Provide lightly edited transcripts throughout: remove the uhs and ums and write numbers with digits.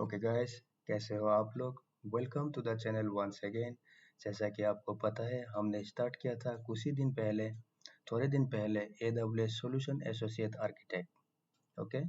Okay guys, कैसे हो आप लोग। Welcome to the channel once again. जैसा कि आपको पता है, हमने स्टार्ट किया था कुछ ही दिन पहले, थोड़े दिन पहले AWS solution associate architect. Okay,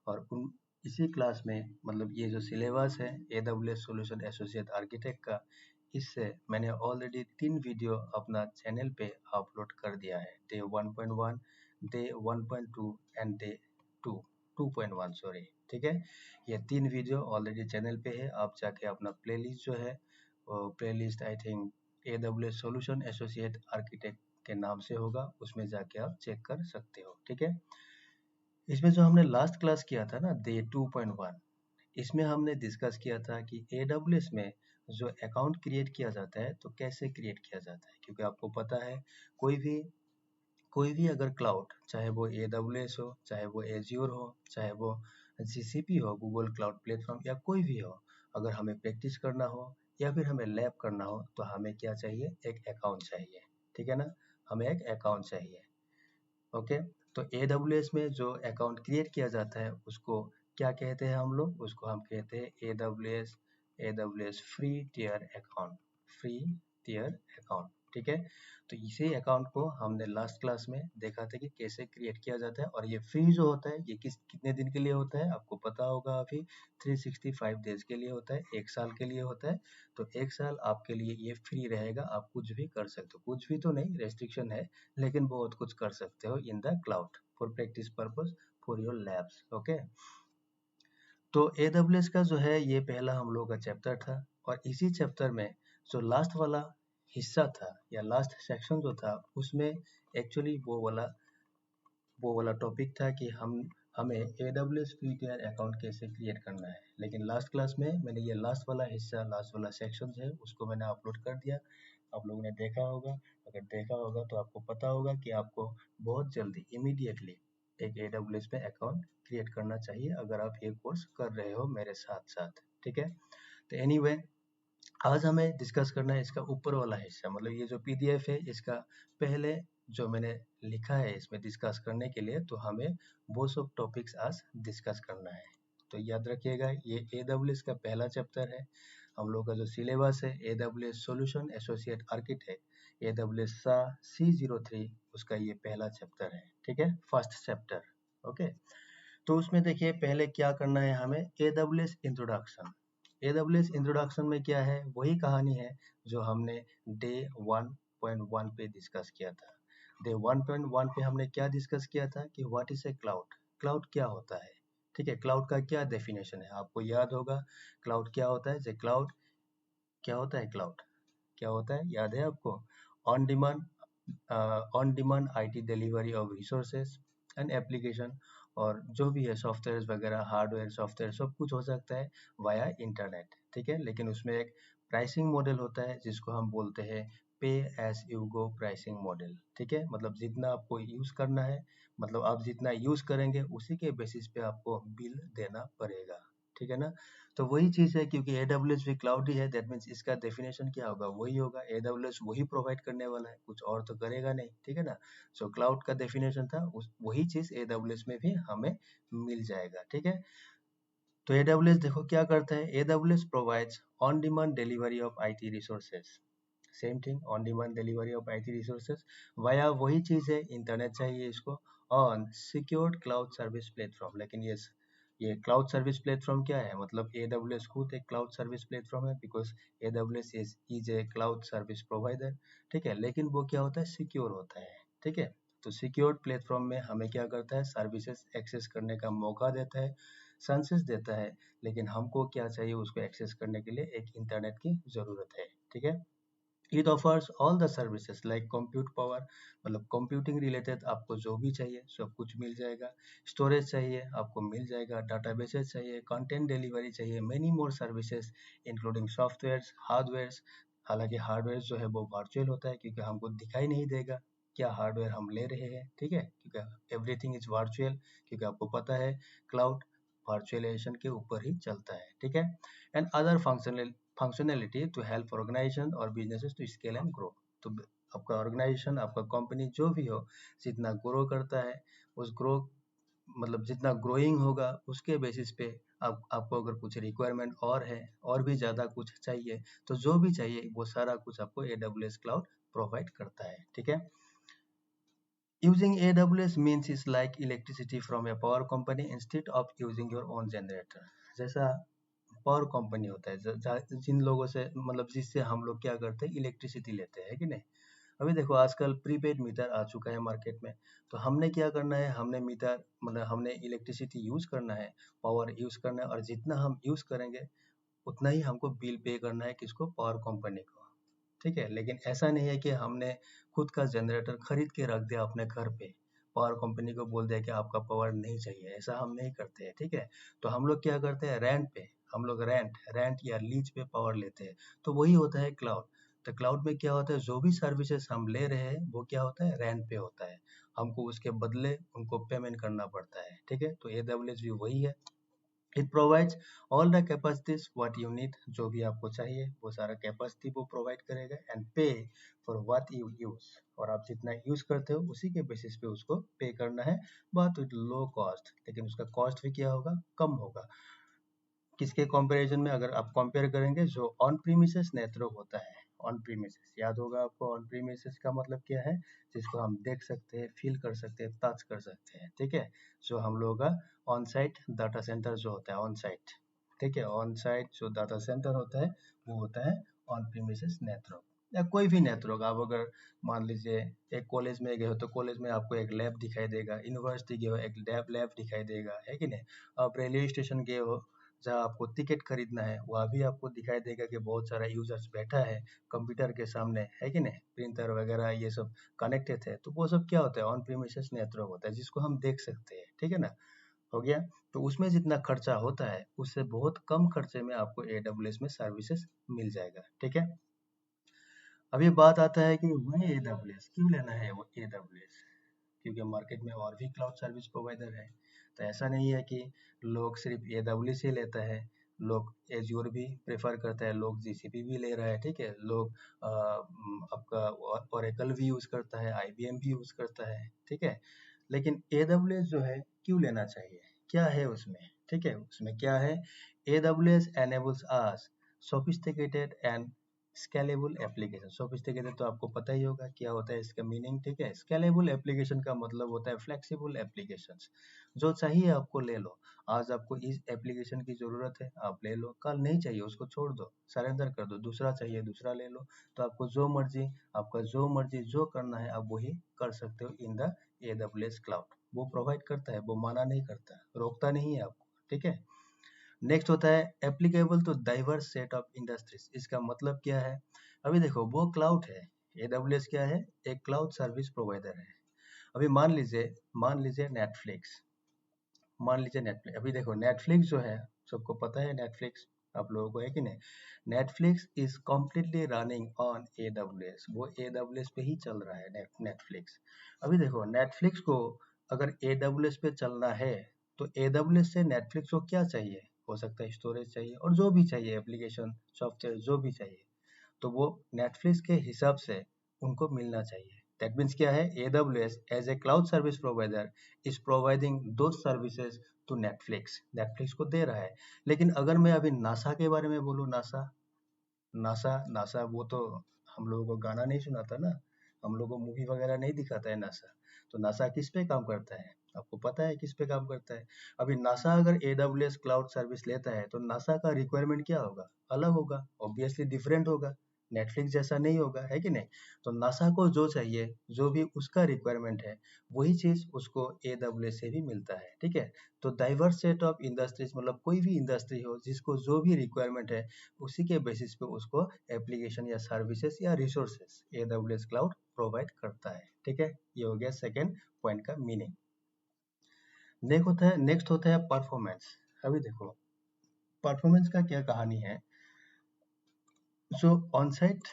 और उन इसी क्लास में मतलब ये जो सिलेबस है AWS सॉल्यूशन एसोसिएट आर्किटेक्ट का, इससे मैंने ऑलरेडी 3 वीडियो अपना चैनल पे अपलोड कर दिया है। Day 1.1, day 1.2 and day 2 2.1 sorry. ठीक है, ये 3 वीडियो ऑलरेडी चैनल पे है। आप जाके अपना प्लेलिस्ट जो है, playlist I think AWS solution associate architect के नाम से होगा, उसमें जाके आप चेक कर सकते हो। ठीक है, इसमें जो हमने लास्ट क्लास किया था ना, डे 2.1, इसमें हमने डिस्कस किया था कि AWS में जो अकाउंट क्रिएट किया जाता है तो कैसे क्रिएट किया जाता है। क्योंकि आपको पता है, कोई भी अगर क्लाउड, चाहे वो AWS हो, चाहे वो एज्योर हो, चाहे वो GCP हो, गूगल क्लाउड प्लेटफॉर्म, या कोई भी हो, अगर हमें प्रैक्टिस करना हो या फिर हमें लैब करना हो तो हमें क्या चाहिए, एक अकाउंट चाहिए। ठीक है ना, हमें एक अकाउंट चाहिए। ओके, तो AWS में जो अकाउंट क्रिएट किया जाता है उसको क्या कहते हैं हम लोग, उसको हम कहते हैं AWS free tier account, free tier account. ठीक है, तो इसी अकाउंट को हमने लास्ट क्लास में देखा था कि कैसे क्रिएट किया जाता है। और ये फ्री जो होता है, ये कितने दिन के लिए होता है आपको पता होगा, अभी 365 डेज के लिए होता है, 1 साल के लिए होता है। तो 1 साल आपके लिए ये फ्री रहेगा, आप कुछ भी कर सकते हो, कुछ भी तो नहीं, रेस्ट्रिक्शन है, लेकिन बहुत कुछ कर सकते हो in the cloud for practice purpose for your labs. Okay, तो AWS का जो है ये पहला हम लोगों का चैप्टर था। और इसी चैप्टर में जो लास्ट वाला हिस्सा था या लास्ट सेक्शन जो था, उसमें एक्चुअली वो वाला टॉपिक था कि हमें AWS फ्री टियर अकाउंट कैसे क्रिएट करना है। लेकिन लास्ट क्लास में मैंने ये लास्ट वाला हिस्सा, लास्ट वाला सेक्शन है, उसको मैंने अपलोड कर दिया। आप लोगों ने देखा होगा, अगर देखा होगा तो आपको पता होगा कि आपको बहुत जल्दी इमीडिएटली एक AWS में अकाउंट क्रिएट करना चाहिए, अगर आप ये कोर्स कर रहे हो मेरे साथ साथ। ठीक है, तो एनीवे, आज हमें डिस्कस करना है इसका ऊपर वाला हिस्सा, मतलब ये जो PDF है, इसका पहले जो मैंने लिखा है इसमें डिस्कस करने के लिए, तो हमें वो सब टॉपिक्स आज डिस्कस करना है। तो याद रखिएगा, ये AWS का पहला चैप्टर है। हम लोग का जो सिलेबस है AWS solution associate architect, AWS सा C03, उसका ये पहला चैप्टर है। ठीक है, फर्स्ट चैप्टर। ओके, तो उसमें देखिए पहले क्या करना है हमें, AWS इंट्रोडक्शन। AWS इंट्रोडक्शन में क्या है, वही कहानी है जो हमने डे 1.1 पे डिस्कस किया था। डे 1.1 पे हमने क्या डिस्कस किया था कि what is a cloud, cloud क्या होता है। ठीक है, क्लाउड का क्या डेफिनेशन है, आपको याद होगा क्लाउड क्या होता है। क्लाउड क्या होता है, क्लाउड क्या होता है, याद है आपको, on demand IT delivery of resources and application, और जो भी है सॉफ्टवेयर वगैरह, हार्डवेयर सॉफ्टवेयर सब कुछ हो सकता है वाया इंटरनेट। ठीक है, लेकिन उसमें एक प्राइसिंग मॉडल होता है जिसको हम बोलते हैं pay as you go pricing model. ठीक है, मतलब जितना आपको यूज करना है, मतलब आप जितना यूज करेंगे उसी के बेसिस पे आपको बिल देना पड़ेगा। ठीक है ना, तो वही चीज है, क्योंकि AWS भी क्लाउड ही है, दैट मीन्स इसका डेफिनेशन क्या होगा, वही होगा। AWS वही प्रोवाइड करने वाला है, कुछ और तो करेगा नहीं। ठीक है ना, सो क्लाउड का डेफिनेशन था, वही चीज AWS में भी हमें मिल जाएगा। ठीक है, तो AWS देखो क्या करता है, AWS provides on demand delivery of IT resources, same thing, on demand delivery of IT resources via वही चीज है, इंटरनेट चाहिए इसको, on secured cloud service platform. लेकिन ये क्लाउड सर्विस प्लेटफॉर्म क्या है, मतलब AWS खुद एक क्लाउड सर्विस प्लेटफॉर्म है, because AWS is a cloud service provider. ठीक है, लेकिन वो क्या होता है, सिक्योर होता है। ठीक है, तो सिक्योर्ड प्लेटफॉर्म में हमें क्या करता है, सर्विसेज एक्सेस करने का मौका देता है, सेंसेस देता है, लेकिन हमको क्या चाहिए, उसको एक्सेस करने के लिए एक इंटरनेट की जरूरत है। ठीक है, it offers all the services like compute power, मतलब कंप्यूटिंग रिलेटेड आपको जो भी चाहिए सब कुछ मिल जाएगा। स्टोरेज चाहिए आपको मिल जाएगा, डाटाबेसेस चाहिए, कंटेंट डिलीवरी चाहिए, many more services including software, hardware. हालांकि हार्डवेयर जो है वो वर्चुअल होता है, क्योंकि हमको दिखाई नहीं देगा क्या हार्डवेयर हम ले रहे हैं। ठीक है, क्योंकि एवरीथिंग इज वर्चुअल, क्योंकि आपको पता है क्लाउड वर्चुअलाइजेशन के ऊपर ही चलता है। ठीक है, and other functionality to help organization और businesses to scale and grow. तो आपका ऑर्गेनाइजेशन, आपका कंपनी जो भी हो, जितना ग्रो करता है, उस ग्रो मतलब जितना ग्रोइंग होगा उसके बेसिस पे आपको अगर कुछ रिक्वायरमेंट और है और भी ज़्यादा कुछ चाहिए तो जो भी चाहिए वो सारा कुछ आपको AWS क्लाउड प्रोवाइड करता है, ठीक है। Using AWS means is like electricity from a power company instead of using your own generator। जैसा पावर कंपनी होता है जिन लोगों से मतलब जिससे हम लोग क्या करते हैं इलेक्ट्रिसिटी लेते हैं कि नहीं। अभी देखो आजकल प्रीपेड मीटर आ चुका है मार्केट में, तो हमने क्या करना है, हमने मीटर मतलब हमने इलेक्ट्रिसिटी यूज करना है, पावर यूज करना है, और जितना हम यूज करेंगे उतना ही हमको बिल पे करना है, किसको, पावर कंपनी को, ठीक है। लेकिन ऐसा नहीं है कि हमने खुद का जनरेटर खरीद के रख दिया अपने घर पे, पावर कंपनी को बोल दिया कि आपका पावर नहीं चाहिए, ऐसा हम नहीं करते हैं, ठीक है। तो हम लोग क्या करते हैं, रेंट पे, हम लोग रेंट रेंट या लीज पे पावर लेते हैं, तो वही होता है क्लाउड। तो क्लाउड में क्या होता है, जो भी सर्विसेज हम ले रहे हैं वो क्या होता है, रेंट पे होता है, हमको उसके बदले उनको पेमेंट करना पड़ता है, ठीक है। तो AWS भी वही है, it provides all the capacities what you need, जो भी आपको चाहिए वो सारा कैपेसिटी वो प्रोवाइड करेगा, एंड पे फॉर व्हाट यू यूज, और आप जितना यूज करते हो उसी के बेसिस पे उसको पे करना है, बट विद लो कॉस्ट, लेकिन उसका कॉस्ट भी क्या होगा, कम होगा। किसके कंपैरिजन में, अगर आप कंपेयर करेंगे जो ऑन प्रीमिसेस नेटवर्क होता है, ऑन प्रीमिसेस याद होगा आपको, ऑन प्रीमिसेस का मतलब क्या है, जिसको हम देख सकते हैं, फील कर सकते हैं, टच कर सकते हैं, ठीक है। जो हम लोगों का ऑन साइट डाटा सेंटर जो होता है, ऑन साइट, ठीक है, ऑन साइट जो डाटा सेंटर होता है वो होता है ऑन प्रीमिसेस नेटवर्क, या कोई भी नेटवर्क। आप अगर मान लीजिए एक कॉलेज में गए हो तो कॉलेज में आपको एक लैब दिखाई देगा, यूनिवर्सिटी गए हो एक लैब दिखाई देगा, है कि नहीं। आप रेलवे स्टेशन गए हो जहाँ आपको टिकट खरीदना है वहाँ भी आपको दिखाई देगा कि बहुत सारा यूजर्स बैठा है कंप्यूटर के सामने, है कि नहीं, प्रिंटर वगैरह ये सब कनेक्टेड है, तो वो सब क्या होता है, ऑन प्रीमिसेस नेटवर्क होता है, जिसको हम देख सकते हैं, ठीक है ना, हो गया। तो उसमें जितना खर्चा होता है उससे बहुत कम खर्चे में आपको AWS में सर्विसेज मिल जाएगा, ठीक है। अब ये बात आता है कि वही AWS क्यों लेना है, वो AWS क्योंकि मार्केट में और भी क्लाउड सर्विस प्रोवाइडर है। तो ऐसा नहीं है कि लोग सिर्फ AWS ही लेता है, लोग एज्योर भी प्रेफर करता है, लोग GCP भी ले रहा है, ठीक है, लोग आपका ओरेकल भी यूज करता है, IBM भी यूज करता है, ठीक है। लेकिन AWS जो है क्यों लेना चाहिए, क्या है उसमें, ठीक है, उसमें क्या है, AWS enables us sophisticated and scalable application. Sophisticated तो आपको पता ही होगा क्या होता है इसका मीनिंग, ठीक है। स्केलेबल एप्लीकेशन का मतलब होता है फ्लेक्सिबल एप्लीकेशंस, जो चाहिए आपको ले लो, आज आपको इस एप्लीकेशन की जरूरत है आप ले लो, कल नहीं चाहिए उसको छोड़ दो, सरेंडर कर दो, दूसरा चाहिए दूसरा ले लो। तो आपको जो मर्जी, आपका जो मर्जी जो करना है आप वही कर सकते हो इन द AWS क्लाउड, वो प्रोवाइड करता है, वो मना नहीं करता, रोकता नहीं है आपको, ठीक है। नेक्स्ट होता है applicable to diverse set of industries. इसका मतलब क्या है, अभी देखो वो क्लाउड है, AWS क्या है, एक क्लाउड सर्विस प्रोवाइडर है। अभी मान लीजिए नेटफ्लिक्स, मान लीजिए नेटफ्लिक्स, अभी देखो नेटफ्लिक्स जो है, सबको पता है नेटफ्लिक्स, आप लोगों को है कि नहीं, Netflix is completely running on AWS, वो AWS पे ही चल रहा है नेटफ्लिक्स। अभी देखो नेटफ्लिक्स को अगर AWS पे चलना है तो AWS से नेटफ्लिक्स को क्या चाहिए, हो सकता है स्टोरेज चाहिए, और जो भी चाहिए एप्लीकेशन सॉफ्टवेयर जो भी चाहिए, तो वो नेटफ्लिक्स के हिसाब से उनको मिलना चाहिए। दैट मीन्स क्या है, AWS as a cloud service provider is providing दो सर्विसेज टू नेटफ्लिक्स, नेटफ्लिक्स को दे रहा है। लेकिन अगर मैं अभी नासा के बारे में बोलूँ, नासा नासा नासा वो तो हम लोगों को गाना नहीं सुनाता ना, हम लोगों को मूवी वगैरह नहीं दिखाता है नासा, तो नासा किस पे काम करता है, आपको पता है किस पे काम करता है। अभी नासा अगर AWS क्लाउड सर्विस लेता है तो नासा का रिक्वायरमेंट क्या होगा, अलग होगा, ऑब्वियसली डिफरेंट होगा, नेटफ्लिक्स जैसा नहीं होगा, है कि नहीं। तो नासा को जो चाहिए, जो भी उसका रिक्वायरमेंट है, वही चीज उसको AWS से भी मिलता है, ठीक है। तो डाइवर्स सेट ऑफ इंडस्ट्रीज मतलब कोई भी इंडस्ट्री हो जिसको जो भी रिक्वायरमेंट है उसी के बेसिस पे उसको एप्लीकेशन या सर्विसेज या रिसोर्सेज AWS क्लाउड प्रोवाइड करता है, ठीक है। ये हो गया सेकंड पॉइंट का मीनिंग। नेक्स्ट होता है परफॉर्मेंस। अभी देखो परफॉर्मेंस का क्या कहानी है, जो ऑन साइट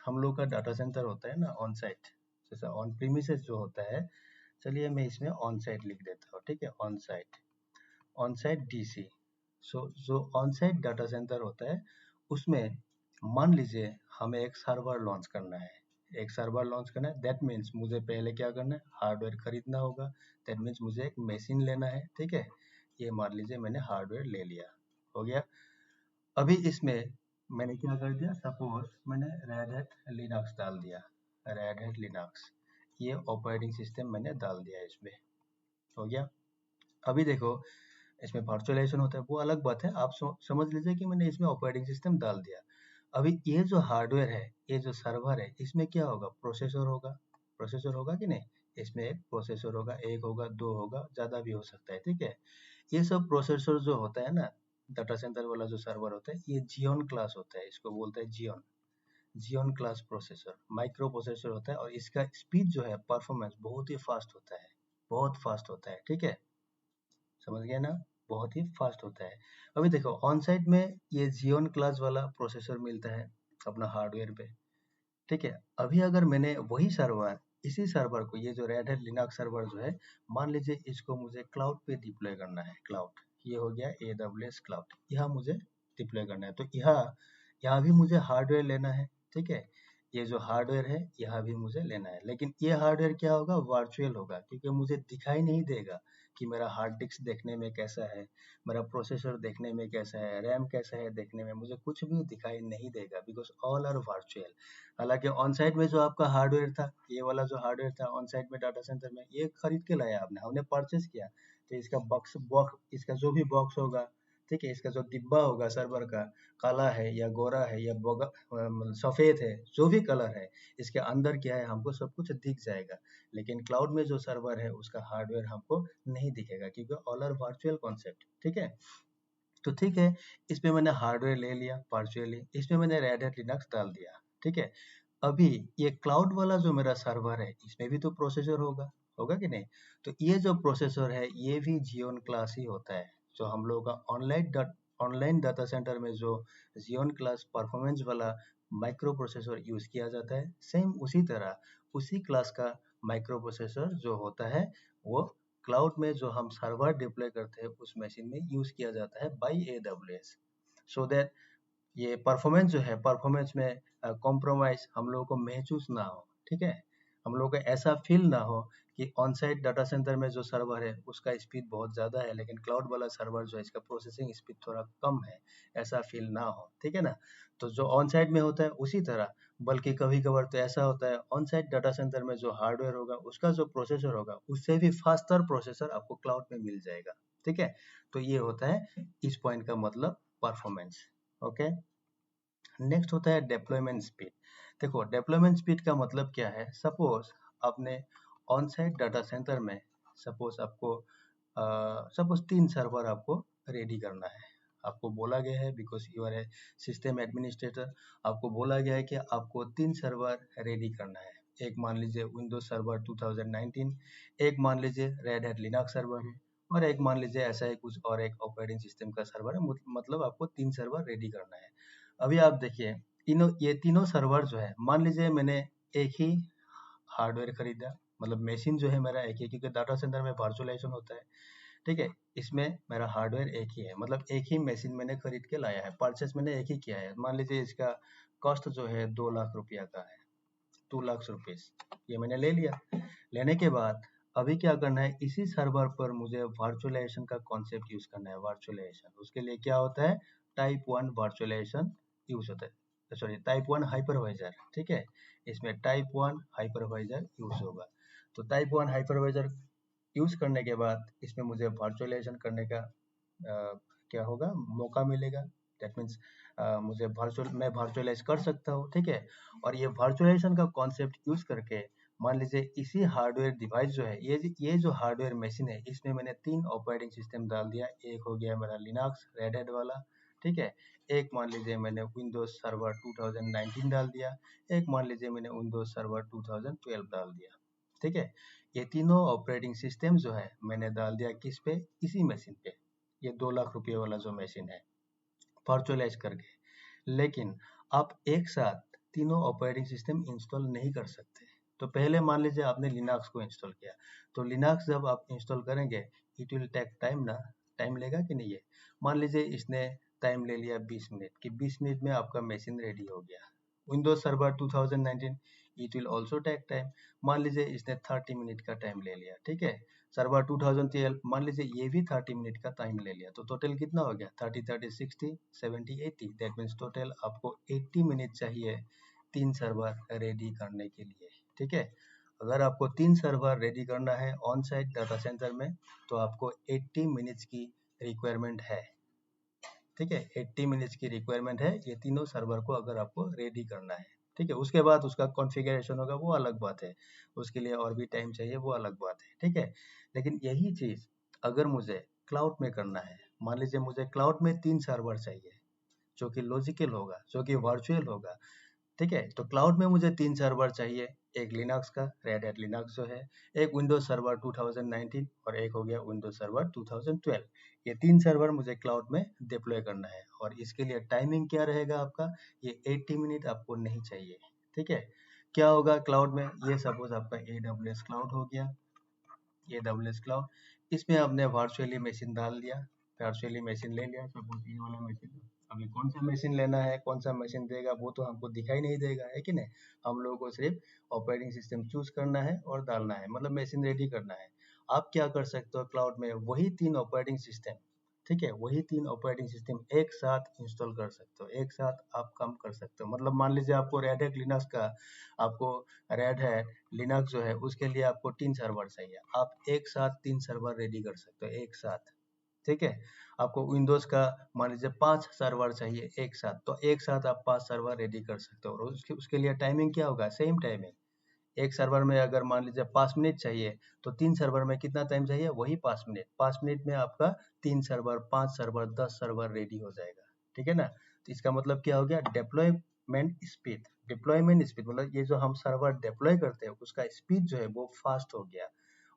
हम लोग का डाटा सेंटर होता है ना, ऑन साइट जैसा ऑन प्रीमिसेस जो होता है, चलिए मैं इसमें ऑन साइट लिख देता हूँ, ठीक है, ऑन साइट DC। सो जो ऑन साइट डाटा सेंटर होता है उसमें मान लीजिए हमें एक सर्वर लॉन्च करना है, एक सर्वर लॉन्च करना है, दैट मीन्स मुझे पहले क्या करना है, हार्डवेयर खरीदना होगा। दैट मीन्स मुझे एक मशीन लेना है, ठीक है। ये मान लीजिए मैंने हार्डवेयर ले लिया, हो गया। अभी इसमें मैंने क्या कर दिया, सपोज मैंने रेड हैट लिनक्स डाल दिया, रेड हैट लिनक्स, ये ऑपरेटिंग सिस्टम मैंने डाल दिया इसमें, हो गया। अभी देखो इसमें वर्चुअलाइजेशन होता है वो अलग बात है, आप समझ लीजिए कि मैंने इसमें ऑपरेटिंग सिस्टम डाल दिया। अभी ये जो हार्डवेयर है, ये जो सर्वर है, इसमें क्या होगा, प्रोसेसर होगा, प्रोसेसर होगा कि नहीं, इसमें एक प्रोसेसर होगा, एक होगा, दो होगा, ज़्यादा भी हो सकता है, ठीक है। ये सब प्रोसेसर जो होता है ना, डाटा सेंटर वाला जो सर्वर होता है, ये जियोन क्लास होता है, इसको बोलते हैं Xeon, Xeon class processor, micro processor होता है, और इसका स्पीड जो है, परफॉर्मेंस बहुत ही फास्ट होता है, बहुत फास्ट होता है, ठीक है, समझ गए ना, बहुत ही फास्ट होता है। अभी देखो ऑन साइट में ये जियोन क्लास वाला प्रोसेसर मिलता है अपना हार्डवेयर पे, ठीक है। अभी अगर मैंने वही सर्वर, इसी सर्वर को, ये जो रेड हैट लिनक्स सर्वर जो है, मान लीजिए इसको मुझे क्लाउड पे डिप्लॉय करना है, क्लाउड, ये हो गया AWS क्लाउड, यहाँ मुझे डिप्लॉय करना है, तो यहाँ यहाँ भी मुझे हार्डवेयर लेना है, ठीक है। ये जो हार्डवेयर है यहाँ भी मुझे लेना है, लेकिन ये हार्डवेयर क्या होगा, वर्चुअल होगा, क्योंकि मुझे दिखाई नहीं देगा कि मेरा हार्ड डिस्क देखने में कैसा है, मेरा प्रोसेसर देखने में कैसा है, रैम कैसा है देखने में, मुझे कुछ भी दिखाई नहीं देगा, बिकॉज ऑल आर वर्चुअल। हालांकि ऑन साइट में जो आपका हार्डवेयर था, ये वाला जो हार्डवेयर था ऑन साइट में डाटा सेंटर में, ये खरीद के लाया आपने, हमने परचेज किया, तो इसका बॉक्स, इसका जो भी बॉक्स होगा, ठीक है, इसका जो डिब्बा होगा सर्वर का, काला है या गोरा है या सफेद है, जो भी कलर है, इसके अंदर क्या है हमको सब कुछ दिख जाएगा। लेकिन क्लाउड में जो सर्वर है उसका हार्डवेयर हमको नहीं दिखेगा, क्योंकि ऑल आर वर्चुअल कॉन्सेप्ट, ठीक है। तो ठीक है, इसमें मैंने हार्डवेयर ले लिया वर्चुअली, इसमें मैंने रेड हैट लिनक्स डाल दिया, ठीक है। अभी ये क्लाउड वाला जो मेरा सर्वर है, इसमें भी तो प्रोसेसर होगा, होगा कि नहीं। तो ये जो प्रोसेसर है ये भी जियोन क्लास ही होता है, जो हम लोगों का ऑनलाइन डाटा सेंटर में जो जियोन क्लास परफॉर्मेंस वाला माइक्रो प्रोसेसर यूज किया जाता है, सेम उसी तरह उसी क्लास का माइक्रो प्रोसेसर जो होता है, वो क्लाउड में जो हम सर्वर डिप्लॉय करते हैं उस मशीन में यूज किया जाता है बाई AWS, सो दैट ये परफॉर्मेंस जो है, परफॉर्मेंस में कॉम्प्रोमाइज हम लोगों को महसूस ना हो, ठीक है। हम लोगों को ऐसा फील ना हो कि ऑन साइट डाटा सेंटर में जो सर्वर है उसका स्पीड बहुत ज़्यादा है, लेकिन क्लाउड वाला सर्वर जो है इसका प्रोसेसिंग स्पीड थोड़ा कम है, ऐसा फील ना हो, ठीक है ना। तो जो ऑन साइट में होता है उसी तरह, बल्कि कभी कभार तो ऐसा होता है ऑन साइट डाटा सेंटर में जो हार्डवेयर होगा उसका जो प्रोसेसर होगा उससे भी फास्टर प्रोसेसर आपको क्लाउड में मिल जाएगा, ठीक है। तो ये होता है इस पॉइंट का मतलब परफॉर्मेंस, ओके। नेक्स्ट होता है डेप्लॉयमेंट स्पीड। देखो डेप्लॉयमेंट स्पीड का मतलब क्या है, सपोज आपने ऑन साइट डाटा सेंटर में, सपोज आपको सपोज 3 सर्वर आपको रेडी करना है, आपको बोला गया है, because you are a system administrator, आपको बोला गया है कि आपको 3 सर्वर रेडी करना है। एक मान लीजिए विंडोज सर्वर 2019, एक मान लीजिए रेड हैट लिनक्स सर्वर है, और एक मान लीजिए ऐसा ही कुछ और एक ऑपरेटिंग सिस्टम का सर्वर है, मतलब आपको 3 सर्वर रेडी करना है। अभी आप देखिए ये तीनों सर्वर जो है, मान लीजिए मैंने एक ही हार्डवेयर खरीदा, मतलब मशीन जो है मेरा एक ही, क्योंकि डाटा सेंटर में वर्चुअलाइजेशन होता है, ठीक है। इसमें मेरा हार्डवेयर एक ही है, मतलब एक ही मशीन मैंने खरीद के लाया है, परचेस मैंने एक ही किया है, मान लीजिए इसका कॉस्ट जो है 2 लाख रुपया का है, 2 लाख रुपीज, ये मैंने ले लिया। लेने के बाद अभी क्या करना है, इसी सर्वर पर मुझे वर्चुअलाइजेशन का कॉन्सेप्ट यूज करना है, वर्चुअलाइजेशन, उसके लिए क्या होता है, टाइप 1 वर्चुअलाइजेशन यूज होता है, सॉरी टाइप 1 हाइपरवाइजर, ठीक है। इसमें टाइप 1 हाइपरवाइजर यूज होगा। तो टाइप 1 हाइपरवाइजर यूज करने के बाद इसमें मुझे वर्चुअलाइजेशन करने का क्या होगा, मौका मिलेगा। दैट मीन्स मुझे मैं वर्चुअलाइज कर सकता हूँ, ठीक है। और ये वर्चुअलाइजेशन का कॉन्सेप्ट यूज करके मान लीजिए इसी हार्डवेयर डिवाइस जो है, ये जो हार्डवेयर मशीन है, इसमें मैंने 3 ऑपरेटिंग सिस्टम डाल दिया, एक हो गया मेरा लिनक्स रेड हैट वाला, ठीक है। एक मान लीजिए मैंने विंडोज सर्वर 2019 डाल दिया, एक मान लीजिए मैंने विंडोज सर्वर 2012 डाल दिया, ठीक है। ये तीनों ऑपरेटिंग सिस्टम जो है मैंने डाल दिया किस पे, इसी मशीन पे, ये 2 लाख रुपये वाला जो मशीन है, वर्चुअलाइज करके। लेकिन आप एक साथ तीनों ऑपरेटिंग सिस्टम इंस्टॉल नहीं कर सकते। तो पहले मान लीजिए आपने लिनक्स को इंस्टॉल किया, तो लिनक्स जब आप इंस्टॉल करेंगे, इट विल टेक टाइम ना, टाइम लेगा कि नहीं है। मान लीजिए इसने टाइम ले लिया 20 मिनट, कि 20 मिनट में आपका मशीन रेडी हो गया, Windows server 2019 it will also take time. मान लीजिए इसने 30 मिनट का टाइम ले लिया, ठीक है। सर्वर 2012 मान लीजिए ये भी 30 मिनट का टाइम ले लिया, तो टोटल कितना हो गया 30 30 60 70 80। दैट मीन्स टोटल आपको 80 मिनट चाहिए 3 सर्वर रेडी करने के लिए, ठीक है। अगर आपको 3 सर्वर रेडी करना है ऑन साइट डाटा सेंटर में तो आपको 80 मिनट्स की रिक्वायरमेंट है, ठीक है। 80 मिनट्स की रिक्वायरमेंट है ये तीनों सर्वर को अगर आपको रेडी करना है, ठीक है। उसके बाद उसका कॉन्फ़िगरेशन होगा वो अलग बात है, उसके लिए और भी टाइम चाहिए वो अलग बात है, ठीक है। लेकिन यही चीज़ अगर मुझे क्लाउड में करना है, मान लीजिए मुझे क्लाउड में 3 सर्वर चाहिए जो कि लॉजिकल होगा, जो कि वर्चुअल होगा, ठीक है। तो क्लाउड में मुझे 3 सर्वर चाहिए, एक लिनक्स का रेड हैट लिनक्स जो है, एक विंडोज सर्वर 2019 और एक हो गया विंडोज सर्वर 2012। ये 3 सर्वर मुझे क्लाउड में डिप्लॉय करना है और इसके लिए टाइमिंग क्या रहेगा आपका, ये 80 मिनट आपको नहीं चाहिए, ठीक है। क्या होगा क्लाउड में, ये सपोज आपका AWS क्लाउड हो गया, AWS क्लाउड, इसमें आपने वर्चुअली मशीन डाल दिया, वर्चुअली मशीन ले लिया, सपोज ये वाला मशीन। अभी कौन सा मशीन लेना है, कौन सा मशीन देगा वो तो हमको दिखाई नहीं देगा, है कि नहीं। हम लोगों को सिर्फ ऑपरेटिंग सिस्टम चूज करना है और डालना है, मतलब मशीन रेडी करना है। आप क्या कर सकते हो क्लाउड में, वही 3 ऑपरेटिंग सिस्टम, ठीक है, वही 3 ऑपरेटिंग सिस्टम एक साथ इंस्टॉल कर सकते हो, एक साथ आप काम कर सकते हो। मतलब मान लीजिए आपको रेड हैट लिनक्स का, आपको रेड हैट लिनक्स जो है उसके लिए आपको 3 सर्वर चाहिए, आप एक साथ 3 सर्वर रेडी कर सकते हो एक साथ, ठीक है। आपको विंडोज का मान लीजिए 5 सर्वर चाहिए एक साथ, तो एक साथ आप 5 सर्वर रेडी कर सकते हो। और उसके लिए टाइमिंग क्या होगा, सेम टाइमिंग। एक सर्वर में अगर मान लीजिए 5 मिनट चाहिए तो 3 सर्वर में कितना टाइम चाहिए, वही 5 मिनट। 5 मिनट में आपका 3 सर्वर 5 सर्वर 10 सर्वर रेडी हो जाएगा, ठीक है ना। तो इसका मतलब क्या हो गया, डिप्लॉयमेंट स्पीड। डिप्लॉयमेंट स्पीड मतलब ये जो हम सर्वर डिप्लॉय करते हैं उसका स्पीड जो है वो फास्ट हो गया।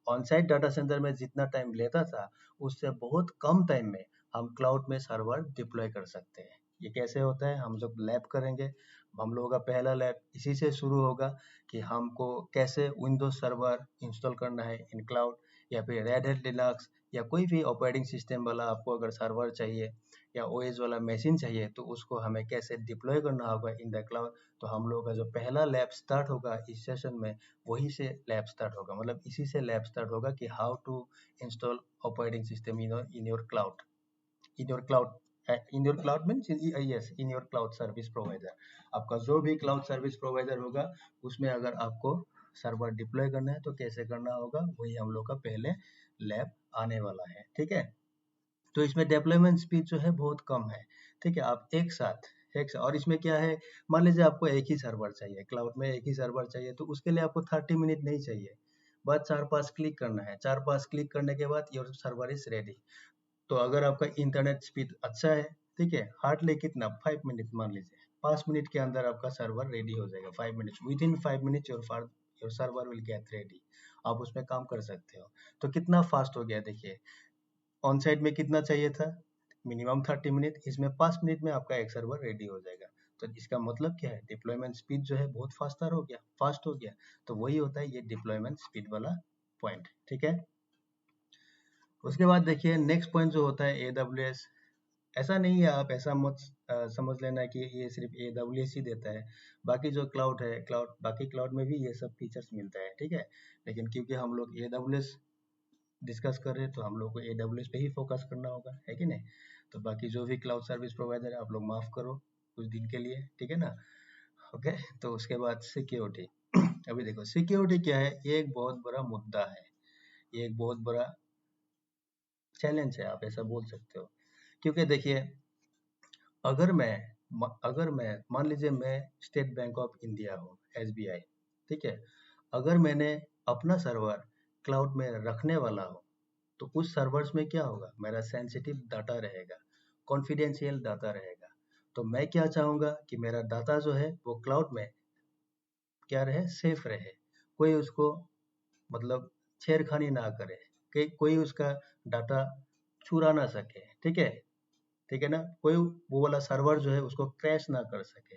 ऑन साइट डाटा सेंटर में जितना टाइम लेता था उससे बहुत कम टाइम में हम क्लाउड में सर्वर डिप्लॉय कर सकते हैं। ये कैसे होता है, हम जब लैब करेंगे, हम लोगों का पहला लैब इसी से शुरू होगा कि हमको कैसे विंडोज सर्वर इंस्टॉल करना है इन क्लाउड, या फिर रेड हैट लिनक्स या कोई भी ऑपरेटिंग सिस्टम वाला आपको अगर सर्वर चाहिए या ओएस वाला मशीन चाहिए तो उसको हमें कैसे डिप्लॉय करना होगा इन द क्लाउड। तो हम लोगों का जो पहला लैब स्टार्ट होगा इस सेशन में, वही से लैब स्टार्ट होगा, मतलब इसी से लैब स्टार्ट होगा कि how to install operating system in your cloud, in your cloud. In your cloud means yes, in your cloud service provider. आपका जो भी क्लाउड सर्विस प्रोवाइडर होगा उसमें अगर आपको सर्वर डिप्लॉय करना है तो कैसे करना होगा, वही हम लोग का पहले लैब आने वाला है, ठीक है। तो इसमें डेप्लॉयमेंट स्पीड जो है बहुत कम है, ठीक है। आप एक साथ और इसमें क्या है, मान लीजिए आपको एक ही सर्वर चाहिए, क्लाउड में एक ही सर्वर चाहिए, तो उसके लिए आपको 30 मिनट नहीं चाहिए, बस 4-5 क्लिक करना है। 4-5 क्लिक करने के बाद योर सर्वर इज रेडी। तो अगर आपका इंटरनेट स्पीड अच्छा है, ठीक है, हार्डली कितना 5 मिनट मान लीजिए, 5 मिनट के अंदर आपका सर्वर रेडी हो जाएगा। 5 minutes, with in 5 minutes your server will get ready. आप उसमें काम कर सकते हो। तो कितना फास्ट हो गया देखिए, ऑन साइट में कितना चाहिए था, मिनिमम 30 मिनट, इसमें 5 मिनट में आपका एक सर्वर रेडी हो जाएगा। तो इसका मतलब क्या है, डिप्लॉयमेंट स्पीड जो है बहुत फास्ट हो गया। तो वही होता है ये डिप्लॉयमेंट स्पीड वाला पॉइंट, ठीक है। उसके बाद देखिए नेक्स्ट पॉइंट जो होता है AWS। ऐसा नहीं है, आप ऐसा मत समझ लेना कि ये सिर्फ AWS ही देता है, बाकी जो क्लाउड है, बाकी क्लाउड में भी ये सब फीचर्स मिलता है, ठीक है। लेकिन क्योंकि हम लोग AWS डिस्कस कर रहे हैं तो हम लोग को AWS पे ही फोकस करना होगा, है कि नहीं। तो बाकी जो भी क्लाउड सर्विस प्रोवाइडर है आप लोग माफ करो कुछ दिन के लिए, ठीक है ना। ओके, तो उसके बाद सिक्योरिटी। अभी देखो सिक्योरिटी क्या है, ये एक बहुत बड़ा मुद्दा है, ये एक बहुत बड़ा चैलेंज है, आप ऐसा बोल सकते हो। क्योंकि देखिए अगर मैं मान लीजिए मैं स्टेट बैंक ऑफ इंडिया हूँ, SBI, ठीक है। अगर मैंने अपना सर्वर क्लाउड में रखने वाला हूँ तो उस सर्वर्स में क्या होगा, मेरा सेंसिटिव डाटा रहेगा, कॉन्फिडेंशियल डाटा रहेगा। तो मैं क्या चाहूँगा कि मेरा डाटा जो है वो क्लाउड में क्या रहे, सेफ रहे, कोई उसको मतलब छेड़खानी ना करे, कि कोई उसका डाटा चुरा ना सके, ठीक है, ठीक है ना। कोई वो वाला सर्वर जो है उसको क्रैश ना कर सके,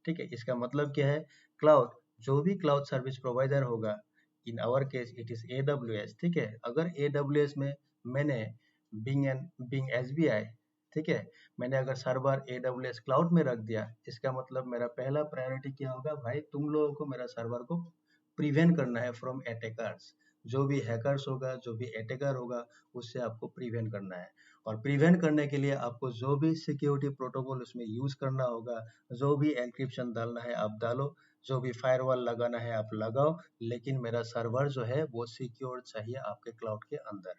ठीक है। इसका मतलब क्या है, क्लाउड, जो भी क्लाउड सर्विस प्रोवाइडर होगा, in our case it is AWS, ठीक है। अगर AWS में मैंने बिंग SBI, ठीक है। मैंने अगर सर्वर AWS क्लाउड में रख दिया, इसका मतलब मेरा पहला प्रायोरिटी क्या होगा भाई, तुम लोगों को मेरा सर्वर को प्रिवेंट करना है फ्रॉम अटैकर्स। जो भी हैकर्स होगा, जो भी अटैकर होगा, उससे आपको प्रिवेंट करना है। और प्रिवेंट करने के लिए आपको जो भी सिक्योरिटी प्रोटोकॉल उसमें यूज करना होगा, जो भी एन्क्रिप्शन डालना है आप डालो, जो भी फायरवॉल लगाना है आप लगाओ, लेकिन मेरा सर्वर जो है वो सिक्योर चाहिए आपके क्लाउड के अंदर।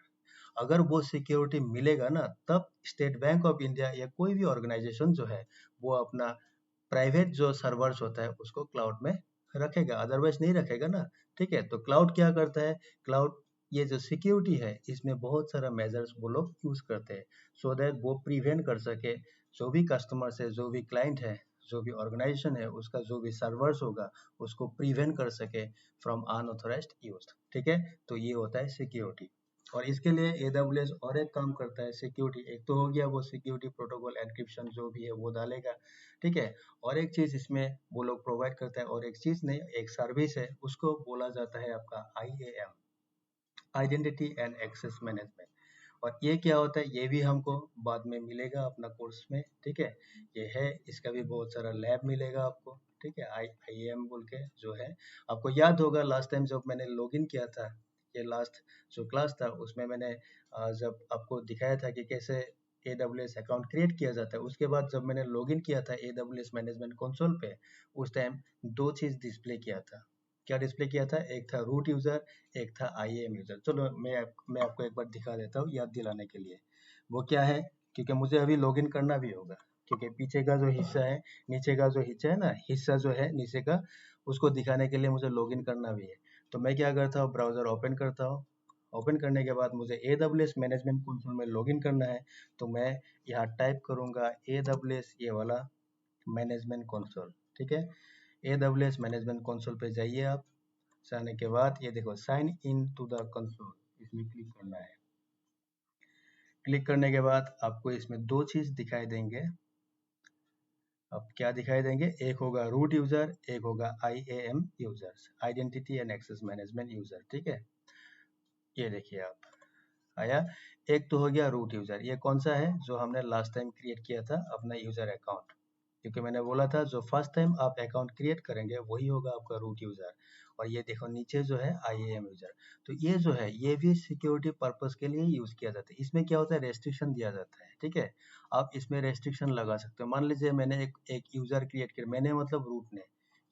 अगर वो सिक्योरिटी मिलेगा ना, तब स्टेट बैंक ऑफ इंडिया या कोई भी ऑर्गेनाइजेशन जो है वो अपना प्राइवेट जो सर्वर्स होता है उसको क्लाउड में रखेगा, अदरवाइज नहीं रखेगा ना। ठीक है, तो क्लाउड क्या करता है, क्लाउड ये जो सिक्योरिटी है इसमें बहुत सारा मेजर्स वो लोग यूज करते हैं, सो दैट वो प्रिवेंट कर सके जो भी कस्टमर्स है, जो भी क्लाइंट है, जो भी ऑर्गेनाइजेशन है, उसका जो भी सर्वर्स होगा उसको प्रिवेंट कर सके फ्रॉम अनऑथराइज्ड यूज। ठीक है, तो ये होता है सिक्योरिटी। और इसके लिए AWS और एक काम करता है सिक्योरिटी, एक तो हो गया वो सिक्योरिटी प्रोटोकॉल एन्क्रिप्शन जो भी है वो डालेगा। ठीक है, और एक चीज इसमें वो लोग प्रोवाइड करता है, और एक चीज नहीं, एक सर्विस है, उसको बोला जाता है आपका IAM, identity and access management. और ये क्या होता है ये भी हमको बाद में मिलेगा अपना कोर्स में। ठीक है, ये है, इसका भी बहुत सारा लैब मिलेगा आपको। ठीक है, IAM बोल के जो है, आपको याद होगा लास्ट टाइम जब मैंने लॉगिन किया था, ये लास्ट जो क्लास था उसमें मैंने जब आपको दिखाया था कि कैसे AWS अकाउंट क्रिएट किया जाता है, उसके बाद जब मैंने लॉगिन किया था AWS मैनेजमेंट कंसोल पे, उस टाइम दो चीज डिस्प्ले किया था। क्या डिस्प्ले किया था, एक था रूट यूजर, एक था IAM यूजर। चलो मैं आपको एक बार दिखा देता हूँ याद दिलाने के लिए। वो क्या है, क्योंकि मुझे अभी लॉगिन करना भी होगा, क्योंकि पीछे का जो हिस्सा है, नीचे का जो हिस्सा है ना, हिस्सा जो है नीचे का, उसको दिखाने के लिए मुझे लॉगिन करना भी है। तो मैं क्या करता हूँ, ब्राउजर ओपन करता हूँ। ओपन करने के बाद मुझे AWS मैनेजमेंट कंसोल में लॉगिन करना है, तो मैं यहाँ टाइप करूंगा AWS ये वाला मैनेजमेंट कंसोल। ठीक है, AWS मैनेजमेंट कंसोल पे जाइए आप। जाने के बाद ये देखो sign in to the console, इसमें क्लिक करना है। क्लिक करने के बाद आपको इसमें दो चीज दिखाई देंगे। अब क्या दिखाई देंगे, एक होगा रूट यूजर, एक होगा IAM users, identity and access management user. ठीक है, ये देखिए आप आया। एक तो हो गया रूट यूजर, ये कौन सा है, जो हमने लास्ट टाइम क्रिएट किया था अपना यूजर अकाउंट, क्योंकि मैंने बोला था जो फर्स्ट टाइम आप अकाउंट क्रिएट करेंगे वही होगा आपका रूट यूजर। और ये देखो नीचे जो है IAM यूजर, तो ये जो है ये भी सिक्योरिटी पर्पस के लिए यूज किया जाता है। इसमें क्या होता है, रेस्ट्रिक्शन दिया जाता है। ठीक है, आप इसमें रेस्ट्रिक्शन लगा सकते हो। मान लीजिए मैंने एक यूजर क्रिएट किया, मैंने मतलब रूट ने,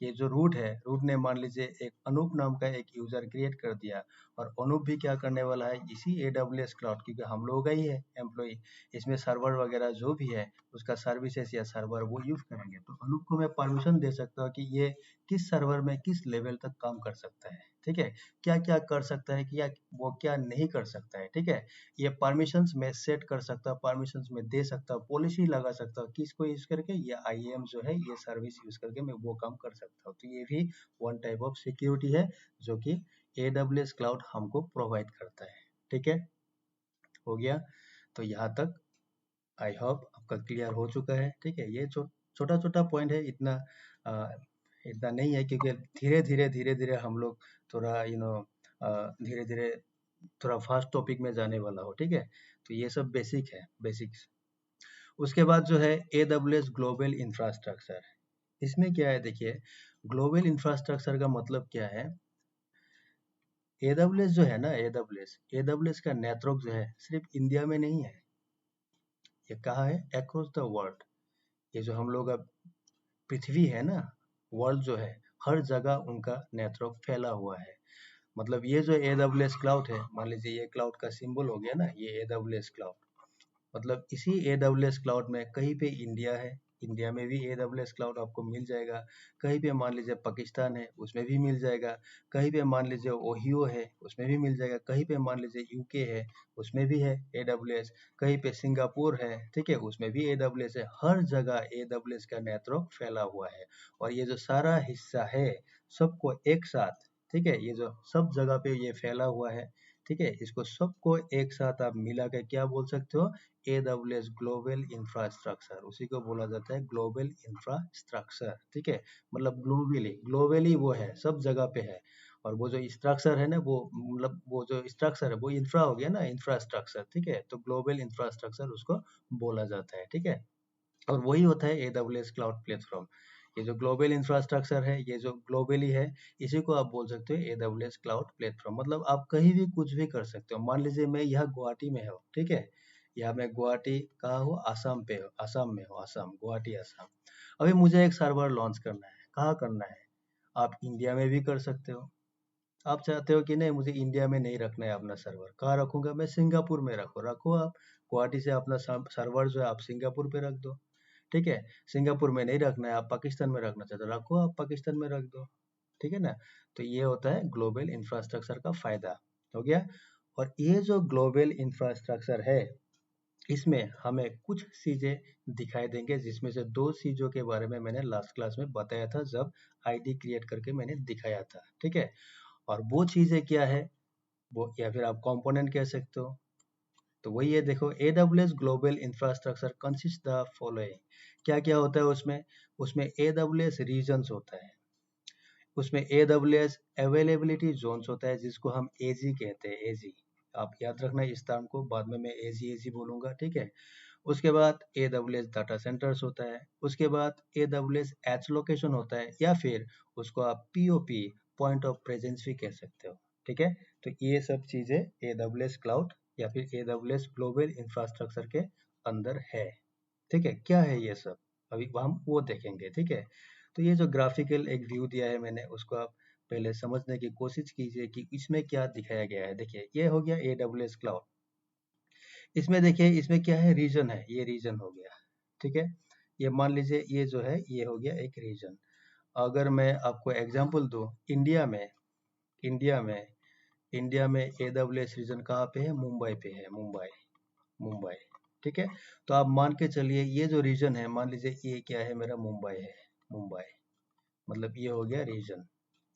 ये जो रूट है, रूट ने मान लीजिए एक अनूप नाम का एक यूजर क्रिएट कर दिया, और अनूप भी क्या करने वाला है, इसी AWS क्लाउड, क्योंकि हम लोग का ही है एम्प्लॉय, इसमें सर्वर वगैरह जो भी है उसका सर्विसेज या सर्वर वो यूज करेंगे। तो अनूप को मैं परमिशन दे सकता हूँ कि ये किस सर्वर में किस लेवल तक काम कर सकता है। ठीक है, क्या क्या कर सकता है, क्या वो क्या नहीं कर सकता है। ठीक है, ये परमिशंस में सेट कर सकता हूँ, परमिशंस में दे सकता हूँ, पॉलिसी लगा सकता हूँ, किसको यूज करके, ये IAM जो है ये सर्विस यूज करके मैं वो काम कर सकता हूँ। तो ये भी वन टाइप ऑफ सिक्योरिटी है जो कि AWS क्लाउड हमको प्रोवाइड करता है। ठीक है, हो गया। तो यहाँ तक आई होप आपका क्लियर हो चुका है। ठीक है, ये छोटा छोटा पॉइंट है, इतना अ, इतना नहीं है, क्योंकि धीरे धीरे हम लोग थोड़ा धीरे धीरे थोड़ा फास्ट टॉपिक में जाने वाला हो। ठीक है, तो ये सब बेसिक है, बेसिक्स। उसके बाद जो है AWS ग्लोबल इंफ्रास्ट्रक्चर, इसमें क्या है देखिए, ग्लोबल इंफ्रास्ट्रक्चर का मतलब क्या है। AWS जो है ना, AWS का नेटवर्क जो है सिर्फ इंडिया में नहीं है, ये कहाँ है, अक्रॉस द वर्ल्ड। ये जो हम लोग अब पृथ्वी है ना, वर्ल्ड जो है, हर जगह उनका नेटवर्क फैला हुआ है। मतलब ये जो AWS क्लाउड है, मान लीजिए ये क्लाउड का सिंबल हो गया ना, ये AWS क्लाउड, मतलब इसी AWS क्लाउड में कहीं पे इंडिया है, इंडिया में भी AWS क्लाउड आपको मिल जाएगा। कहीं पे मान लीजिए पाकिस्तान है, उसमें भी मिल जाएगा। कहीं पे मान लीजिए ओहियो है, उसमें भी मिल जाएगा। कहीं पे मान लीजिए UK है, उसमें भी है AWS। कहीं पे सिंगापुर है, ठीक है, उसमें भी AWS है। हर जगह AWS का नेटवर्क फैला हुआ है, और ये जो सारा हिस्सा है सबको एक साथ, ठीक है, ये जो सब जगह पे ये फैला हुआ है, ठीक है, इसको सबको एक साथ आप मिला के क्या बोल सकते हो, AWS ग्लोबल इंफ्रास्ट्रक्चर, उसी को बोला जाता है ग्लोबल इंफ्रास्ट्रक्चर। ठीक है, मतलब ग्लोबली, ग्लोबली वो है, सब जगह पे है। और वो जो स्ट्रक्चर है ना, वो मतलब वो जो स्ट्रक्चर है वो इंफ्रा हो गया ना, इंफ्रास्ट्रक्चर, ठीक है। तो ग्लोबल इंफ्रास्ट्रक्चर उसको बोला जाता है, ठीक है। और वही होता है AWS क्लाउड प्लेटफॉर्म। ये जो ग्लोबल इंफ्रास्ट्रक्चर है, ये जो ग्लोबली है, इसी को आप बोल सकते हो AWS क्लाउड प्लेटफॉर्म। मतलब आप कहीं भी कुछ भी कर सकते हो। मान लीजिए मैं यहाँ गुवाहाटी में हूँ, ठीक है। यहाँ मैं गुवाहाटी कहाँ हूँ, आसाम पे हूँ, आसाम में हूँ, आसाम, गुवाहाटी आसाम। अभी मुझे एक सर्वर लॉन्च करना है, कहाँ करना है? आप इंडिया में भी कर सकते हो। आप चाहते हो कि नहीं, मुझे इंडिया में नहीं रखना है अपना सर्वर, कहाँ रखूंगा मैं? सिंगापुर में रखो, रखो आप। गुवाहाटी से अपना सर्वर जो है आप सिंगापुर पे रख दो, ठीक है। सिंगापुर में नहीं रखना है, आप पाकिस्तान में रखना चाहते हो, रखो आप पाकिस्तान में रख दो, ठीक है ना। तो ये होता है ग्लोबल इंफ्रास्ट्रक्चर का फायदा, हो गया। और ये जो ग्लोबल इंफ्रास्ट्रक्चर है, इसमें हमें कुछ चीजें दिखाई देंगे, जिसमें से दो चीजों के बारे में मैंने लास्ट क्लास में बताया था, जब आईडी क्रिएट करके मैंने दिखाया था, ठीक है। और वो चीजें क्या है, वो या फिर आप कंपोनेंट कह सकते हो। तो वही है, देखो, AWS global infrastructure consist the following. क्या क्या होता है उसमें? उसमें AWS रीजन्स होता है, उसमें AWS अवेलेबिलिटी जोन्स होता है, जिसको हम AZ कहते हैं, AZ। आप याद रखना इस टर्म को, बाद में मैं AZ बोलूंगा, ठीक है। उसके बाद AWS डाटा सेंटर्स होता है, उसके बाद AWS एज लोकेशन होता है, या फिर उसको आप POP, पॉइंट ऑफ प्रेजेंस भी कह सकते हो, ठीक है। तो ये सब चीजें AWS क्लाउड या फिर AWS ग्लोबल इंफ्रास्ट्रक्चर के अंदर है, ठीक है। क्या है ये सब, अभी हम वो देखेंगे, ठीक है। तो ये जो ग्राफिकल एक व्यू दिया है मैंने, उसको आप पहले समझने की कोशिश कीजिए कि इसमें क्या दिखाया गया है। देखिए, ये हो गया AWS क्लाउड। इसमें देखिए, इसमें क्या है, रीजन है, ये रीजन हो गया, ठीक है। ये मान लीजिए, ये जो है ये हो गया एक रीजन। अगर मैं आपको एग्जांपल दूं, इंडिया में, इंडिया में इंडिया में AWS रीजन कहाँ पे है? मुंबई पे है, मुंबई, मुंबई, ठीक है। तो आप मान के चलिए, ये जो रीजन है, मान लीजिए ये क्या है, मेरा मुंबई है, मुंबई, मतलब ये हो गया रीजन,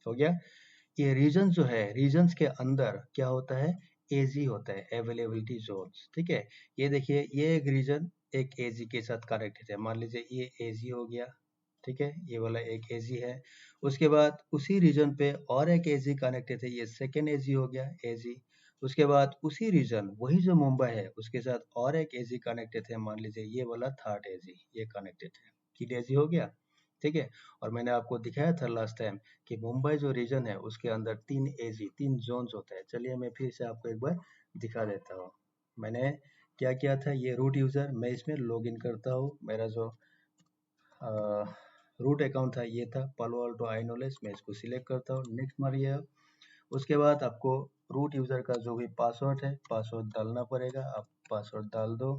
हो गया। ये रीजन जो है, रीजन्स के अंदर क्या होता है? एजी होता है, अवेलेबिलिटी जोन्स, ठीक है। ये देखिए, ये एक रीजन एक एजी के साथ कनेक्टेड है, मान लीजिए ये एजी हो गया, ठीक है, ये वाला एक एजी है। उसके बाद उसी रीजन पे और एक एजी कनेक्टेड है, ये सेकेंड एजी हो गया, एजी। उसके बाद उसी रीजन, वही जो मुंबई है, उसके साथ और एक एजी कनेक्टेड है, मान लीजिए ये वाला थर्ड एजी, ये कनेक्टेड है, तीन एजी हो गया, ठीक है। और मैंने आपको दिखाया था लास्ट टाइम कि मुंबई जो रीजन है, उसके अंदर तीन एजी, तीन जोन्स होता है। चलिए मैं फिर से आपको एक बार दिखा देता हूँ। मैंने क्या किया था, ये रूट यूजर, मैं इसमें लॉग इन करता हूँ। मेरा जो रूट अकाउंट था ये था पालो अल्टो आइनोलेस, मैं इसको सिलेक्ट करता हूँ, नेक्स्ट मारिए आप। उसके बाद आपको रूट यूजर का जो भी पासवर्ड है, पासवर्ड डालना पड़ेगा, आप पासवर्ड डाल दो,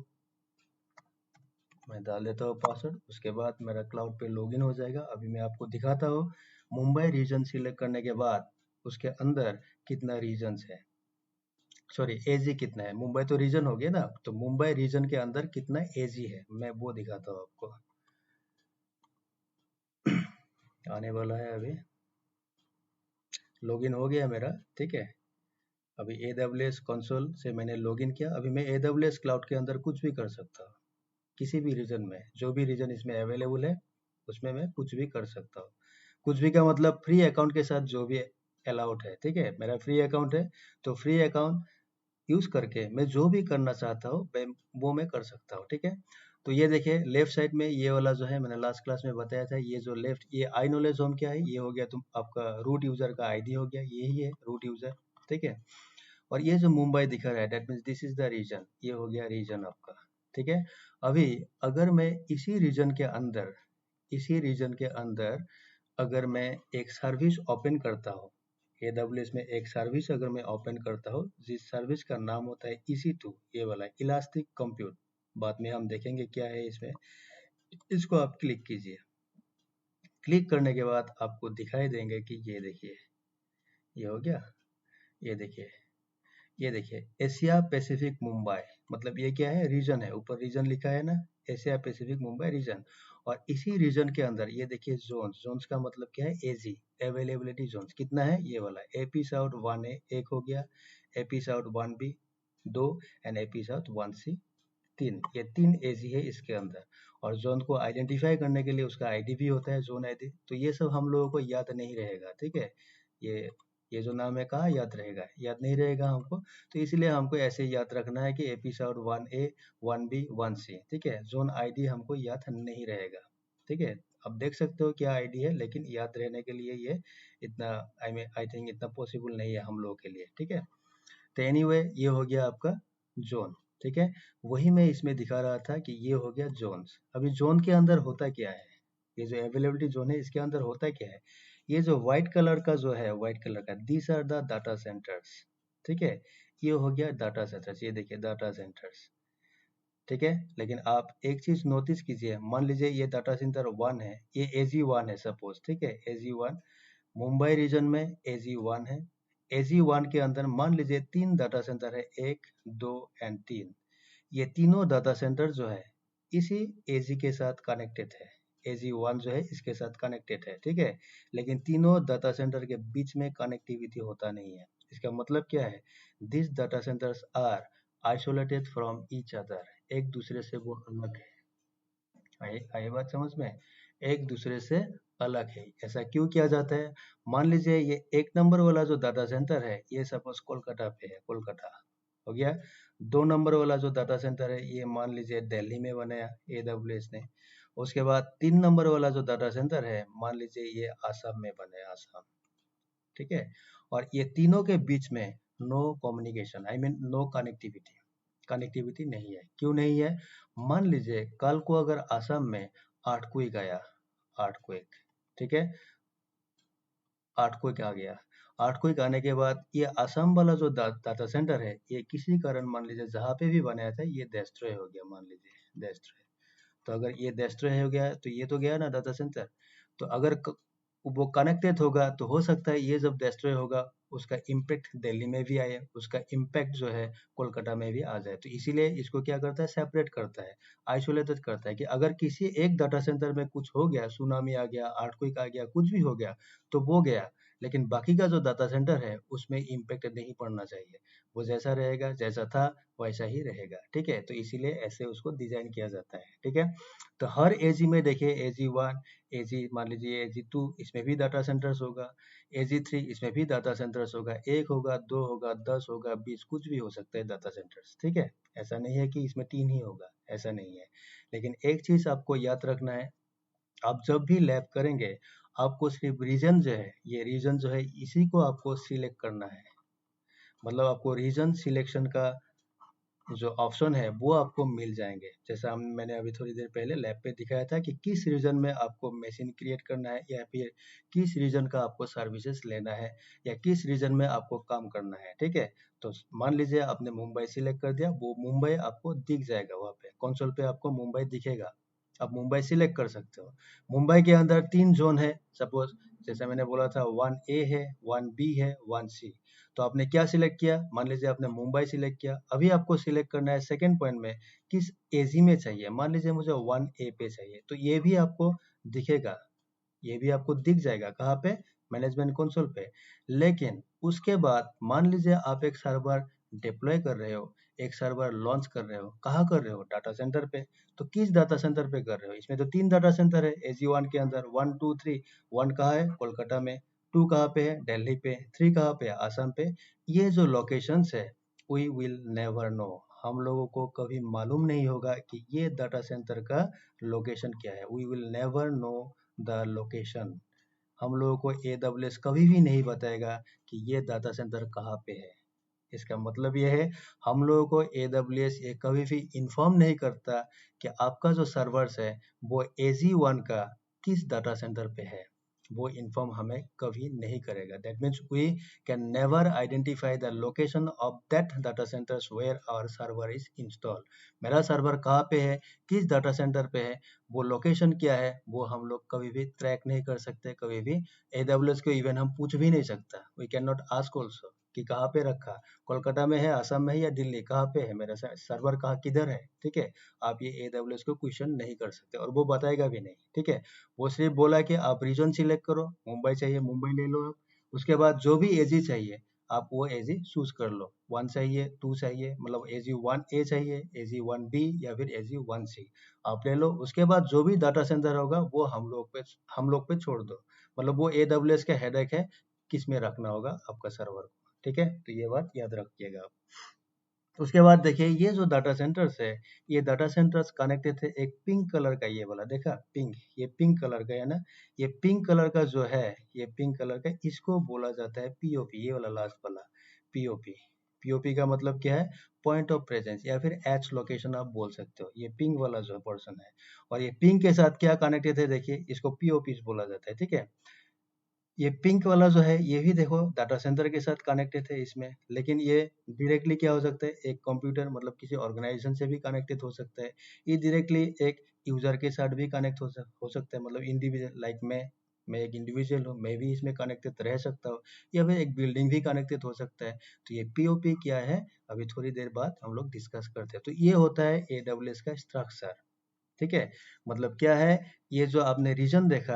मैं डाल देता हूँ पासवर्ड। उसके बाद मेरा क्लाउड पे लॉगिन हो जाएगा। अभी मैं आपको दिखाता हूँ, मुंबई रीजन सिलेक्ट करने के बाद उसके अंदर कितना रीजन्स है, सॉरी एजी कितना है। मुंबई तो रीजन हो गया ना, तो मुंबई रीजन के अंदर कितना एजी है, मैं वो दिखाता हूँ आपको। आने वाला है, अभी लॉगिन हो गया मेरा, ठीक है। अभी AWS कंसोल से मैंने लॉगिन किया। अभी मैं AWS क्लाउड के अंदर कुछ भी कर सकता हूँ, किसी भी रीजन में, जो भी रीजन इसमें अवेलेबल है उसमें मैं कुछ भी कर सकता हूँ। कुछ भी का मतलब फ्री अकाउंट के साथ जो भी अलाउड है, ठीक है। मेरा फ्री अकाउंट है, तो फ्री अकाउंट यूज करके मैं जो भी करना चाहता हूँ वो मैं कर सकता हूँ, ठीक है। तो ये देखिए, लेफ्ट साइड में ये वाला जो है, मैंने लास्ट क्लास में बताया था, ये जो लेफ्ट, ये आई नॉलेज होम क्या है, ये हो गया तुम आपका रूट यूजर का आईडी हो गया, यही है रूट यूजर, ठीक है। और ये जो मुंबई दिखा रहा है, that means this is the region, ये हो गया रीजन आपका, ठीक है। अभी अगर मैं इसी रीजन के अंदर, इसी रीजन के अंदर अगर मैं एक सर्विस ओपन करता हूँ, AWS में एक सर्विस अगर मैं ओपन करता हूँ, जिस सर्विस का नाम होता है EC2, ये वाला इलास्टिक कंप्यूट, बाद में हम देखेंगे क्या है इसमें। इसको आप क्लिक कीजिए, क्लिक करने के बाद आपको दिखाई देंगे कि ये देखिए, ये हो गया, ये देखिए, ये देखिए, एशिया पैसिफिक मुंबई, मतलब ये क्या है, रीजन है, ऊपर रीजन लिखा है ना, एशिया पैसिफिक मुंबई रीजन। और इसी रीजन के अंदर ये देखिए जोन्स, जोन्स का मतलब क्या है, एजी, अवेलेबिलिटी जोन्स कितना है, ये वाला एपी साउथ 1A एक हो गया, एपी साउथ 1B दो, एंड एपी साउथ 1C तीन, ये तीन एजी है इसके अंदर। और जोन को आइडेंटिफाई करने के लिए उसका आईडी भी होता है, जोन आईडी। तो ये सब हम लोगों को याद नहीं रहेगा, ठीक है। ये ये जो नाम है कहाँ याद रहेगा, याद नहीं रहेगा हमको। तो इसलिए हमको ऐसे याद रखना है कि एपिसोड 1A 1B 1C, ठीक है। जोन आईडी हमको याद नहीं रहेगा, ठीक है। अब देख सकते हो क्या आईडी है, लेकिन याद रहने के लिए ये इतना आई थिंक इतना पॉसिबल नहीं है हम लोगों के लिए, ठीक है। तो एनीवे ये हो गया आपका जोन, ठीक है। वही मैं इसमें दिखा रहा था कि ये हो गया जोन्स। अभी जोन के अंदर होता क्या है, ये जो अवेलेबिलिटी जोन है इसके अंदर होता क्या है, ये जो व्हाइट कलर का जो है, व्हाइट कलर का, these are the data centres, ठीक है। ये हो गया डाटा सेंटर्स, ये देखिए डाटा सेंटर्स, ठीक है। लेकिन आप एक चीज नोटिस कीजिए, मान लीजिए ये डाटा सेंटर 1 है, ये AG1 है सपोज, ठीक है। AG1 मुंबई रीजन में AG1 है। AG1 के अंदर मान लीजिए 3 डाटा सेंटर है, 1 2 एंड 3। ये तीनों डाटा सेंटर जो है इसी AG के साथ कनेक्टेड है। AG1 जो है इसके साथ कनेक्टेड है, ठीक है। लेकिन तीनों डाटा सेंटर के बीच में कनेक्टिविटी होता नहीं है। इसका मतलब क्या है, this data centres are isolated from each other, एक दूसरे से वो अलग है। आई बात समझ में, एक दूसरे से अलग है। ऐसा क्यों किया जाता है, मान लीजिए ये 1 नंबर वाला जो डाटा सेंटर है ये सपोज कोलकाता पे है, कोलकाता हो गया। 2 नंबर वाला जो डाटा सेंटर है ये मान लीजिए दिल्ली में बनाया AWS ने। उसके बाद 3 नंबर वाला जो डाटा सेंटर है मान लीजिए ये आसाम में बनाया, आसाम, ठीक है। और ये तीनों के बीच में no communication, I mean no connectivity, connectivity नहीं है। क्यों नहीं है, मान लीजिए कल को अगर असम में आर्थक्वेक आया, आर्थक्वेक, ठीक है, आर्थक्वेक आ गया। आर्थक्वेक आने के बाद ये असम वाला जो डाटा सेंटर है ये किसी कारण मान लीजिए जहाँ पे भी बनाया था ये डिस्ट्रॉय हो गया, मान लीजिए डिस्ट्रॉय। तो अगर ये डिस्ट्रॉय हो गया तो ये तो गया ना डाटा सेंटर। तो अगर वो कनेक्टेड होगा तो हो सकता है ये जब डिस्ट्रॉय होगा उसका इम्पैक्ट दिल्ली में भी आए, उसका इम्पैक्ट जो है कोलकाता में भी आ जाए। तो इसीलिए इसको क्या करता है, सेपरेट करता है, आइसोलेटेड करता है कि अगर किसी एक डाटा सेंटर में कुछ हो गया, सुनामी आ गया, अर्थक्वेक आ गया, कुछ भी हो गया तो वो गया, लेकिन बाकी का जो डाटा सेंटर है उसमें इम्पैक्ट नहीं पड़ना चाहिए। वो जैसा रहेगा, जैसा था वैसा ही रहेगा, ठीक है। तो इसीलिए ऐसे उसको डिजाइन किया जाता है, ठीक है। तो हर एजी में देखिए AG1, AG मान लीजिए AG2, इसमें भी डाटा सेंटर्स होगा। AG3 इसमें भी डाटा सेंटर्स होगा, 1 होगा, 2 होगा, 10 होगा, 20, कुछ भी हो सकता है डाटा सेंटर्स, ठीक है। ऐसा नहीं है कि इसमें 3 ही होगा, ऐसा नहीं है। लेकिन एक चीज आपको याद रखना है, आप जब भी लैब करेंगे आपको सिर्फ रीजन जो है, ये रीजन जो है इसी को आपको सिलेक्ट करना है। मतलब आपको रीजन सिलेक्शन का जो ऑप्शन है वो आपको मिल जाएंगे। जैसा मैंने अभी थोड़ी देर पहले लैब पे दिखाया था कि किस रीजन में आपको मशीन क्रिएट करना है, या फिर किस रीजन का आपको सर्विसेज लेना है, या किस रीजन में आपको काम करना है, ठीक है। तो मान लीजिए आपने मुंबई सिलेक्ट कर दिया, वो मुंबई आपको दिख जाएगा, वहाँ पे कंसोल पे आपको मुंबई दिखेगा, आप मुंबई सिलेक्ट कर सकते हो। मुंबई के अंदर 3 जोन है सपोज, जैसे मैंने बोला था 1A है, 1B है, 1C। तो आपने क्या सिलेक्ट किया, मान लीजिए आपने मुंबई सिलेक्ट किया। अभी आपको सिलेक्ट करना है सेकंड पॉइंट में किस एजी में चाहिए, मान लीजिए मुझे 1A पे चाहिए, तो ये भी आपको दिखेगा, ये भी आपको दिख जाएगा कहाँ पे, मैनेजमेंट कंसोल पे। लेकिन उसके बाद मान लीजिए आप एक सर्वर डिप्लॉय कर रहे हो, एक सर्वर लॉन्च कर रहे हो, कहाँ कर रहे हो, डाटा सेंटर पे। तो किस डाटा सेंटर पे कर रहे हो, इसमें तो 3 डाटा सेंटर है AG1 के अंदर, 1 2 3। 1 कहाँ है, कोलकाता में, 2 कहाँ पे है, दिल्ली पे, 3 कहाँ पे है, आसाम पे। ये जो लोकेशंस है वी विल नेवर नो, हम लोगों को कभी मालूम नहीं होगा कि ये डाटा सेंटर का लोकेशन क्या है। We will never know the location, हम लोगों को AWS कभी भी नहीं बताएगा कि ये डाटा सेंटर कहाँ पे है। इसका मतलब ये है, हम लोगों को AWS ये कभी भी इन्फॉर्म नहीं करता कि आपका जो सर्वर्स है वो AG1 का किस डाटा सेंटर पे है, वो इन्फॉर्म हमें कभी नहीं करेगा। That means we can never identify the location of that data centres where our server is install. मेरा सर्वर कहाँ पे है, किस डाटा सेंटर पे है, वो लोकेशन क्या है, वो हम लोग कभी भी ट्रैक नहीं कर सकते, कभी भी AWS को इवन हम पूछ भी नहीं सकता, we can not ask also कि कहाँ पे रखा, कोलकाता में है, असम में है, या दिल्ली, कहाँ पे है मेरा सर्वर, कहाँ किधर है, ठीक है। आप ये AWS को क्वेश्चन नहीं कर सकते और वो बताएगा भी नहीं, ठीक है। वो सिर्फ बोला कि आप रीजन सिलेक्ट करो, मुंबई चाहिए मुंबई ले लो आप, उसके बाद जो भी एजी चाहिए आप वो एजी चूज कर लो, 1 चाहिए, 2 चाहिए, मतलब AG1A चाहिए, AG1B या फिर AG1C आप ले लो। उसके बाद जो भी डाटा सेंटर होगा वो हम लोग पे छोड़ दो, मतलब वो AWS का हेडेक है, किस में रखना होगा आपका सर्वर को, ठीक है। तो ये बात याद रखिएगा आप। उसके बाद देखिए ये जो डाटा सेंटर्स है, ये डाटा सेंटर्स कनेक्टेड थे एक पिंक कलर का, ये वाला देखा पिंक, ये पिंक कलर का है ना, ये पिंक कलर का जो है, ये पिंक कलर का, इसको बोला जाता है पीओपी, ये वाला लास्ट वाला पीओपी। पीओपी का मतलब क्या है, पॉइंट ऑफ प्रेजेंस या फिर एच लोकेशन आप बोल सकते हो। ये पिंक वाला जो पर्सन है, और ये पिंक के साथ क्या कनेक्टेड है, देखिए इसको पीओपी बोला जाता है, ठीक है। ये पिंक वाला जो है, ये भी देखो डाटा सेंटर के साथ कनेक्टेड है इसमें, लेकिन ये डायरेक्टली क्या हो सकता है, एक कंप्यूटर मतलब किसी ऑर्गेनाइजेशन से भी कनेक्टेड हो सकता है। ये डायरेक्टली एक यूजर के साथ भी कनेक्ट हो सकता है, मतलब इंडिविजुअल, लाइक मैं एक इंडिविजुअल हूँ, मैं भी इसमें कनेक्टेड रह सकता हूँ, या फिर एक बिल्डिंग भी कनेक्टेड हो सकता है। तो ये पीओपी क्या है, अभी थोड़ी देर बाद हम लोग डिस्कस करते हैं। तो ये होता है AWS का स्ट्रक्चर, ठीक है। मतलब क्या है, ये जो आपने रीजन देखा,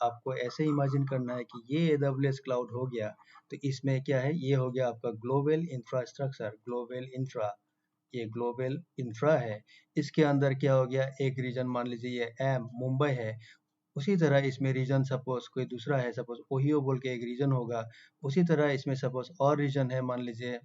आपको ऐसे इमेजिन करना है कि ये AWS क्लाउड हो गया, तो इसमें क्या है, ये हो गया आपका ग्लोबल इंफ्रास्ट्रक्चर, ग्लोबल इंफ्रा, ये ग्लोबल इंफ्रा है। इसके अंदर क्या हो गया, एक रीजन मान लीजिए ये मुंबई है, उसी तरह इसमें रीजन सपोज कोई दूसरा है, सपोज ओहियो बोल के एक रीजन होगा, उसी तरह इसमें सपोज और रीजन है, मान लीजिए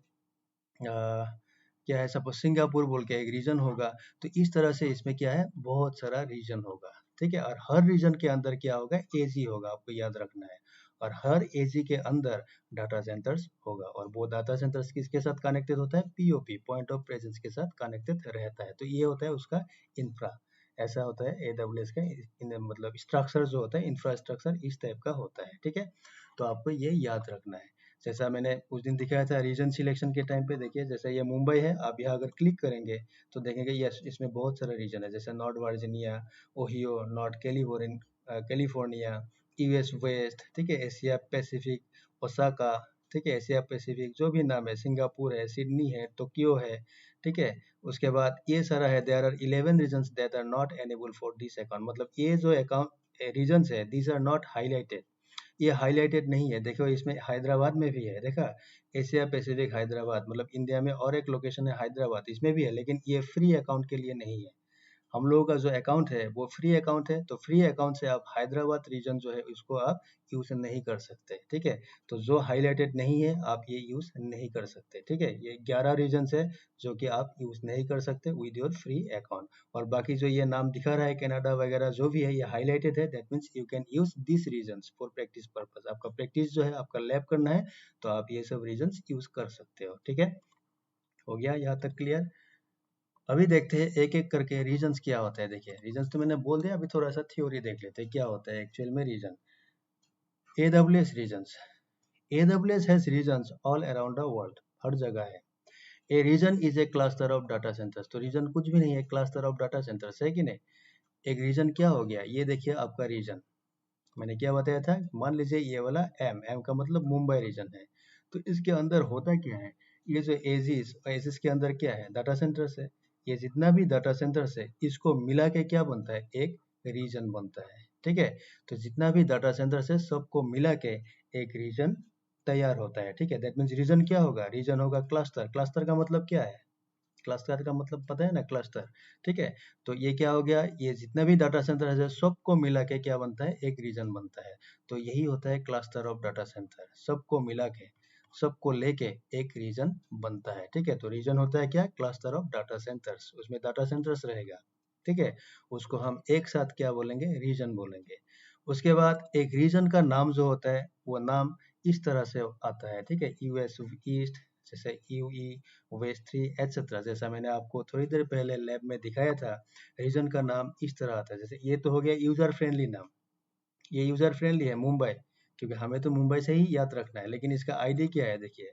क्या है, सपोज सिंगापुर बोल के एक रीजन होगा। तो इस तरह से इसमें क्या है, बहुत सारा रीजन होगा, ठीक है। और हर रीजन के अंदर क्या होगा, एजी होगा, आपको याद रखना है। और हर एजी के अंदर डाटा सेंटर्स होगा, और वो डाटा सेंटर्स किसके साथ कनेक्टेड होता है, पीओपी, पॉइंट ऑफ प्रेजेंस के साथ कनेक्टेड रहता है। तो ये होता है उसका इंफ्रा, ऐसा होता है AWS का मतलब स्ट्रक्चर जो होता है, इंफ्रास्ट्रक्चर इस टाइप का होता है, ठीक है। तो आपको ये याद रखना है। जैसा मैंने उस दिन दिखाया था रीजन सिलेक्शन के टाइम पे, देखिए जैसे ये मुंबई है, आप यहाँ अगर क्लिक करेंगे तो देखेंगे यस, इसमें बहुत सारा रीजन है, जैसे North Virginia, Ohio, North California, US West, ठीक है, एशिया पैसिफिक, ओसाका, ठीक है, एशिया पैसिफिक जो भी नाम है, सिंगापुर है, सिडनी है, टोक्यो है, ठीक है। उसके बाद ये सारा है, there are 11 regions that are not enable for this account, मतलब ये जो अकाउंट रीजन्स है, दीज आर नॉट हाईलाइटेड, ये हाईलाइटेड नहीं है। देखो इसमें हैदराबाद में भी है, देखा, एशिया पैसिफिक हैदराबाद, मतलब इंडिया में और एक लोकेशन है हैदराबाद, इसमें भी है, लेकिन ये फ्री अकाउंट के लिए नहीं है। हम लोगों का जो अकाउंट है वो फ्री अकाउंट है, तो फ्री अकाउंट से आप हैदराबाद रीजन जो है उसको आप यूज नहीं कर सकते, ठीक है। तो जो हाईलाइटेड नहीं है आप ये यूज नहीं कर सकते, ठीक है। ये 11 रीजन है जो कि आप यूज नहीं कर सकते विद योर फ्री अकाउंट। और बाकी जो ये नाम दिखा रहा है कनाडा वगैरह जो भी है, ये हाईलाइटेड है, that means you can use this reasons for practice purpose. आपका प्रैक्टिस जो है, आपका लैब करना है, तो आप ये सब रीजन्स यूज कर सकते हो, ठीक है। हो गया यहाँ तक क्लियर। अभी देखते हैं एक एक करके रीजन्स क्या होता है। देखिए रीजन्स तो मैंने बोल दिया, अभी थोड़ा सा थ्योरी देख लेते हैं क्या होता है एक्चुअल में region. AWS regions, AWS has regions all around the world, हर जगह है। A region is a cluster of data centres, तो रीजन कुछ भी नहीं है, क्लस्टर ऑफ डाटा सेंटर्स है कि नहीं। एक रीजन क्या हो गया, ये देखिए आपका रीजन, मैंने क्या बताया था, मान लीजिए ये वाला एम का मतलब मुंबई रीजन है, तो इसके अंदर होता क्या है, ये जो एजिस, एजिस के अंदर क्या है, डाटा सेंटर्स है। ये जितना भी डाटा सेंटर्स है, इसको मिला के क्या बनता है, एक रीजन बनता है, ठीक है। तो जितना भी डाटा सेंटर्स है सबको मिला के एक रीजन तैयार होता है, ठीक है। दैट मीन्स रीजन क्या होगा, रीजन होगा क्लस्टर। क्लस्टर का मतलब क्या है, क्लस्टर का मतलब पता है ना, क्लस्टर, ठीक है। तो ये क्या हो गया, ये जितना भी डाटा सेंटर है सबको मिला के क्या बनता है, एक रीजन बनता है। तो यही होता है क्लस्टर ऑफ डाटा सेंटर, सबको मिला के, सबको लेके एक रीजन बनता है, ठीक है। तो रीजन होता है क्या, क्लस्टर ऑफ डाटा सेंटर्स, उसमें डाटा सेंटर्स रहेगा, ठीक है। उसको हम एक साथ क्या बोलेंगे, रीजन बोलेंगे। उसके बाद एक रीजन का नाम जो होता है, वो नाम इस तरह से आता है, ठीक है। यूएस ईस्ट, जैसे यूई वेस्ट 3 एटसेट्रा, जैसा मैंने आपको थोड़ी देर पहले लैब में दिखाया था। रीजन का नाम इस तरह आता है, जैसे ये तो हो गया यूजर फ्रेंडली नाम, ये यूजर फ्रेंडली है मुंबई, क्योंकि हमें तो मुंबई से ही याद रखना है। लेकिन इसका आईडी क्या है, देखिए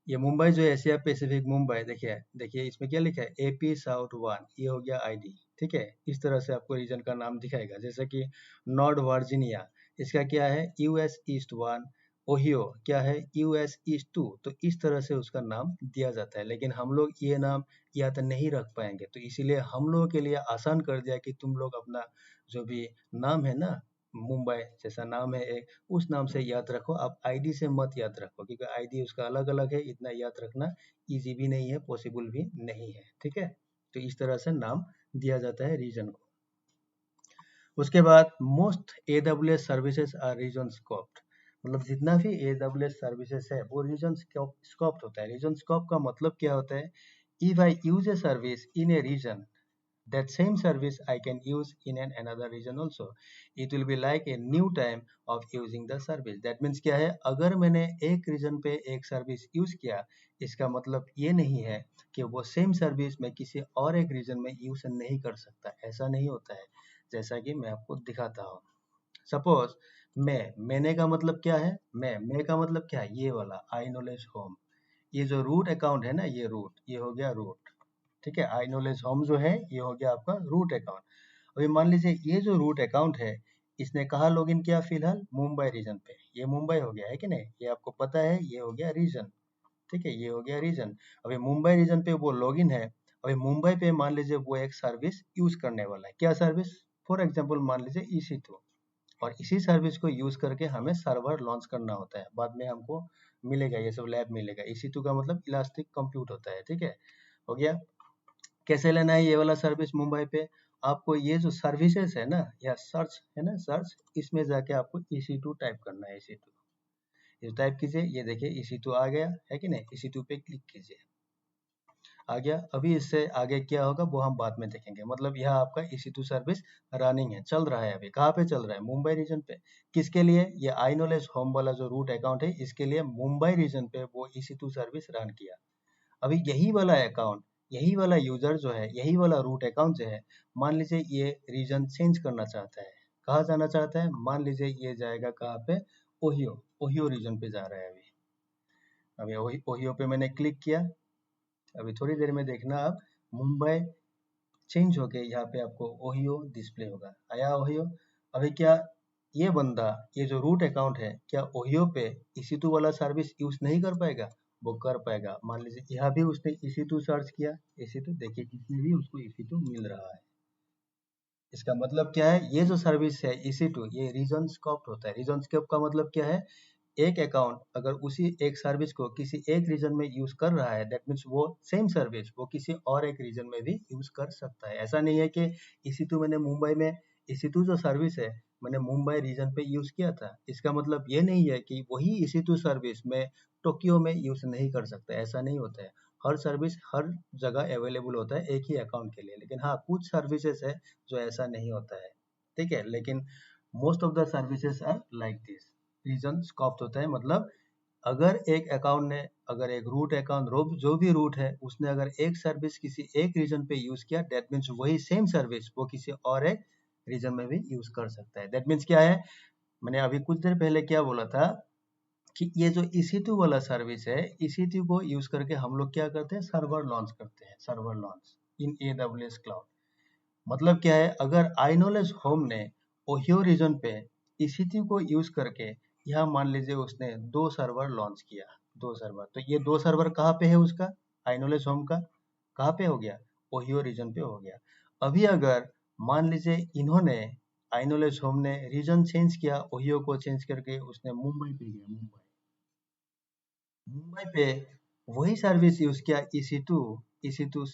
ये मुंबई जो है, एशिया पैसिफिक मुंबई, देखिए देखिए इसमें क्या लिखा है, AP साउथ 1, ये हो गया आईडी, ठीक है। इस तरह से आपको रीजन का नाम दिखाएगा। जैसे कि नॉर्थ वर्जीनिया, इसका क्या है, US ईस्ट 1, ओहियो क्या है, US ईस्ट 2, तो इस तरह से उसका नाम दिया जाता है। लेकिन हम लोग ये नाम याद नहीं रख पाएंगे, तो इसीलिए हम लोगों के लिए आसान कर दिया कि तुम लोग अपना जो भी नाम है ना, मुंबई जैसा नाम है एक, उस नाम से याद रखो, आप आईडी से मत याद रखो, क्योंकि आईडी उसका अलग अलग है, इतना याद रखना इजी भी नहीं है, पॉसिबल भी नहीं है, ठीक है। तो इस तरह से नाम दिया जाता है रीजन को। उसके बाद most AWS services are region scoped, मतलब जितना भी AWS सर्विसेज है वो रीजन स्कोप होता है। रीजन स्कोप का मतलब क्या होता है? If I use a service in a region, that same service I can use in another region also. It will be like a new time of using the service. That means क्या है, अगर मैंने एक reason पे एक service use किया, इसका मतलब ये नहीं है कि वो सेम सर्विस मैं किसी और एक रीजन में यूज नहीं कर सकता। ऐसा नहीं होता है। जैसा कि मैं आपको दिखाता हूँ। सपोज मैंने का मतलब क्या है? मैं का मतलब क्या है? ये वाला आई नॉलेज होम। ये जो रूट अकाउंट है ना, ये रूट, ये हो गया रूट। ठीक है, आई नॉलेज होम जो है ये हो गया आपका रूट अकाउंट। अभी मान लीजिए ये जो रूट अकाउंट है, इसने कहाँ लॉगिन किया? फिलहाल मुंबई रीजन पे। ये मुंबई हो गया है कि नहीं? ये आपको पता है, ये हो गया रीजन। ठीक है, ये हो गया रीजन। अभी मुंबई रीजन पे वो लॉगिन है। अभी मुंबई पे मान लीजिए वो एक सर्विस यूज करने वाला है। क्या सर्विस? फॉर एग्जाम्पल मान लीजिए EC2। और इसी सर्विस को यूज करके हमें सर्वर लॉन्च करना होता है। बाद में हमको मिलेगा, ये सब लैब मिलेगा। EC2 का मतलब इलास्टिक कंप्यूट होता है। ठीक है, हो गया। कैसे लेना है ये वाला सर्विस मुंबई पे? आपको ये जो सर्विसेज है ना, या सर्च है ना, सर्च, इसमें जाके आपको EC2 टाइप करना है। EC2 ये टाइप कीजिए, ये देखिए EC2 आ गया है कि नहीं? EC2 पे क्लिक कीजिए, आ गया। अभी इससे आगे क्या होगा वो हम बाद में देखेंगे। मतलब यह आपका EC2 सर्विस रनिंग है, चल रहा है। अभी कहाँ पे चल रहा है? मुंबई रीजन पे। किसके लिए? ये आई नॉलेज होम वाला जो रूट अकाउंट है, इसके लिए मुंबई रीजन पे वो EC2 सर्विस रन किया। अभी यही वाला अकाउंट, यही वाला यूजर जो है, यही वाला रूट अकाउंट जो है, मान लीजिए ये रीजन चेंज करना चाहता है। कहाँ जाना चाहता है? मान लीजिए ये जाएगा कहाँ पे? ओहियो, ओहियो रीजन पे जा रहा है। अभी ओहियो पे मैंने क्लिक किया। अभी थोड़ी देर में देखना आप, मुंबई चेंज होके यहाँ पे आपको ओहियो डिस्प्ले होगा। आया ओहियो? अभी क्या ये बंदा, ये जो रूट अकाउंट है, क्या ओहियो पे EC2 वाला सर्विस यूज नहीं कर पाएगा? वो कर पाएगा। मान लीजिए यहाँ भी उसने EC2 सर्च किया, EC2 देखिए, इसमें भी उसको EC2 मिल रहा है। इसका मतलब क्या है? ये जो सर्विस है EC2, ये रीजन स्कोप होता है। रीजन स्कोप का मतलब क्या है? एक अकाउंट अगर उसी एक सर्विस को किसी एक रीजन में यूज कर रहा है, दैट मीन्स वो सेम सर्विस वो किसी और एक रीजन में भी यूज कर सकता है। ऐसा नहीं है कि EC2 मैंने मुंबई में, EC2 जो सर्विस है मैंने मुंबई रीजन पे यूज किया था, इसका मतलब ये नहीं है कि वही EC2 सर्विस मैं टोक्यो में यूज नहीं कर सकता। ऐसा नहीं होता है। हर सर्विस हर जगह अवेलेबल होता है एक ही अकाउंट के लिए। लेकिन हाँ, कुछ सर्विसेज है जो ऐसा नहीं होता है। ठीक है, लेकिन most of the services are like this. Region scope होता है। मतलब अगर एक अकाउंट ने, अगर एक रूट अकाउंट जो भी रूट है उसने अगर एक सर्विस किसी एक रीजन पे यूज किया, दैट मीन्स वही सेम सर्विस वो किसी और एक रीजन में भी यूज कर सकता है। दैट मीन्स क्या है? मैंने अभी कुछ देर पहले क्या बोला था कि ये जो EC2 वाला सर्विस है, EC2 को यूज करके हम लोग क्या करते हैं? सर्वर लॉन्च करते हैं। Server launch in AWS cloud. मतलब क्या है? अगर आई नॉलेज होम ने ओहियो रीजन पे EC2 को यूज करके, यहाँ मान लीजिए उसने 2 सर्वर लॉन्च किया, 2 सर्वर, तो ये 2 सर्वर कहाँ पे है उसका? आई नॉलेज होम का कहाँ पे हो गया? ओहियो रीजन पे हो गया। अभी अगर मान लीजिए इन्होंने, आई नॉलेज होम ने रीजन चेंज किया, ओहियो को चेंज करके उसने मुंबई पे गया, मुंबई, मुंबई पे वही सर्विस यूज किया, EC2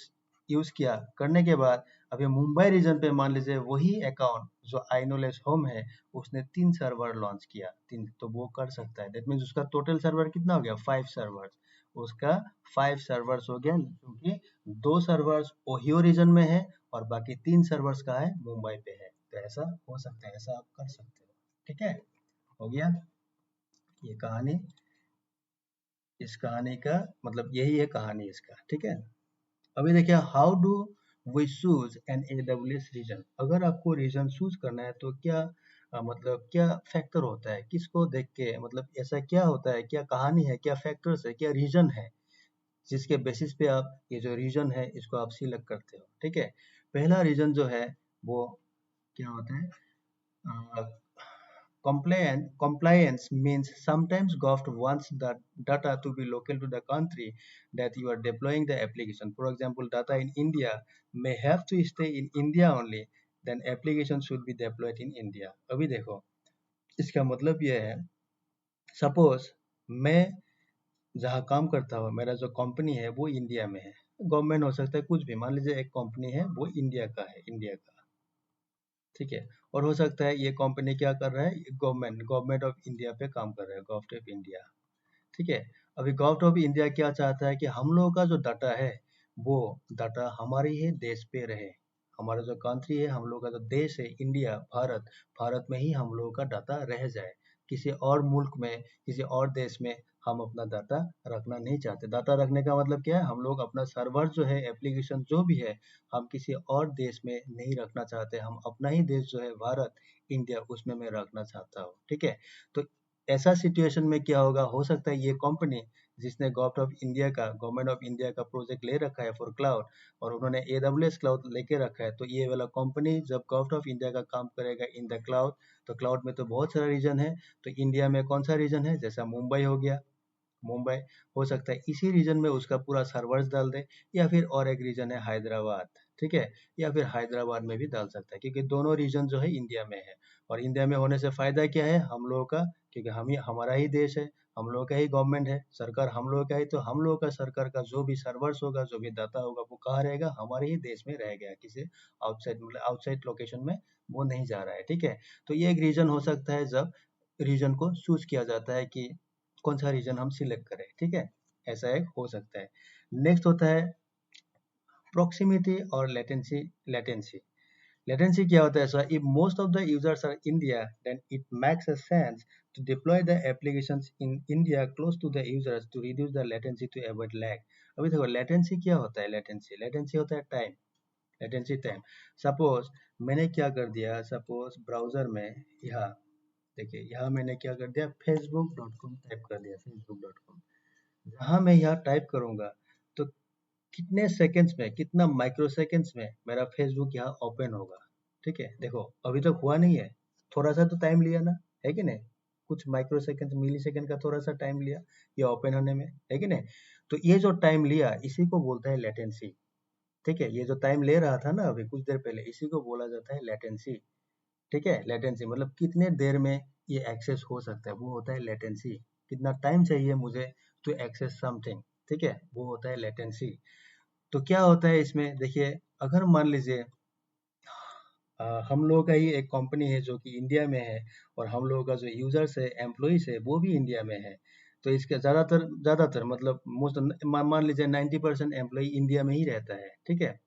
यूज किया करने के बाद, अभी मुंबई रीजन पे मान लीजिए वही अकाउंट जो आई नॉलेज होम है, उसने 3 सर्वर लॉन्च किया, 3, तो वो कर सकता है। दैट मीन्स उसका टोटल सर्वर कितना हो गया? 5 सर्वर्स। उसका 5 सर्वर्स हो गया, क्योंकि 2 सर्वर्स ओहियो रीजन में है और बाकी 3 सर्वर्स का है मुंबई पे है। तो ऐसा हो सकता है, ऐसा आप कर सकते हो। ठीक है, हो गया ये कहानी। इस कहानी का मतलब यही है कहानी इसका। ठीक है, अभी देखिए, how do we choose an AWS region. अगर आपको रीजन चूज करना है तो क्या मतलब क्या फैक्टर होता है? किसको देख के, मतलब ऐसा क्या होता है, क्या कहानी है, क्या फैक्टर्स है, क्या रीजन है जिसके बेसिस पे आप ये जो रीजन है इसको आप सिलेक्ट करते हो? ठीक है, पहला रीजन जो है वो क्या होता है? Compliance means sometimes Govt wants the data to be local to the country that you are deploying the application. For example, data in India may have to stay in India only, then application should be deployed in India. अभी देखो, इसका मतलब ये है, suppose मैं जहाँ काम करता हूँ, मेरा जो कंपनी है वो इंडिया में है, गवर्नमेंट हो सकता है, कुछ भी, मान लीजिए एक कंपनी है वो इंडिया का है, इंडिया का। ठीक है। और हो सकता है ये कंपनी क्या कर रहा है, गवर्नमेंट ऑफ इंडिया पे काम कर रहा है, गवर्नमेंट ऑफ इंडिया। ठीक है। अभी गवर्नमेंट ऑफ इंडिया क्या चाहता है कि हम लोगों का जो डाटा है वो डाटा हमारे ही देश पे रहे। हमारा जो कंट्री है, हम लोग का जो देश है इंडिया, भारत, भारत में ही हम लोगों का डाटा रह जाए। किसी और मुल्क में, किसी और देश में हम अपना डाटा रखना नहीं चाहते। डाटा रखने का मतलब क्या है, हम लोग अपना सर्वर जो है, एप्लीकेशन जो भी है, हम किसी और देश में नहीं रखना चाहते। हम अपना ही देश जो है भारत, इंडिया, उसमें मैं रखना चाहता हूँ। ठीक है। तो ऐसा सिचुएशन में क्या होगा, हो सकता है ये कंपनी जिसने गवर्नमेंट ऑफ इंडिया का प्रोजेक्ट ले रखा है फॉर क्लाउड, और उन्होंने AWS क्लाउड लेके रखा है, तो ये वाला कंपनी जब गवर्नमेंट ऑफ इंडिया का काम करेगा इन द क्लाउड, तो क्लाउड में तो बहुत सारा रीजन है। तो इंडिया में कौन सा रीजन है, जैसा मुंबई हो गया, मुंबई, हो सकता है इसी रीजन में उसका पूरा सर्वर्स डाल दे, या फिर और एक रीजन है हैदराबाद। ठीक है। या फिर हैदराबाद में भी डाल सकता है, क्योंकि दोनों रीजन जो है इंडिया में है। और इंडिया में होने से फायदा क्या है हम लोगों का, क्योंकि हमारा ही देश है, हम लोगों का ही गवर्नमेंट है, सरकार हम लोगों का ही, तो हम लोगों का सरकार का जो भी सर्वर्स होगा, जो भी डाटा होगा, वो कहाँ रहेगा, हमारे ही देश में रह गया, किसी आउटसाइड, मतलब आउटसाइड लोकेशन में वो नहीं जा रहा है। ठीक है। तो ये एक रीजन हो सकता है जब रीजन को चूज किया जाता है कि कौन सा रीजन हम सिलेक्ट करें। ठीक है। ऐसा एक हो सकता है। नेक्स्ट होता है प्रॉक्सिमिटी और लेटेंसी। लेटेंसी क्या होता है sir, if most of the users are India then it makes a sense to deploy the applications in India close to the users to reduce the latency to avoid lag. अभी देखो latency क्या होता है, latency होता है time, latency time. Suppose मैंने क्या कर दिया, सपोज ब्राउजर में यहाँ, देखिए यहाँ मैंने क्या कर दिया, facebook.com टाइप कर दिया, facebook.com। जहाँ मैं यहाँ टाइप करूंगा तो कितने सेकंड्स में, कितना माइक्रो सेकंड्स में मेरा फेसबुक यहाँ ओपन होगा। ठीक है। देखो अभी तक हुआ नहीं है, थोड़ा सा तो टाइम लिया ना, है कि नहीं, कुछ माइक्रो सेकंड, मिली सेकंड का थोड़ा सा टाइम लिया ये ओपन होने में, है कि नहीं। तो ये जो टाइम लिया इसी को बोलता है लेटेंसी। ठीक है। ये जो टाइम ले रहा था ना अभी कुछ देर पहले, इसी को बोला जाता है लेटेंसी। ठीक है। लेटेंसी मतलब कितने देर में ये एक्सेस हो सकता है, वो होता है लेटेंसी। कितना टाइम चाहिए मुझे टू एक्सेस समथिंग। ठीक है, वो होता है लेटेंसी। तो क्या होता है इसमें, देखिए अगर मान लीजिए हम लोगों का ही एक कंपनी है जो कि इंडिया में है, और हम लोगों का जो यूजर्स है, एम्प्लॉइज है, वो भी इंडिया में है। तो इसके ज़्यादातर मतलब मोस्ट, मान लीजिए 90% एम्प्लॉई इंडिया में ही रहता है। ठीक है।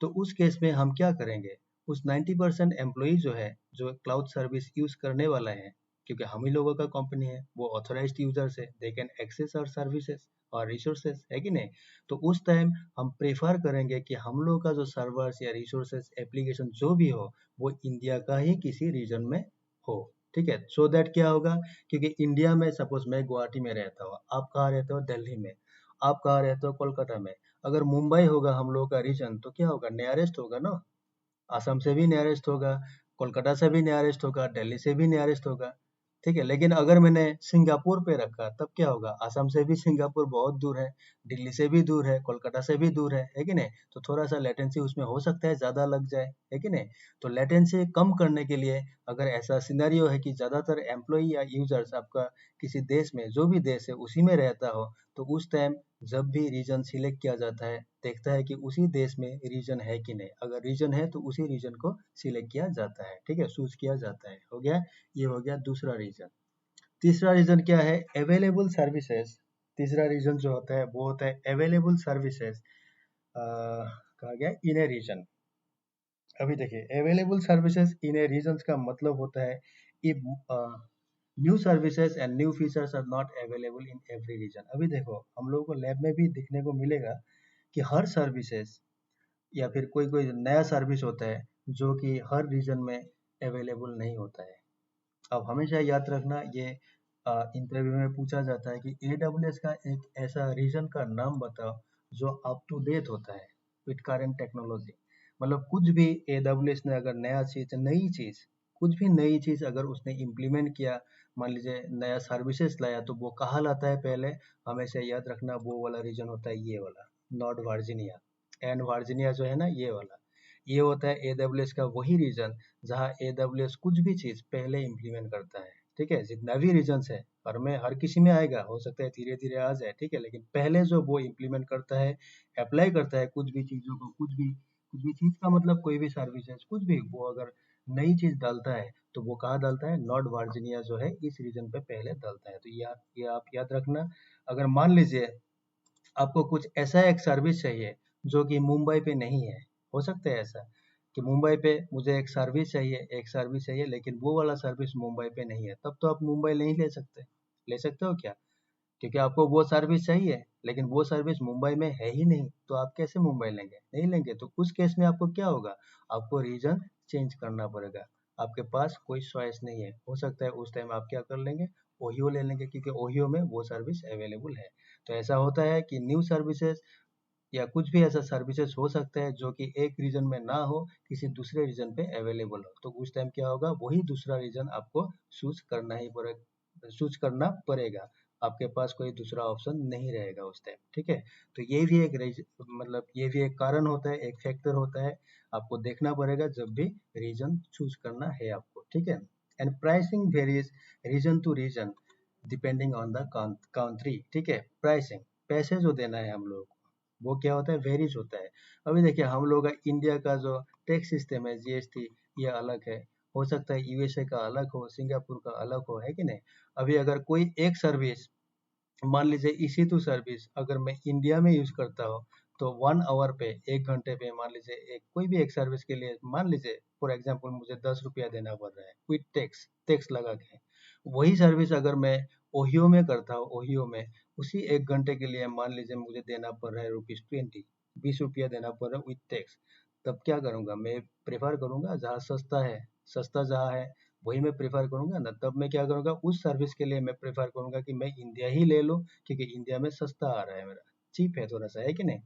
तो उस केस में हम क्या करेंगे, उस 90% एम्प्लॉई जो है, जो क्लाउड सर्विस यूज करने वाला है, क्योंकि हम ही लोगों का कंपनी है, वो ऑथराइज्ड यूजर्स है, they can access our services और रिसोर्सेज, है कि नहीं। तो उस टाइम हम प्रेफर करेंगे कि हम लोग का जो सर्वर्स या रिसोर्सेज, एप्लीकेशन जो भी हो, वो इंडिया का ही किसी रीजन में हो। ठीक है। सो दैट क्या होगा, क्योंकि इंडिया में सपोज मैं गुवाहाटी में रहता हूँ, आप कहाँ रहते हो, दिल्ली में, आप कहाँ रहते हो, कोलकाता में। अगर मुंबई होगा हम लोग का रीजन, तो क्या होगा, नियरेस्ट होगा ना, असम से भी नियरेस्ट होगा, कोलकाता से भी नियरेस्ट होगा, दिल्ली से भी नियरेस्ट होगा। ठीक है। लेकिन अगर मैंने सिंगापुर पे रखा तब क्या होगा, असम से भी सिंगापुर बहुत दूर है, दिल्ली से भी दूर है, कोलकाता से भी दूर है कि नहीं। तो थोड़ा सा लेटेंसी उसमें हो सकता है ज़्यादा लग जाए, है कि नहीं। तो लेटेंसी कम करने के लिए, अगर ऐसा सिनेरियो है कि ज़्यादातर एम्प्लॉई या यूजर्स आपका किसी देश में, जो भी देश है उसी में रहता हो, तो उस टाइम जब भी रीजन सिलेक्ट किया जाता है, देखता है कि उसी देश में रीजन है कि नहीं। अगर रीजन है तो उसी रीजन को सिलेक्ट किया जाता है। ठीक है, चूज किया जाता है। हो गया, ये हो गया दूसरा रीजन। तीसरा रीजन क्या है, अवेलेबल सर्विसेज। तीसरा रीजन जो होता है वो होता है अवेलेबल सर्विसेज, कहा गया इन ए रीजन। अभी देखिए available services in a region का मतलब होता है if new services and new features are not available in every region. अभी देखो हम लोगों को लैब में भी दिखने को मिलेगा कि हर सर्विसेज या फिर कोई कोई नया सर्विस होता है जो कि हर रीजन में अवेलेबल नहीं होता है। अब हमेशा याद रखना, ये इंटरव्यू में पूछा जाता है कि AWS का एक ऐसा रीजन का नाम बताओ जो अप टू डेट होता है विद करंट टेक्नोलॉजी। मतलब कुछ भी AWS ने अगर नया चीज, नई चीज, कुछ भी नई चीज अगर उसने इम्प्लीमेंट किया, मान लीजिए नया सर्विसेज लाया, तो वो कहाँ लाता है पहले, हमेशा याद रखना वो वाला रीजन होता है ये वाला, नॉर्थ वर्जीनिया एंड वर्जीनिया जो है ना, ये वाला, ये होता है AWS का वही रीजन जहाँ AWS कुछ भी चीज पहले इम्प्लीमेंट करता है। ठीक है, जितना भी रीजन्स है, हर किसी में आएगा, हो सकता है धीरे धीरे आ जाए। ठीक है, लेकिन पहले जो वो इम्प्लीमेंट करता है, अप्लाई करता है कुछ भी चीजों को, कुछ भी चीज का मतलब कोई भी सर्विसेज, कुछ भी वो अगर नई चीज डालता है तो वो कहाँ डालता है, नॉर्थ वर्जीनिया जो है इस रीजन पे पहले डालता है। तो ये आप याद रखना। अगर मान लीजिए आपको कुछ ऐसा एक सर्विस चाहिए जो कि मुंबई पे नहीं है, हो सकता है ऐसा कि मुंबई पे मुझे एक सर्विस चाहिए लेकिन वो वाला सर्विस मुंबई पे नहीं है, तब तो आप मुंबई नहीं ले सकते। ले सकते हो क्या? क्योंकि आपको वो सर्विस चाहिए लेकिन वो सर्विस मुंबई में है ही नहीं, तो आप कैसे मुंबई लेंगे? नहीं लेंगे। तो उस केस में आपको क्या होगा, आपको रीजन चेंज करना पड़ेगा। आपके पास कोई चॉइस नहीं है। हो सकता है उस टाइम आप क्या कर लेंगे, ओहियो ले लेंगे, क्योंकि ओहियो में वो सर्विस अवेलेबल है। तो ऐसा होता है कि न्यू सर्विसेज या कुछ भी ऐसा सर्विसेज हो सकता है जो कि एक रीजन में ना हो, किसी दूसरे रीजन पे अवेलेबल हो। तो उस टाइम क्या होगा, वही दूसरा रीजन आपको चूज करना पड़ेगा। आपके पास कोई दूसरा ऑप्शन नहीं रहेगा उस टाइम। ठीक है, तो ये भी एक मतलब ये भी एक कारण होता है, एक फैक्टर होता है, आपको देखना पड़ेगा जब भी रीजन चूज करना है आपको। ठीक है, and pricing varies region to region depending on the country. ठीक है, प्राइसिंग, पैसे जो देना है हम लोग, वो क्या होता है, वेरीज होता है। अभी देखिए हम लोग का इंडिया का जो टैक्स सिस्टम है, जीएसटी, ये अलग है। हो सकता है यूएसए का अलग हो, सिंगापुर का अलग हो, है कि नहीं? अभी अगर कोई एक सर्विस, मान लीजिए इसी टू सर्विस अगर मैं इंडिया में यूज करता हूँ, तो 1 आवर पे, 1 घंटे पे, मान लीजिए एक कोई भी एक सर्विस के लिए मान लीजिए फॉर एग्जांपल मुझे 10 रुपया देना पड़ रहा है विद टैक्स, टैक्स लगा के। वही सर्विस अगर मैं ओहियो में करता हूँ, ओहियो में उसी 1 घंटे के लिए मान लीजिए मुझे देना पड़ रहा है ₹20, 20 रुपया देना पड़ रहा है विद टैक्स। तब क्या करूंगा, मैं प्रेफर करूंगा जहाँ सस्ता है, सस्ता जहाँ है वही मैं प्रेफर करूंगा ना। तब मैं क्या करूंगा, उस सर्विस के लिए मैं प्रेफर करूंगा कि मैं इंडिया ही ले लूं, क्योंकि इंडिया में सस्ता आ रहा है, मेरा चीप है थोड़ा सा, है कि नहीं?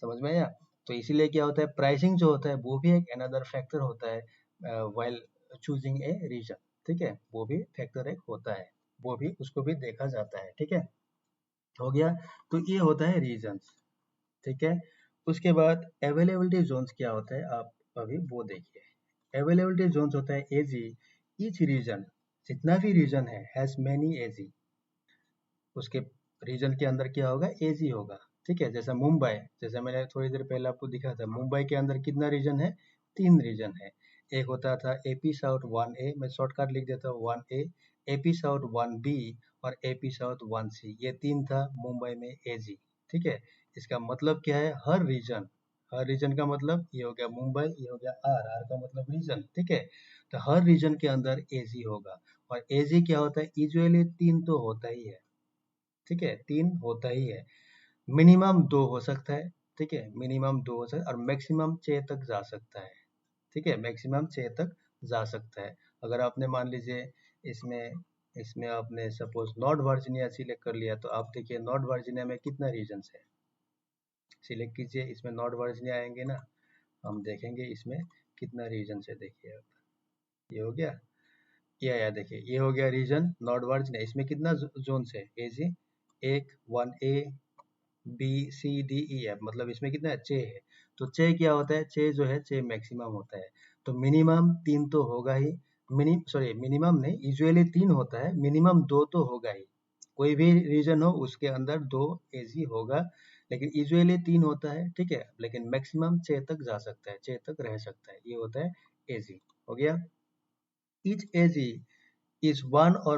समझ में आया? तो इसीलिए क्या होता है, प्राइसिंग जो होता है वो भी एक अनदर फैक्टर होता है व्हाइल चूजिंग ए रीजन। ठीक है, वो भी फैक्टर एक होता है, वो भी उसको भी देखा जाता है। ठीक है, हो गया। तो ये होता है रीजंस। ठीक है, उसके बाद अवेलेबिलिटी जोन्स क्या होता है, आप अभी वो देखिए। अवेलेबिलिटी जोन्स होता है एजी, ईच रीजन, जितना भी रीजन है हैज मेनी एजी। उसके रीजन के अंदर क्या होगा, एजी होगा। ठीक है, जैसा मुंबई, जैसा मैंने थोड़ी देर पहले आपको दिखाया था, मुंबई के अंदर कितना रीजन है, 3 रीजन है। एक होता था एपी साउथ 1A, मैं शॉर्टकट लिख देता हूँ 1A, एपी साउथ 1B और एपी साउथ 1C, ये 3 था मुंबई में एजी। ठीक है, इसका मतलब क्या है, हर रीजन का मतलब, ये हो गया मुंबई, ये हो गया आर, आर का मतलब रीजन। ठीक है, तो हर रीजन के अंदर एजी होगा। और एजी क्या होता है, यूजुअली 3 तो होता ही है। ठीक है, 3 होता ही है। मिनिमम 2 हो सकता है। ठीक है, मिनिमम 2 हो सकता है और मैक्सिमम 6 तक जा सकता है। ठीक है, मैक्सिमम 6 तक जा सकता है। अगर आपने मान लीजिए इसमें इसमें आपने सपोज नॉर्थ वर्जीनिया सिलेक्ट कर लिया, तो आप देखिए नॉर्थ वर्जीनिया में कितना रीजन्स है, सिलेक्ट कीजिए। इसमें नॉर्थ वर्जीनिया आएंगे ना, हम देखेंगे इसमें कितना रीजन है। देखिए आप, ये हो गया, ये आया, देखिए ये हो गया रीजन नॉर्थ वर्जीनिया। इसमें कितना जोन है, ए जी, एक 1A B C D E F, मतलब इसमें कितना है, 6 है। तो 6 क्या होता है, 6 जो है 6 मैक्सिमम होता है। तो मिनिमम 3 तो होगा ही, मिनिमम नहीं, यूजुअली 3 होता है, मिनिमम 2 तो होगा ही। कोई भी रीजन हो उसके अंदर 2 एजी होगा, लेकिन यूजुअली 3 होता है। ठीक है, लेकिन मैक्सिमम 6 तक जा सकता है, 6 तक रह सकता है, ये होता है एजी। हो गया। Each AG is one or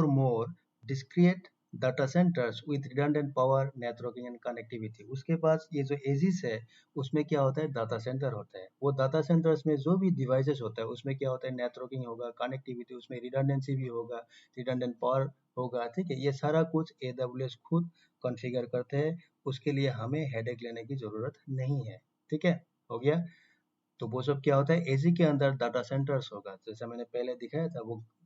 more discrete data centers with redundant power, networking and connectivity। उसके पास ये जो एजिस है उसमें क्या होता है, डाटा सेंटर होता है। वो डाटा सेंटर्स में जो भी डिवाइसेस होता है उसमें क्या होता है, नेटवर्किंग होगा, कनेक्टिविटी, उसमें रिडंडेंसी भी होगा, रिडंडेंट पावर होगा। ठीक है, ये सारा कुछ AWS खुद कॉन्फ़िगर करते हैं, उसके लिए हमें हेडेक लेने की जरूरत नहीं है। ठीक है, हो गया। तो वो सब क्या होता है, एजी के अंदर डाटा सेंटर्स होगा, जैसा मैंने पहले दिखाया था,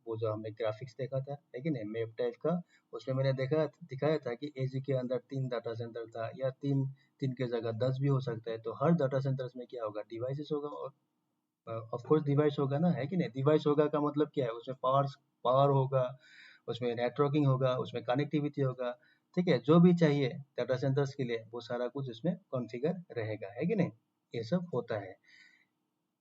वो जो हमने ग्राफिक्स देखा था, है कि नहीं, मैप टाइप का, उसमें मैंने दिखाया था कि एजी के अंदर 3 डाटा सेंटर था, या तीन तीन के जगह 10 भी हो सकता है। तो हर डाटा सेंटर्स में क्या होगा, डिवाइसेस होगा, और ऑफ कोर्स डिवाइस होगा ना, है कि नहीं? डिवाइस होगा का मतलब क्या है, उसमें पावर होगा, उसमें नेटवर्किंग होगा, उसमें कनेक्टिविटी होगा। ठीक है, जो भी चाहिए डाटा सेंटर्स के लिए वो सारा कुछ उसमें कॉन्फ़िगर रहेगा, है कि नहीं? ये सब होता है।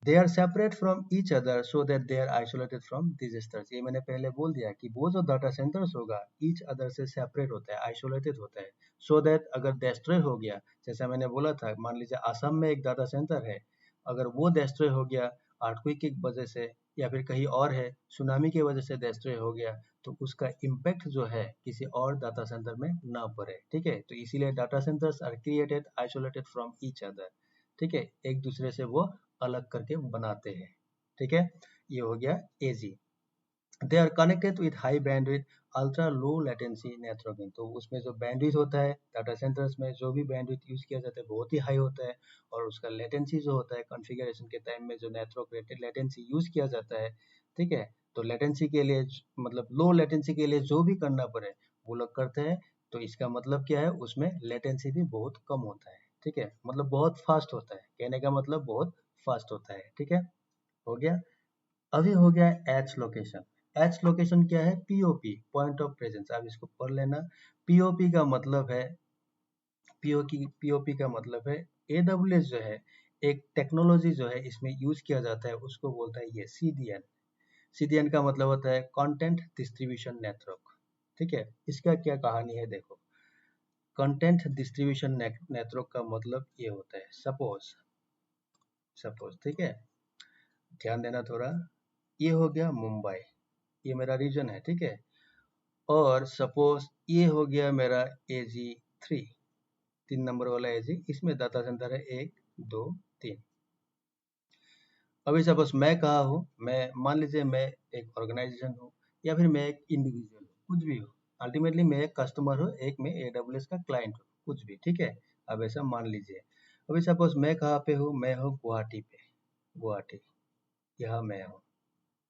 They are separate from each other so that they are isolated from disasters. ये मैंने पहले बोल दिया कि वो जो डाटा सेंटर्स होगा ईच अदर से सेपरेट होता है, आइसोलेटेड होता है, सो दैट अगर डिस्ट्रॉय हो गया, जैसा मैंने बोला था, मान लीजिए आसाम में एक डाटा सेंटर है, अगर वो डिस्ट्रॉय हो गया, अर्थक्वेक की वजह से या फिर कहीं और है सुनामी की वजह से डिस्ट्रॉय हो गया, तो उसका इम्पैक्ट जो है किसी और डाटा सेंटर में ना पड़े। ठीक है, तो इसीलिए data centres are created isolated from each other. ठीक है, एक दूसरे से वो अलग करके बनाते हैं। ठीक है, ये हो गया AZ. They are connected with high bandwidth ultra low latency networking. तो उसमें जो बैंडविड्थ होता है डाटा सेंटर्स में, जो भी बैंडविड्थ यूज किया जाता है बहुत ही हाई होता है, और उसका लेटेंसी जो होता है कॉन्फ़िगरेशन के टाइम में जो नेटवर्क लेटेंसी यूज किया जाता है, ठीक है, तो लेटेंसी के लिए मतलब लो लेटेंसी के लिए जो भी करना पड़े वो लोग करते हैं। तो इसका मतलब क्या है, उसमें लेटेंसी भी बहुत कम होता है। ठीक है, मतलब बहुत फास्ट होता है, कहने का मतलब बहुत फास्ट होता है। ठीक है, हो गया। अभी हो गया एच लोकेशन। एच लोकेशन क्या है, पीओपी, पॉइंट ऑफ प्रेजेंस। आप इसको पढ़ लेना। पीओपी का मतलब है, पीओपी का मतलब है एडब्ल्यूएस जो है एक टेक्नोलॉजी जो है इसमें यूज किया जाता है, उसको बोलता है ये सीडीएन। सीडीएन का मतलब होता है कंटेंट डिस्ट्रीब्यूशन नेटवर्क। ठीक है, इसका क्या कहानी है देखो। कंटेंट डिस्ट्रीब्यूशन नेटवर्क का मतलब ये होता है, सपोज ठीक है, ध्यान देना थोड़ा। ये हो गया मुंबई, ये मेरा रीजन है। ठीक है, और सपोज ये हो गया मेरा AG3, 3 नंबर वाला AG, इसमें डाटा सेंटर है 1 2 3। अभी सपोज मैं कहा हूँ, मैं मान लीजिए मैं एक ऑर्गेनाइजेशन हूँ या फिर मैं एक इंडिविजुअल हूँ, कुछ भी हो। अल्टीमेटली मैं एक कस्टमर हूँ, एक मैं AWS का क्लाइंट हूँ, कुछ भी। ठीक है, अब ऐसा मान लीजिए। अभी सपोज मैं कहाँ पे हूँ, मैं हूँ गुवाहाटी पे, गुवाहाटी, यहाँ मैं हूँ।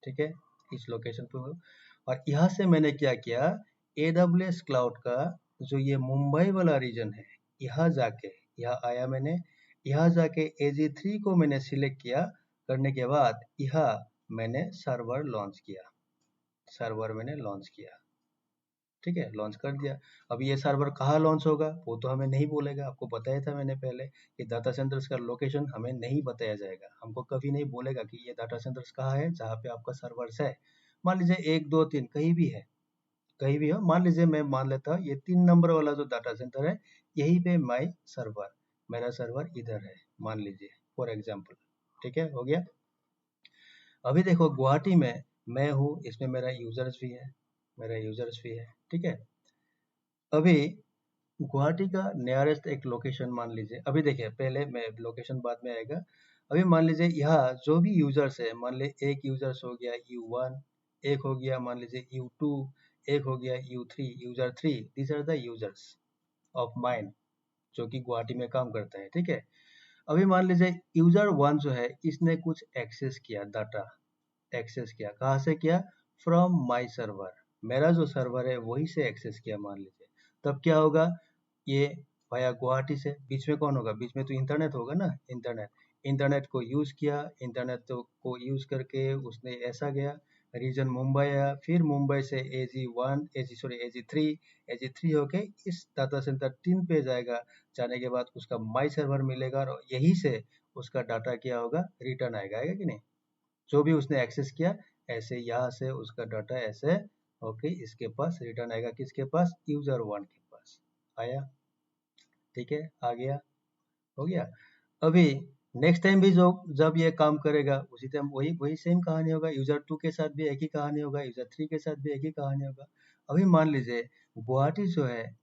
ठीक है, इस लोकेशन पे हूँ, और यहाँ से मैंने क्या किया, AWS क्लाउड का जो ये मुंबई वाला रीजन है, यहाँ जाके, यहाँ आया मैंने, यहाँ जाके AG3 को मैंने सिलेक्ट किया। करने के बाद यहाँ मैंने सर्वर लॉन्च किया, सर्वर मैंने लॉन्च किया। ठीक है, लॉन्च कर दिया। अब ये सर्वर कहाँ लॉन्च होगा वो तो हमें नहीं बोलेगा, आपको बताया था मैंने पहले कि डाटा सेंटर्स का लोकेशन हमें नहीं बताया जाएगा। हमको कभी नहीं बोलेगा कि ये डाटा सेंटर्स कहाँ है जहाँ पे आपका सर्वर्स है। मान लीजिए 1 2 3 कहीं भी है, कहीं भी हो। मान लीजिए मैं मान लेता हूँ ये 3 नंबर वाला जो डाटा सेंटर है, यहीं पे माई सर्वर, मेरा सर्वर इधर है, मान लीजिए फॉर एग्जाम्पल। ठीक है, हो गया। अभी देखो गुवाहाटी में मैं हूँ, इसमें मेरा यूजर्स भी है, मेरा यूजर्स भी है। ठीक है, अभी गुवाहाटी का नियरेस्ट एक लोकेशन मान लीजिए। अभी देखिए, पहले मैं लोकेशन बाद में आएगा। अभी मान लीजिए यहाँ जो भी यूजर्स है, मान ले एक यूजर्स हो गया U1, एक हो गया मान लीजिए U2, एक हो गया U3, user 3। These are the users of mine जो कि गुवाहाटी में काम करता है। ठीक है, अभी मान लीजिए यूजर 1 जो है इसने कुछ एक्सेस किया, डाटा एक्सेस किया, कहाँ से किया, फ्रॉम माई सर्वर, मेरा जो सर्वर है वही से एक्सेस किया मान लीजिए। तब क्या होगा, ये वाया गुवाहाटी से, बीच में कौन होगा, बीच में तो इंटरनेट होगा ना, इंटरनेट, इंटरनेट को यूज किया, इंटरनेट को यूज करके उसने ऐसा गया, रीजन मुंबई आया, फिर मुंबई से AG1 AG3 होके इस डाटा सेंटर 3 पे जाएगा। जाने के बाद उसका माई सर्वर मिलेगा और यही से उसका डाटा क्या होगा, रिटर्न आएगा, आएगा कि नहीं, जो भी उसने एक्सेस किया, ऐसे यहाँ से उसका डाटा ऐसे ओके इसके पास रिटर्न आएगा, किसके पास, यूजर 1 के पास आया। ठीक है, आ गया, हो गया। अभी नेक्स्ट टाइम भी जो जब ये काम करेगा उसी टाइम वही वही सेम कहानी होगा, यूजर 2 के साथ भी एक ही कहानी होगा, यूजर 3 के साथ भी एक ही कहानी होगा। अभी मान लीजिए गुवाहाटी जो है,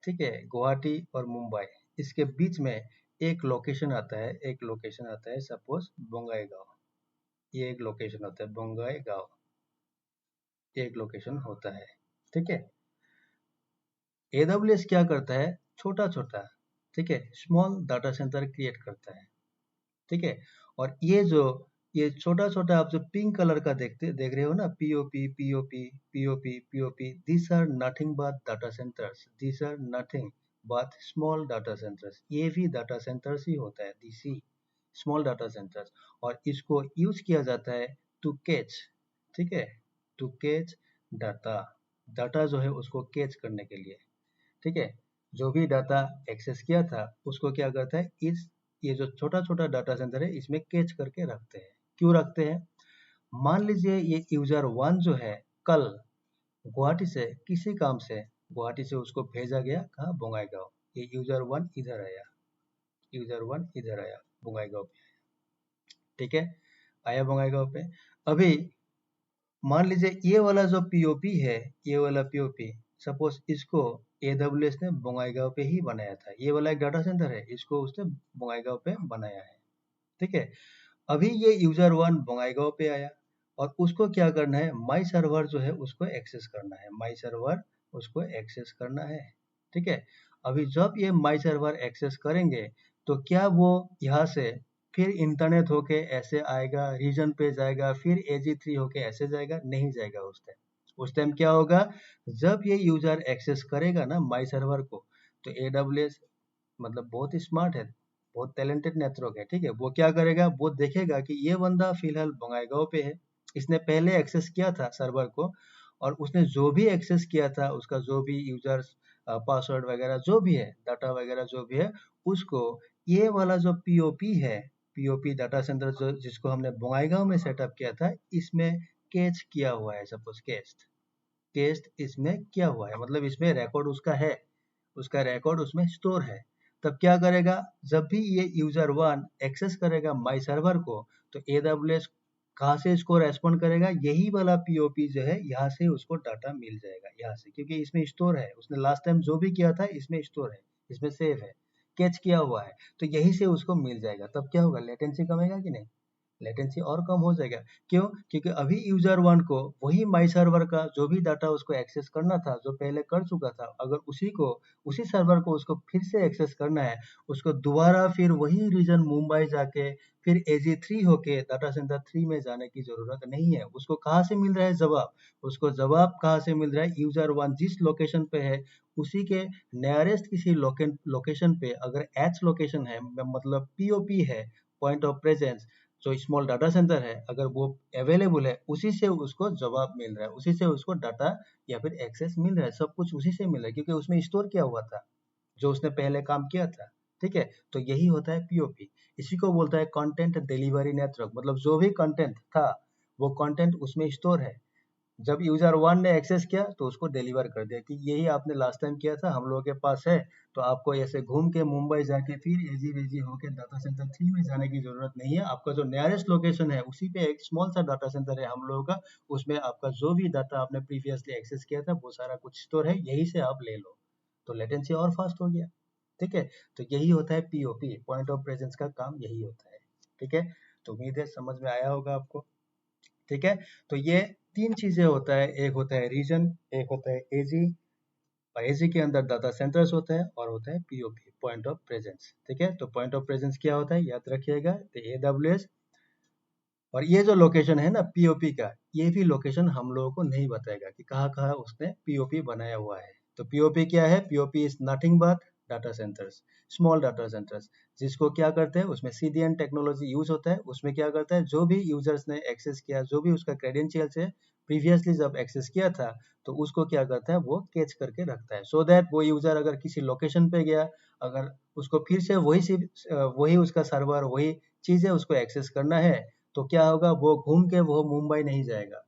ठीक है, गुवाहाटी और मुंबई, इसके बीच में एक लोकेशन आता है, एक लोकेशन आता है सपोज बोंगाईगांव। ये एक लोकेशन होता है बोंगाईगांव, एक लोकेशन होता है। ठीक है, AWS क्या करता है, छोटा छोटा, ठीक है, स्मॉल डाटा सेंटर क्रिएट करता है। ठीक है, और ये छोटा छोटा आप जो पिंक कलर का देख रहे हो ना, POP POP POP POP, this are nothing but data centers, this are nothing but small data centers. ये भी डाटा सेंटर्स ही होता है, दिस ही स्मॉल डाटा सेंटर्स। और इसको यूज किया जाता है टू कैच, ठीक है, टू कैच डाटा, डाटा जो है उसको कैच करने के लिए। ठीक है, जो भी डाटा एक्सेस किया था उसको क्या करता है, इस ये जो छोटा छोटा डाटा सेंटर है इसमें कैच करके रखते हैं। क्यों रखते हैं, मान लीजिए ये यूजर 1 जो है कल गुवाहाटी से किसी काम से, गुवाहाटी से उसको भेजा गया कहाँ, बोंगाईगांव। ये यूजर 1 इधर आया, यूजर 1 इधर आया बोंगाईगांव पे। ठीक है, आया बोंगाईगांव पे। अभी मान लीजिए ये वाला जो पीओपी है, ये वाला पीओपी, सपोज इसको एडब्ल्यूएस ने बोंगाईगांव पे ही बनाया था। ये वाला एक डाटा सेंटर है, इसको उसने बोंगाईगांव पे बनाया है, ठीक है। अभी ये यूजर वन बोंगाईगांव पे आया और उसको क्या करना है, माई सर्वर जो है उसको एक्सेस करना है, माई सर्वर उसको एक्सेस करना है, ठीक है। अभी जब ये माई सर्वर एक्सेस करेंगे तो क्या वो यहाँ से फिर इंटरनेट होके ऐसे आएगा, रीजन पे जाएगा, फिर AG3 होके ऐसे जाएगा? नहीं जाएगा। उस टाइम क्या होगा, जब ये यूजर एक्सेस करेगा ना माई सर्वर को, तो AWS मतलब बहुत ही स्मार्ट है, बहुत टैलेंटेड नेटवर्क है, ठीक है। वो क्या करेगा, वो देखेगा कि ये बंदा फिलहाल बंगाईगांव पे है, इसने पहले एक्सेस किया था सर्वर को, और उसने जो भी एक्सेस किया था, उसका जो भी यूजर्स पासवर्ड वगैरह जो भी है, डाटा वगैरह जो भी है, उसको ये वाला जो पीओपी है, पीओपी डाटा सेंटर जो जिसको हमने बंगाईगांव में सेटअप किया था, इसमें कैच किया हुआ है। सपोज केस्ट इसमें किया हुआ है, मतलब इसमें रिकॉर्ड उसका है, उसका रिकॉर्ड उसमें स्टोर है। तब क्या करेगा, जब भी ये यूजर वन एक्सेस करेगा माई सर्वर को, तो AWS कहाँ से इसको रेस्पॉन्ड करेगा, यही वाला पीओपी जो है यहाँ से उसको डाटा मिल जाएगा, यहाँ से, क्योंकि इसमें स्टोर है, उसने लास्ट टाइम जो भी किया था इसमें स्टोर है, इसमें सेव है, कैच किया हुआ है, तो यही से उसको मिल जाएगा। तब क्या होगा, लेटेंसी कमेगा कि नहीं, लेटेंसी और कम हो जाएगा। क्यों, क्योंकि अभी यूजर वन को वही माई सर्वर का जो भी डाटा उसको एक्सेस करना था, जो पहले कर चुका था, अगर उसी सर्वर को उसको फिर से एक्सेस करना है, उसको दोबारा फिर वही रीजन मुंबई जाके फिर AG3 होके डाटा सेंटर 3 में जाने की जरूरत नहीं है। उसको कहाँ से मिल रहा है जवाब, उसको जवाब कहाँ से मिल रहा है, यूजर वन जिस लोकेशन पे है उसी के नियरेस्ट किसी लोकेशन पे, अगर एच लोकेशन है, मतलब पीओपी है, पॉइंट ऑफ प्रेजेंस, जो स्मॉल डाटा सेंटर है, अगर वो अवेलेबल है, उसी से उसको जवाब मिल रहा है, उसी से उसको डाटा या फिर एक्सेस मिल रहा है, सब कुछ उसी से मिल रहा है, क्योंकि उसमें स्टोर किया हुआ था जो उसने पहले काम किया था, ठीक है। तो यही होता है पीओपी, इसी को बोलता है कंटेंट डिलीवरी नेटवर्क, मतलब जो भी कंटेंट था वो कंटेंट उसमें स्टोर है, जब यूजर वन ने एक्सेस किया तो उसको डिलीवर कर दिया कि यही आपने लास्ट टाइम किया था, हम लोगों के पास है, तो आपको ऐसे घूम के मुंबई जाके फिर एजी वेजी होके डाटा सेंटर 3 में जाने की जरूरत नहीं है। आपका जो नियरेस्ट लोकेशन है उसी पे एक स्मॉल सा डाटा सेंटर है हम लोगों का, उसमें आपका जो भी डाटा आपने प्रीवियसली एक्सेस किया था वो सारा कुछ स्टोर है, यही से आप ले लो, तो लेटेंसी और फास्ट हो गया, ठीक है। तो यही होता है पीओपी, पॉइंट ऑफ प्रेजेंस का काम यही होता है, ठीक है। तो उम्मीद है समझ में आया होगा आपको, ठीक है। तो ये तीन चीजें होता है, एक होता है रीजन, एक होता है एजी, और एजी के अंदर डाटा सेंटर्स होता है, और होता है पीओपी, पॉइंट ऑफ प्रेजेंस, ठीक है। तो पॉइंट ऑफ प्रेजेंस क्या होता है याद रखिएगा, तो AWS, और ये जो लोकेशन है ना पीओपी का, ये भी लोकेशन हम लोगों को नहीं बताएगा कि कहाँ कहाँ उसने पीओपी बनाया हुआ है। तो पीओपी क्या है, POP is nothing but data centres, small data centres, जिसको क्या करते हैं, उसमें CDN टेक्नोलॉजी यूज होता है। उसमें क्या करता है, जो भी यूजर्स ने एक्सेस किया, जो भी उसका क्रेडेंशियल्स है, प्रीवियसली जब एक्सेस किया था, तो उसको क्या करता है, वो कैच करके रखता है, सो दैट वो यूजर अगर किसी लोकेशन पे गया, अगर उसको फिर से वही उसका सर्वर, वही चीजें उसको एक्सेस करना है, तो क्या होगा, वो घूम के वो मुंबई नहीं जाएगा,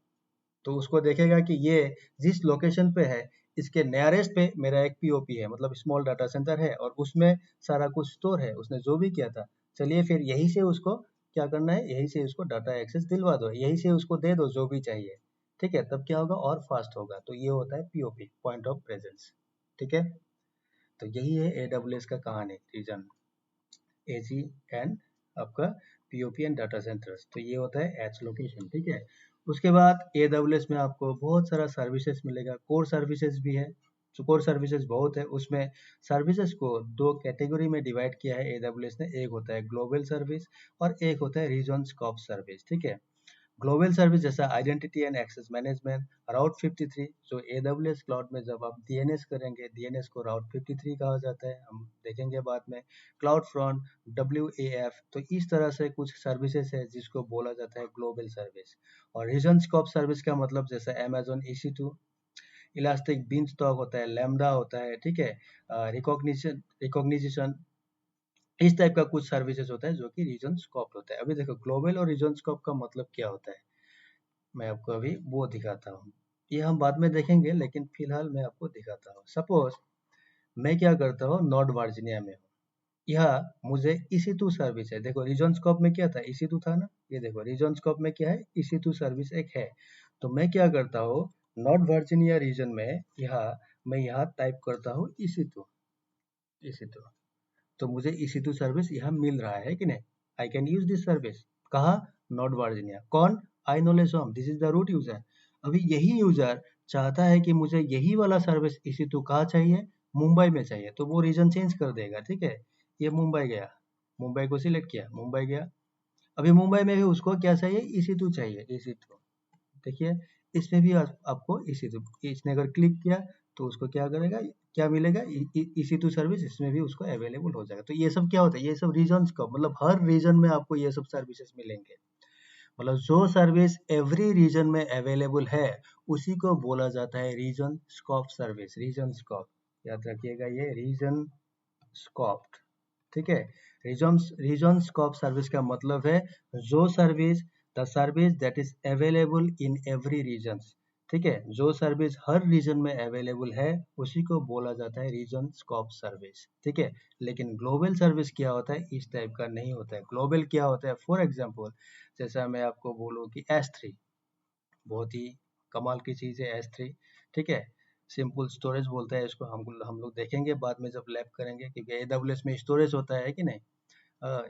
तो उसको देखेगा कि ये जिस लोकेशन पे है, इसके नियरेस्ट पे मेरा एक पीओपी है, मतलब स्मॉल डाटा सेंटर है, और उसमें सारा कुछ स्टोर है, उसने जो भी किया था, चलिए फिर यही से उसको क्या करना है, यही से उसको डाटा एक्सेस दिलवा दो, यही से उसको दे दो जो भी चाहिए, ठीक है। तब क्या होगा, और फास्ट होगा। तो ये होता है पीओपी, पॉइंट ऑफ प्रेजेंस, ठीक है। तो यही है AWS का कहानी, रीजन, एजी एंड आपका पीओपी एंड डाटा सेंटर्स। तो ये होता है एच लोकेशन, ठीक है। उसके बाद AWS में आपको बहुत सारा सर्विसेज मिलेगा, कोर सर्विसेज भी है, तो कोर सर्विसेज बहुत है। उसमें सर्विसेज को दो कैटेगरी में डिवाइड किया है AWS ने, एक होता है ग्लोबल सर्विस और एक होता है रीजन स्कोप सर्विस, ठीक है। ग्लोबल सर्विस जैसा आइडेंटिटी एंड एक्सेस मैनेजमेंट, राउट 53, जो AWS क्लाउड में जब आप DNS करेंगे, DNS को राउट 53 कहा जाता है, हम देखेंगे बाद में। क्लाउड फ्रंट, WAF, तो इस तरह से कुछ सर्विसेज है जिसको बोला जाता है ग्लोबल सर्विस। और रीजन स्कोप सर्विस का मतलब जैसे Amazon EC2, इलास्टिक बीनस्टॉक होता है, लैम्डा होता है, ठीक है, रिकॉग्निशन, इस टाइप का कुछ सर्विसेज होता है जो कि रीजन स्कोप होता है। अभी देखो ग्लोबल और रीजन स्कोप का मतलब क्या होता है, मैं आपको अभी वो दिखाता हूँ, ये हम बाद में देखेंगे, लेकिन फिलहाल मैं आपको दिखाता हूँ। सपोज मैं क्या करता हूँ, नॉर्थ वर्जीनिया में हूँ, यहाँ मुझे EC2 सर्विस है, देखो रीजन स्कोप में क्या था, EC2 था ना, ये देखो रीजन स्कोप में क्या है, EC2 सर्विस एक है। तो मैं क्या करता हूँ, नॉर्थ वर्जीनिया रीजन में मैं यहाँ टाइप करता हूँ EC2। तो मुझे EC2 सर्विस यहाँ मिल रहा है कि नहीं, I can use this service. कहाँ, नॉर्थ वर्जीनिया। कौन, I knowledge home, this is the root user. अभी यही यूजर चाहता है कि मुझे यही वाला सर्विस EC2 कहाँ चाहिए, मुंबई में चाहिए, तो वो रीजन चेंज कर देगा। ठीक है, ये मुंबई गया, मुंबई को सिलेक्ट किया, मुंबई गया। अभी मुंबई में भी उसको क्या चाहिए, EC2 चाहिए, EC2। देखिए इसमें भी आपको EC2, इसने अगर क्लिक किया तो उसको क्या करेगा, क्या मिलेगा, EC2 सर्विस इसमें भी उसको अवेलेबल हो जाएगा। तो ये सब क्या होता है, ये सब रीजन का मतलब हर रीजन में आपको ये सब सर्विसेज मिलेंगे। मतलब जो सर्विस एवरी रीजन में अवेलेबल है उसी को बोला जाता है region scope service. Region scope याद रखिएगा, ये रीजन स्कोप। ठीक है, रीजन स्कोप सर्विस का मतलब है जो service, the service that is available in every region. ठीक है, जो सर्विस हर रीजन में अवेलेबल है उसी को बोला जाता है रीजन स्कोप सर्विस। ठीक है, लेकिन ग्लोबल सर्विस क्या होता है, इस टाइप का नहीं होता है। ग्लोबल क्या होता है, फॉर एग्जांपल जैसा मैं आपको बोलूँ कि S3 बहुत ही कमाल की चीज़ है, S3। ठीक है, सिंपल स्टोरेज बोलते हैं इसको, हम लोग देखेंगे बाद में जब लैब करेंगे, क्योंकि AWS में स्टोरेज होता है कि नहीं,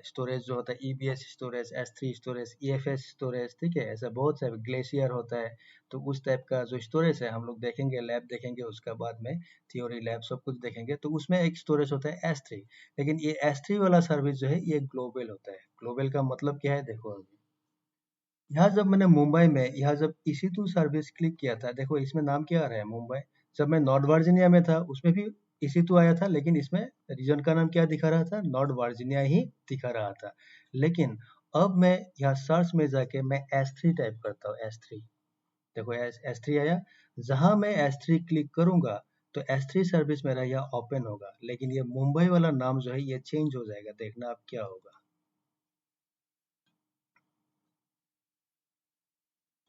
स्टोरेज जो होता है EBS storage, S3 storage, EFS storage. ठीक है, ऐसा बहुत सारे, ग्लेशियर होता है। तो उस टाइप का जो स्टोरेज है हम लोग देखेंगे, लैब देखेंगे, उसका बाद में थ्योरी लैब सब कुछ देखेंगे। तो उसमें एक स्टोरेज होता है S3, लेकिन ये S3 वाला सर्विस जो है ये ग्लोबल होता है। ग्लोबल का मतलब क्या है, देखो अभी यहाँ जब मैंने मुंबई में यहाँ जब EC2 सर्विस क्लिक किया था, देखो इसमें नाम क्या आ रहा है, मुंबई। जब मैं नॉर्थ वर्जीनिया में था उसमें भी EC2 आया था, लेकिन इसमें रीजन का नाम क्या दिखा रहा था, नॉर्थ वर्जीनिया ही दिखा रहा था। लेकिन अब मैं यहाँ सर्च में जाके मैं S3 टाइप करता हूँ, S3। देखो S3 आया, जहां मैं S3 क्लिक करूंगा तो S3 सर्विस मेरा यहाँ ओपन होगा, लेकिन ये मुंबई वाला नाम जो है ये चेंज हो जाएगा। देखना अब क्या होगा,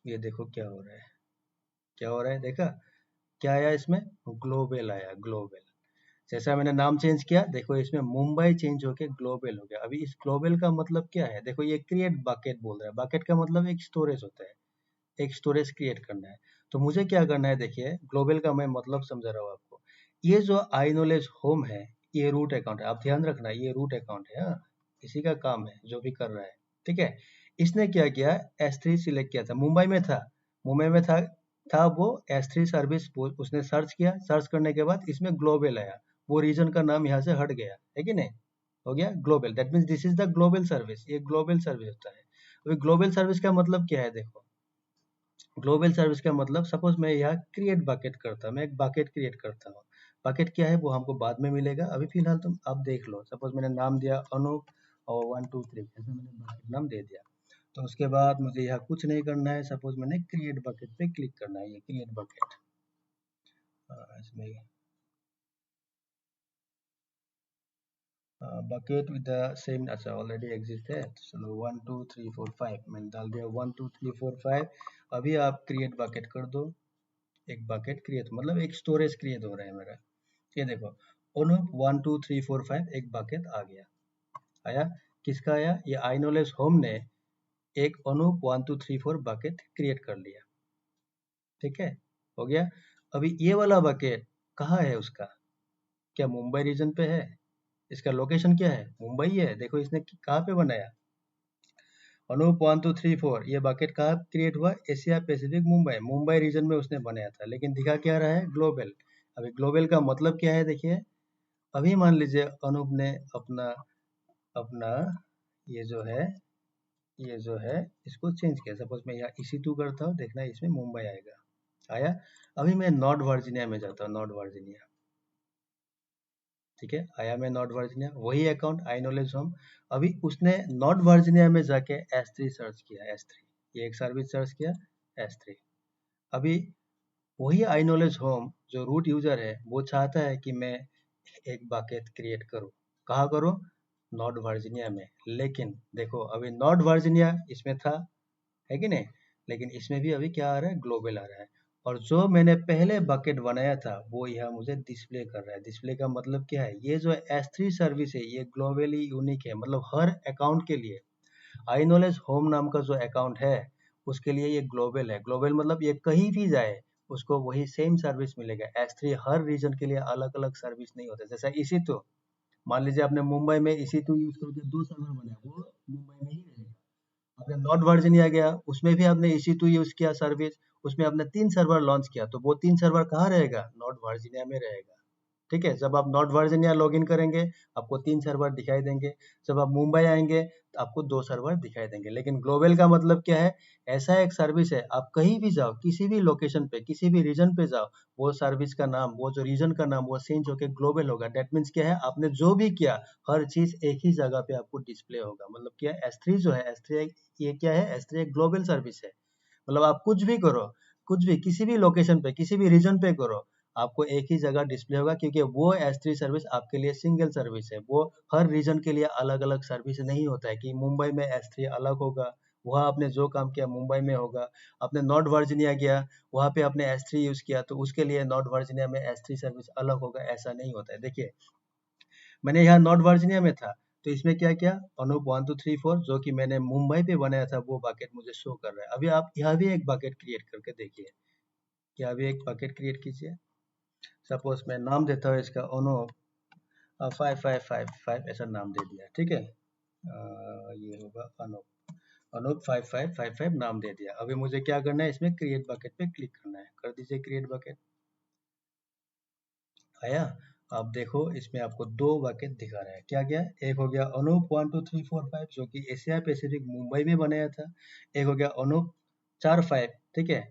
ये देखो क्या हो रहा है, क्या हो रहा है, देखा क्या आया इसमें, ग्लोबल आया, ग्लोबल। जैसा मैंने नाम चेंज किया, देखो इसमें मुंबई चेंज होके ग्लोबल हो गया। अभी इस ग्लोबल का मतलब क्या है, देखो ये क्रिएट बकेट बोल रहा है। बकेट का मतलब एक स्टोरेज होता है, एक स्टोरेज क्रिएट करना है। तो मुझे क्या करना है, देखिए ग्लोबल का मैं मतलब समझा रहा हूँ आपको। ये जो आई नॉलेज होम है, ये रूट अकाउंट है, आप ध्यान रखना, ये रूट अकाउंट है। हाँ, इसी का काम है जो भी कर रहा है। ठीक है, इसने क्या किया, S3 सिलेक्ट किया था, मुंबई में था, मुंबई में था वो S3 सर्विस, उसने सर्च किया, सर्च करने के बाद इसमें ग्लोबल आया, वो रीजन का नाम यहाँ से हट गया, है कि नहीं, हो गया global. That means this is the global service, ये ग्लोबल सर्विस होता है। अभी ग्लोबल सर्विस का मतलब क्या है, देखो ग्लोबल सर्विस का मतलब, सपोज मैं यहाँ क्रिएट बकेट करता हूँ, मैं एक बकेट क्रिएट करता हूँ। बकेट क्या है वो हमको बाद में मिलेगा, अभी फिलहाल तुम अब देख लो। सपोज मैंने नाम दिया अनूप और 1 2 3, ऐसा मैंने बकेट नाम दे दिया। तो उसके बाद मुझे यहाँ कुछ नहीं करना है, सपोज मैंने क्रिएट बकेट पे क्लिक करना है, ये क्रिएट बकेट इसमें बकेट विद द सेम, अच्छा ऑलरेडी एग्जिस्ट है। तो चलो 1 2 3 4 5 मैंने डाल दिया, 1 2 3 4 5। अभी आप क्रिएट बकेट कर दो, एक बकेट क्रिएट मतलब एक स्टोरेज क्रिएट हो रहा है मेरा। ये देखो अनूप 1 2 3 4 5 एक बकेट आ गया, आया, किसका आया, ये आई नॉलेज होम ने एक अनूप 1 2 3 4 बकेट क्रिएट कर लिया। ठीक है, हो गया। अभी ये वाला बकेट कहाँ है उसका, क्या मुंबई रीजन पे है, इसका लोकेशन क्या है, मुंबई है। देखो इसने कहाँ पे बनाया, अनूप 1 2 3 4, ये बकेट कहाँ क्रिएट हुआ, Asia Pacific Mumbai, Mumbai region में उसने बनाया था, लेकिन दिखा क्या रहा है, ग्लोबल। अभी ग्लोबल का मतलब क्या है, देखिए अभी मान लीजिए अनूप ने अपना अपना ये जो है ये जो है इसको चेंज किया। सपोज मैं यहाँ EC2 करता हूँ, देखना इसमें मुंबई आएगा, आया। अभी मैं नॉर्थ वर्जीनिया में जाता हूँ, नॉर्थ वर्जीनिया। ठीक है, आया मैं नॉर्थ वर्जीनिया, वही अकाउंट आई नॉलेज होम। अभी उसने नॉर्थ वर्जीनिया में जाके S3 सर्च किया, S3 ये एक सर्विस सर्च किया, S3। अभी वही आई नॉलेज होम जो रूट यूजर है वो चाहता है कि मैं एक बकेट क्रिएट करूँ, कहाँ करूँ, नॉर्थ वर्जीनिया में। लेकिन देखो अभी नॉर्थ वर्जीनिया इसमें था, है कि नहीं, लेकिन इसमें भी अभी क्या आ रहा है, ग्लोबल आ रहा है। और जो मैंने पहले बकेट बनाया था वो यहाँ मुझे डिस्प्ले कर रहा है। डिस्प्ले का मतलब क्या है, ये जो S3 सर्विस है ये ग्लोबली यूनिक है, मतलब हर अकाउंट के लिए, आई नॉलेज होम नाम का जो अकाउंट है उसके लिए ये ग्लोबल है। ग्लोबल मतलब ये कहीं भी जाए उसको वही सेम सर्विस मिलेगा। S3 हर रीजन के लिए अलग अलग सर्विस नहीं होता। जैसा इसी तो मान लीजिए आपने मुंबई में EC2 यूज करके 2 सर्वर बनाया, वो मुंबई में ही रहेगा। आपने नॉर्थ वर्जीनिया गया, उसमें भी आपने EC2 यूज किया सर्विस, उसमें आपने 3 सर्वर लॉन्च किया, तो वो 3 सर्वर कहाँ रहेगा? नॉर्थ वर्जीनिया में रहेगा। ठीक है, जब आप नॉर्थ वर्जीनिया लॉगिन करेंगे आपको 3 सर्वर दिखाई देंगे, जब आप मुंबई आएंगे तो आपको 2 सर्वर दिखाई देंगे। लेकिन ग्लोबल का मतलब क्या है? ऐसा एक सर्विस है, आप कहीं भी जाओ, किसी भी लोकेशन पे, किसी भी रीजन पे जाओ, वो सर्विस का नाम, वो जो रीजन का नाम, वो चेंज होकर ग्लोबल होगा। दैट मीन्स क्या है? आपने जो भी किया हर चीज एक ही जगह पे आपको डिस्प्ले होगा। मतलब क्या है? S3 जो है, S3 ये क्या है? S3 एक ग्लोबल सर्विस है। मतलब आप कुछ भी करो, कुछ भी किसी भी लोकेशन पे, किसी भी रीजन पे करो, आपको एक ही जगह डिस्प्ले होगा, क्योंकि वो S3 सर्विस आपके लिए सिंगल सर्विस है। वो हर रीजन के लिए अलग अलग सर्विस नहीं होता है कि मुंबई में S3 अलग होगा, वहाँ आपने जो काम किया मुंबई में होगा। आपने नॉर्थ वर्जीनिया गया, वहाँ पे आपने S3 यूज किया, तो उसके लिए नॉर्थ वर्जीनिया में S3 सर्विस अलग होगा, ऐसा नहीं होता है। देखिए, मैंने यहाँ नॉर्थ वर्जीनिया में था, तो इसमें क्या किया, अनूप 1 2 3 4 जो कि मैंने मुंबई पे बनाया था, वो बकेट मुझे शो कर रहा है। अभी आप यहाँ भी एक बकेट क्रिएट करके देखिए, यहाँ भी एक बकेट क्रिएट कीजिए। सपोज मैं नाम देता हूँ इसका अनूप 5555 ऐसा नाम दे दिया। ठीक है, ये होगा अनूप, अनूप 5555 नाम दे दिया। अभी मुझे क्या करना है, इसमें क्रिएट बकेट पे क्लिक करना है। कर दीजिए क्रिएट बकेट। आया? आप देखो इसमें आपको 2 बकेट दिखा रहा है। क्या क्या? एक हो गया अनूप 1 2 3 4 5 जो कि एशिया पैसिफिक मुंबई में बनाया था। एक हो गया अनूप 4 5, ठीक है,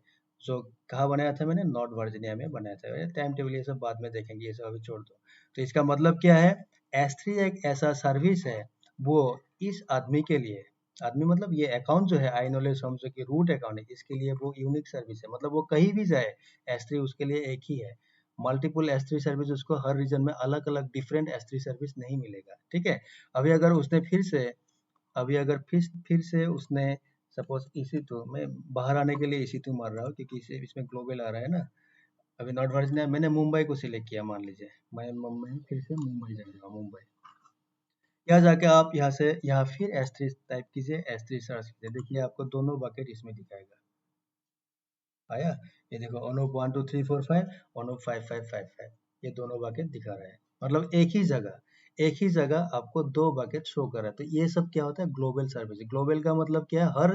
जो कहाँ बनाया था मैंने? नॉर्थ वर्जीनिया में बनाया था। टाइम टेबल ये सब बाद में देखेंगे, ये सब अभी छोड़ दो। तो इसका मतलब क्या है? S3 एक ऐसा सर्विस है, वो इस आदमी के लिए, आदमी मतलब ये अकाउंट जो है आई नॉलेज होम जो कि रूट अकाउंट है, इसके लिए वो यूनिक सर्विस है। मतलब वो कहीं भी जाए S3 उसके लिए एक ही है। मल्टीपल S3 सर्विस उसको हर रीजन में अलग अलग डिफरेंट S3 सर्विस नहीं मिलेगा। ठीक है, अभी अगर उसने फिर से, अभी अगर फिर से उसने सपोज EC2, मैं बाहर आने के लिए EC2 मार रहा हूँ क्योंकि इसमें ग्लोबल आ रहा है ना। अभी नॉर्थ वर्जीनिया मैंने मुंबई को सिलेक्ट किया, मान लीजिए मैं मुंबई फिर से मुंबई जाऊंगा। मुंबई यहाँ जाके आप यहाँ से यहाँ फिर S3 टाइप कीजिए, S3 सर्च कीजिए, देखिए आपको दोनों बकेट इसमें दिखाएगा। आया? ये देखो अनूप 1 2 3 4 5, अनूप 5555, ये दोनों बकेट दिखा रहा है। मतलब एक ही जगह आपको 2 बकेट शो कर रहा है। तो ये सब क्या होता है? Global service. ग्लोबल का मतलब क्या है? हर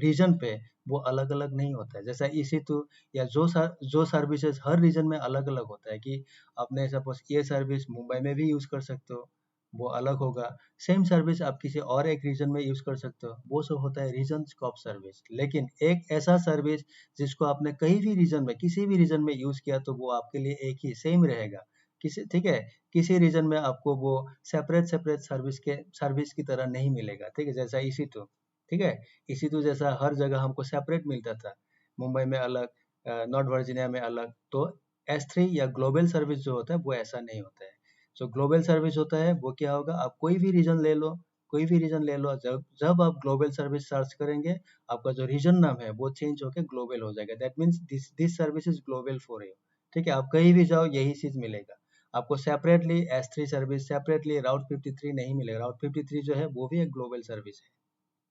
रीजन पे वो अलग अलग नहीं होता है। जैसा EC2 या जो सर्विसेज हर रीजन में अलग अलग होता है, कि आपने सपोज ये सर्विस मुंबई में भी यूज कर सकते हो, वो अलग होगा। सेम सर्विस आप किसी और एक रीजन में यूज कर सकते हो, वो सब होता है रीजन स्कोप सर्विस। लेकिन एक ऐसा सर्विस जिसको आपने कहीं भी रीजन में, किसी भी रीजन में यूज किया, तो वो आपके लिए एक ही सेम रहेगा। किसी, ठीक है, किसी रीजन में आपको वो सेपरेट सेपरेट सर्विस की तरह नहीं मिलेगा। ठीक है, जैसा EC2, ठीक है, EC2 जैसा हर जगह हमको सेपरेट मिलता था, मुंबई में अलग, नॉर्थ वर्जीनिया में अलग। तो S3 या ग्लोबल सर्विस जो होता है वो ऐसा नहीं होता है। जो ग्लोबल सर्विस होता है वो क्या होगा? आप कोई भी रीजन ले लो, कोई भी रीजन ले लो, जब जब आप ग्लोबल सर्विस सर्च करेंगे, आपका जो रीजन नाम है वो चेंज होकर ग्लोबल हो जाएगा। That means this service is global for you. ठीक है, आप कहीं भी जाओ यही चीज मिलेगा आपको। सेपरेटली S3 सर्विस, सेपरेटली राउट 53 नहीं मिलेगा। राउट 53 जो है वो भी एक ग्लोबल सर्विस है।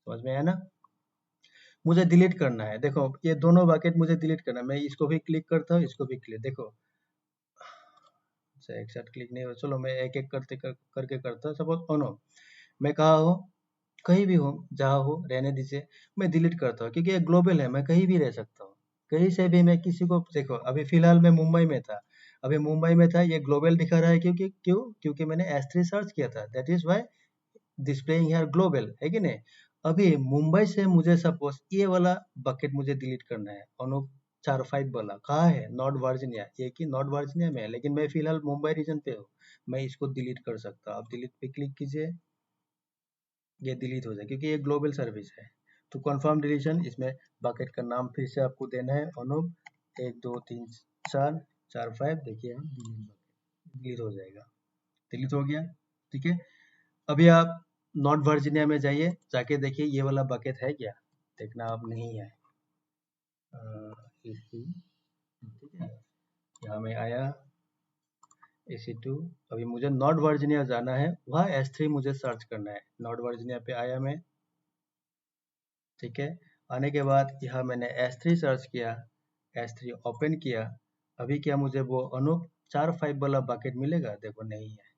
समझ में आया ना? मुझे डिलीट करना है, देखो ये दोनों बकेट मुझे डिलीट करना है। मैं इसको भी क्लिक करता हूँ, इसको भी क्लिक, देखो एक साथ क्लिक नहीं हो। चलो मैं एक एक करके करता हूँ। सपोज नो, मैं कहा हूँ, कहीं भी हूँ, जहाँ हूँ रहने दीजिए, मैं डिलीट करता हूँ क्योंकि ये ग्लोबल है, मैं कहीं भी रह सकता हूँ। कहीं से भी मैं किसी को, देखो अभी फिलहाल मैं मुंबई में था, अभी मुंबई में था, ये ग्लोबल दिखा रहा है क्योंकि मैंने S3 सर्च किया था। That is why displaying here global, है कि नहीं? अभी मुंबई से मुझे सपोज ये वाला बकेट मुझे डिलीट करना है, अनूप 4 5 वाला कहाँ है? नॉर्थ वर्जीनिया, ये कि नॉर्थ वर्जीनिया में है, लेकिन मैं फिलहाल मुंबई रीजन पे हूँ। मैं इसको डिलीट कर सकता हूँ। आप डिलीट पे क्लिक कीजिए, ये डिलीट हो जाए क्योंकि ये ग्लोबल सर्विस है। तो कंफर्म डिलीशन, इसमें बकेट का नाम फिर से आपको देना है अनूप 1 2 3 4 4 5, देखिए हम डिलीट हो जाएगा, डिलीट हो गया। ठीक है, अभी आप नॉर्थ वर्जीनिया में जाइए, जाके देखिए ये वाला बकेट है क्या, देखना आप नहीं है। इसी, ठीक है, यहाँ में आया EC2। अभी मुझे नॉर्थ वर्जीनिया जाना है, वहाँ S3 मुझे सर्च करना है। नॉर्थ वर्जीनिया पे आया मैं, ठीक है। आने के बाद यहाँ मैंने S3 सर्च किया, S3 ओपन किया। अभी क्या मुझे वो अनूप 4 5 वाला बकेट मिलेगा? देखो नहीं है।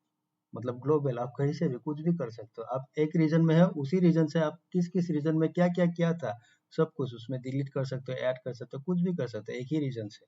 मतलब ग्लोबल, आप कहीं से भी कुछ भी कर सकते हो। आप एक रीजन में है, उसी रीजन से आप किस किस रीजन में क्या क्या किया था सब कुछ उसमें डिलीट कर सकते हो, ऐड कर सकते हो, कुछ भी कर सकते हो एक ही रीजन से।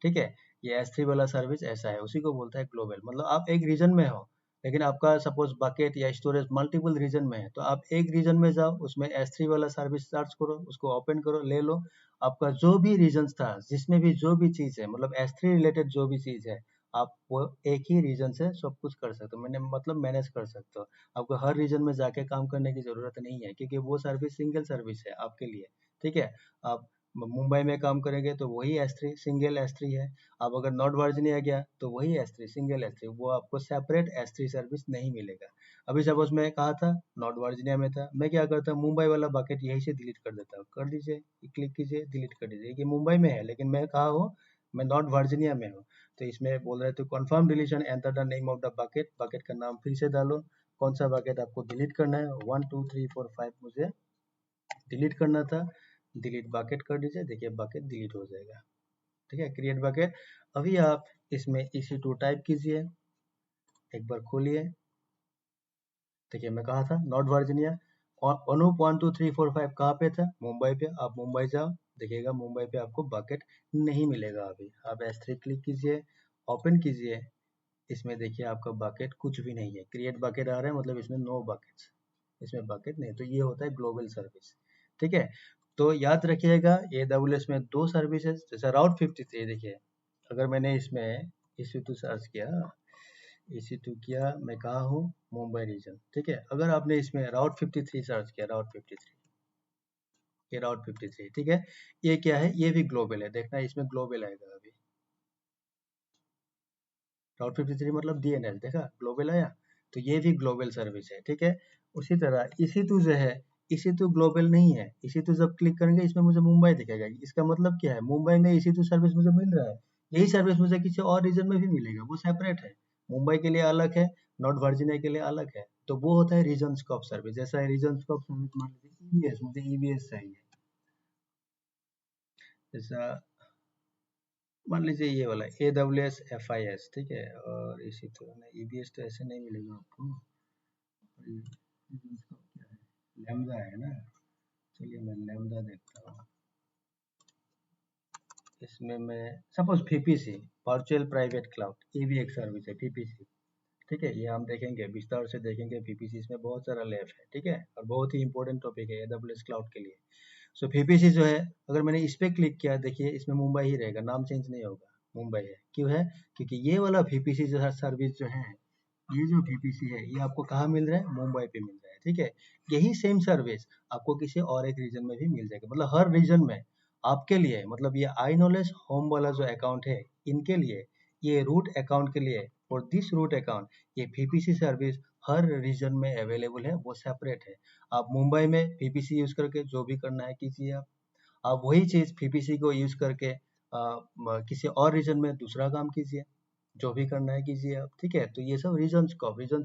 ठीक है। ये S3 वाला सर्विस ऐसा है, उसी को बोलता है ग्लोबल। मतलब आप एक रीजन में हो, लेकिन आपका सपोज बकेट या स्टोरेज मल्टीपल रीजन में है, तो आप एक रीजन में जाओ, उसमें S3 वाला सर्विस सर्च करो, उसको ओपन करो, ले लो। आपका जो भी रीजन था, जिसमें भी जो भी चीज है, मतलब S3 रिलेटेड जो भी चीज है, आप वो एक ही रीजन से सब कुछ कर सकते हो। मैंने मतलब मैनेज कर सकते हो। आपको हर रीजन में जाके काम करने की जरूरत नहीं है, क्योंकि वो सर्विस सिंगल सर्विस है आपके लिए। ठीक है। आप मुंबई में काम करेंगे तो वही S3 सिंगल S3 है। आप अगर नॉर्थ वर्जीनिया गया तो वही S3 सिंगल S3, वो आपको सेपरेट S3 सर्विस नहीं मिलेगा। अभी सपोज मैं कहा था नॉर्थ वर्जीनिया में था, मैं क्या करता हूँ, मुंबई वाला बकेट यहीं से डिलीट कर देता हूँ। कर दीजिए, क्लिक कीजिए, डिलीट कर दीजिए। ये मुंबई में है, लेकिन मैं कहा हूँ, मैं नॉर्थ वर्जीनिया में हूँ। तो इसमें बोल रहे थे confirm deletion, enter the name of the bucket. Bucket का नाम फिर से डालो, कौन सा बकेट आपको डिलीट करना है। 1 2 3 4 5 मुझे डिलीट करना था। डिलीट बकेट कर दीजिए, देखिए बकेट डिलीट हो जाएगा। ठीक है, क्रिएट बकेट। अभी आप इसमें EC2 टाइप कीजिए, एक बार खोलिए। देखिए मैं कहा था नॉर्थ वर्जीनिया, और अनूप 1 2 3 4 5 कहाँ पे था? मुंबई पे। आप मुंबई जाओ, देखिएगा मुंबई पे आपको बकेट नहीं मिलेगा। अभी आप S3 क्लिक कीजिए, ओपन कीजिए। इसमें देखिए आपका बकेट कुछ भी नहीं है। क्रिएट बकेट आ रहा है, मतलब इसमें नो बकेट्स, इसमें बकेट नहीं। तो ये होता है ग्लोबल सर्विस। ठीक है। तो याद रखिएगा AWS में दो सर्विसेज, जैसे राउट 53। देखिए अगर मैंने इसमें EC2 सर्च किया, EC2 किया, मैं कहा हूँ मुंबई रीजन। ठीक है। अगर आपने इसमें राउट 53 सर्च किया, राउट 53, ये राउट 53, ठीक है। ये क्या है? ये भी ग्लोबल है। देखना इसमें ग्लोबल आएगा। अभी राउट 53 मतलब DNS, देखा ग्लोबल आया। तो ये भी ग्लोबल सर्विस है। ठीक है। उसी तरह EC2 जो है, EC2 ग्लोबल नहीं है। EC2 जब क्लिक करेंगे इसमें मुझे मुंबई दिखेगा। इसका मतलब क्या है? मुंबई में EC2 सर्विस मुझे मिल रहा है, यही सर्विस मुझे किसी और रीजन में भी मिलेगा, वो सेपरेट है। मुंबई के लिए अलग है, नॉर्थ वर्जीनिया के लिए अलग है। तो वो होता है रीजन स्कोप सर्विस। जैसा है रीजन स्कोप सर्विस, मान लीजिए EBS, मुझे EBS चाहिए। जैसा मान लीजिए ये वाला AWS FIS, ठीक है। और इसी तरह EBS तो ऐसे नहीं मिलेगा आपको। इसका क्या है? लैम्बडा है ना। चलिए मैं लैम्बडा देखता हूँ। इसमें मैं suppose VPC, virtual private cloud, ये भी एक सर्विस है VPC। ठीक है। ये हम देखेंगे, विस्तार से देखेंगे VPC। इसमें बहुत सारा लैब है। ठीक है। और बहुत ही इंपॉर्टेंट टॉपिक है AWS क्लाउड के लिए। सो VPC जो है, अगर मैंने इस पे क्लिक किया, देखिए इसमें मुंबई ही रहेगा, नाम चेंज नहीं होगा, मुंबई है। क्यों है? क्योंकि ये वाला VPC जो है सर्विस जो है, ये जो VPC है, ये आपको कहाँ मिल रहा है? मुंबई पे मिल रहा है। ठीक है। यही सेम सर्विस आपको किसी और एक रीजन में भी मिल जाएगा। मतलब हर रीजन में आपके लिए, मतलब ये आई नॉलेज होम वाला जो अकाउंट है, इनके लिए, ये रूट अकाउंट के लिए, और दिस रूट अकाउंट, ये VPC सर्विस हर रीजन में अवेलेबल है, वो सेपरेट है। आप मुंबई में VPC यूज करके जो भी करना है कीजिए। आप वही चीज VPC को यूज करके किसी और रीजन में दूसरा काम कीजिए, जो भी करना है कीजिए आप। ठीक है। तो ये सब रीजन स्कोप, रीजन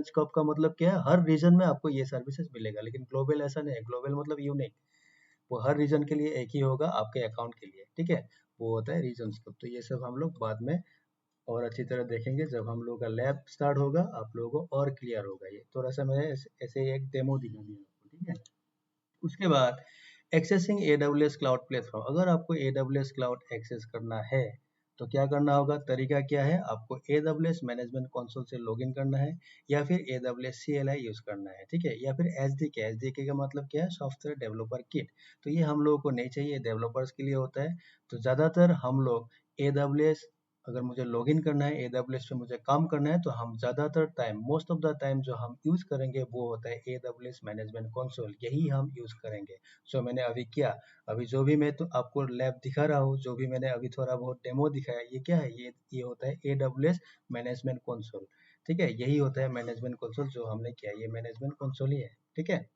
स्कोप का मतलब क्या है? हर रीजन में आपको ये सर्विसेज मिलेगा। लेकिन ग्लोबल ऐसा नहीं है। ग्लोबल मतलब यूनिक, वो हर रीजन के लिए एक ही होगा, आपके अकाउंट के लिए। ठीक है। वो होता है रीजन स्कोप। तो ये सब हम लोग बाद में और अच्छी तरह देखेंगे, जब हम लोग का लैब स्टार्ट होगा, आप लोगों को और क्लियर होगा। ये थोड़ा सा मैंने ऐसे एक डेमो दिखा दिया आपको। ठीक है। उसके बाद एक्सेसिंग AWS क्लाउड प्लेटफॉर्म। अगर आपको AWS क्लाउड एक्सेस करना है तो क्या करना होगा? तरीका क्या है? आपको AWS मैनेजमेंट कंसोल से लॉगिन करना है, या फिर AWS CLI यूज करना है। ठीक है। या फिर SDK का मतलब क्या है? Software developer kit. तो ये हम लोगों को नहीं चाहिए, डेवलपर्स के लिए होता है। तो ज़्यादातर हम लोग AWS, अगर मुझे लॉगिन करना है AWS पे, मुझे काम करना है, तो हम ज़्यादातर time, most of the time जो हम यूज़ करेंगे वो होता है AWS मैनेजमेंट कंसोल, यही हम यूज़ करेंगे। सो मैंने अभी किया, अभी जो भी मैं तो आपको लैब दिखा रहा हूँ, जो भी मैंने अभी थोड़ा बहुत डेमो दिखाया, ये क्या है? ये होता है AWS मैनेजमेंट कंसोल। ठीक है। यही होता है मैनेजमेंट कंसोल जो हमने किया, ये मैनेजमेंट कंसोल ही है। ठीक है,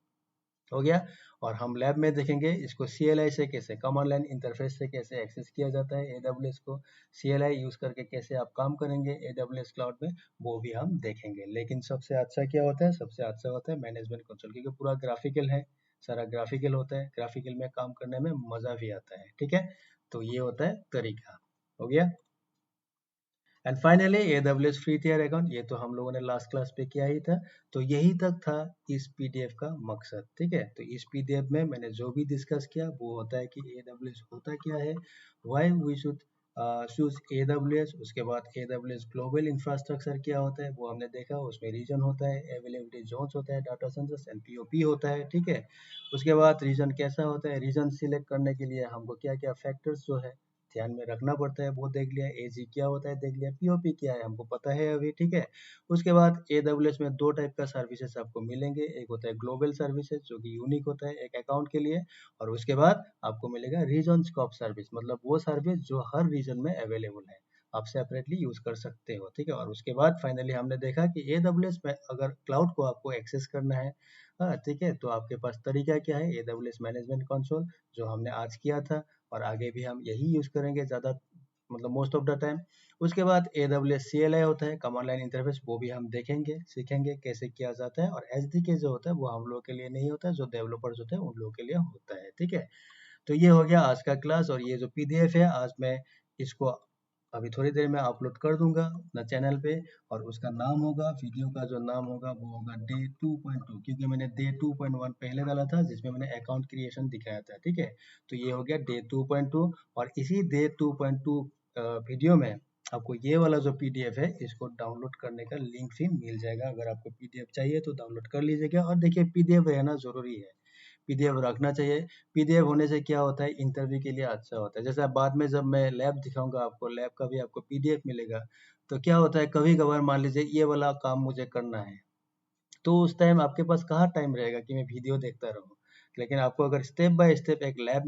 हो गया। और हम लैब में देखेंगे इसको CLI से कैसे, कमांड लाइन इंटरफेस से कैसे एक्सेस किया जाता है AWS को, CLI यूज करके कैसे आप काम करेंगे AWS क्लाउड में, वो भी हम देखेंगे। लेकिन सबसे अच्छा क्या होता है? सबसे अच्छा होता है मैनेजमेंट कंसोल, क्योंकि पूरा ग्राफिकल है, सारा ग्राफिकल होता है, ग्राफिकल में काम करने में मज़ा भी आता है, ठीक है। तो ये होता है तरीका, हो गया। And finally AWS free tier account, ये तो हम लोगों ने लास्ट क्लास पे किया ही था। तो यही तक था इस पीडीएफ का मकसद, ठीक है। तो इस पीडीएफ में मैंने जो भी डिस्कस किया वो होता है कि AWS होता क्या है, why we should choose AWS। उसके बाद AWS ग्लोबल इंफ्रास्ट्रक्चर क्या होता है वो हमने देखा, उसमें रीजन होता है, अवेलेबिलिटी जोन्स होता है, डाटा सेंटर्स एंड पीओपी होता है, ठीक है। उसके बाद रीजन कैसा होता है, रीजन सिलेक्ट करने के लिए हमको क्या क्या फैक्टर्स जो है ध्यान में रखना पड़ता है वो देख लिया, एजी क्या होता है देख लिया, पीओपी क्या है हमको पता है अभी, ठीक है। उसके बाद AWS में दो टाइप का सर्विसेज आपको मिलेंगे, एक होता है ग्लोबल सर्विसेज जो कि यूनिक होता है एक अकाउंट के लिए, और उसके बाद आपको मिलेगा रीजन स्कोप सर्विस, मतलब वो सर्विस जो हर रीजन में अवेलेबल है, आप सेपरेटली यूज कर सकते हो, ठीक है। और उसके बाद फाइनली हमने देखा कि AWS में अगर क्लाउड को आपको एक्सेस करना है, हाँ ठीक है, तो आपके पास तरीका क्या है, AWS मैनेजमेंट कंसोल जो हमने आज किया था और आगे भी हम यही यूज करेंगे ज़्यादा, मतलब मोस्ट ऑफ द टाइम। उसके बाद AWS CLI होता है, कमांड लाइन इंटरफेस, वो भी हम देखेंगे सीखेंगे कैसे किया जाता है। और SDK जो होता है वो हम लोगों के लिए नहीं होता, जो डेवलपर्स होते हैं उन लोगों के लिए होता है, ठीक है। तो ये हो गया आज का क्लास, और ये जो पीडीएफ है आज मैं इसको अभी थोड़ी देर में अपलोड कर दूंगा अपना चैनल पे, और उसका नाम होगा, वीडियो का जो नाम होगा वो होगा डे 2.2, क्योंकि मैंने डे 2.1 पहले डाला था जिसमें मैंने अकाउंट क्रिएशन दिखाया था, ठीक है। तो ये हो गया डे 2.2, और इसी डे 2.2 वीडियो में आपको ये वाला जो पीडीएफ है इसको डाउनलोड करने का लिंक भी मिल जाएगा। अगर आपको पीडीएफ चाहिए तो डाउनलोड कर लीजिएगा, और देखिए पीडीएफ रहना जरूरी है, पीडीएफ रखना चाहिए। पीडीएफ होने से क्या होता है, इंटरव्यू के लिए अच्छा होता है। जैसे बाद में जब मैं लैब दिखाऊंगा आपको, लैब का भी आपको पीडीएफ मिलेगा, तो क्या होता है कभी कभार मान लीजिए ये वाला काम मुझे करना है, तो उस टाइम आपके पास कहाँ टाइम रहेगा कि मैं वीडियो देखता रहूँ। लेकिन आपको अगर स्टेप बाय स्टेप एक लैब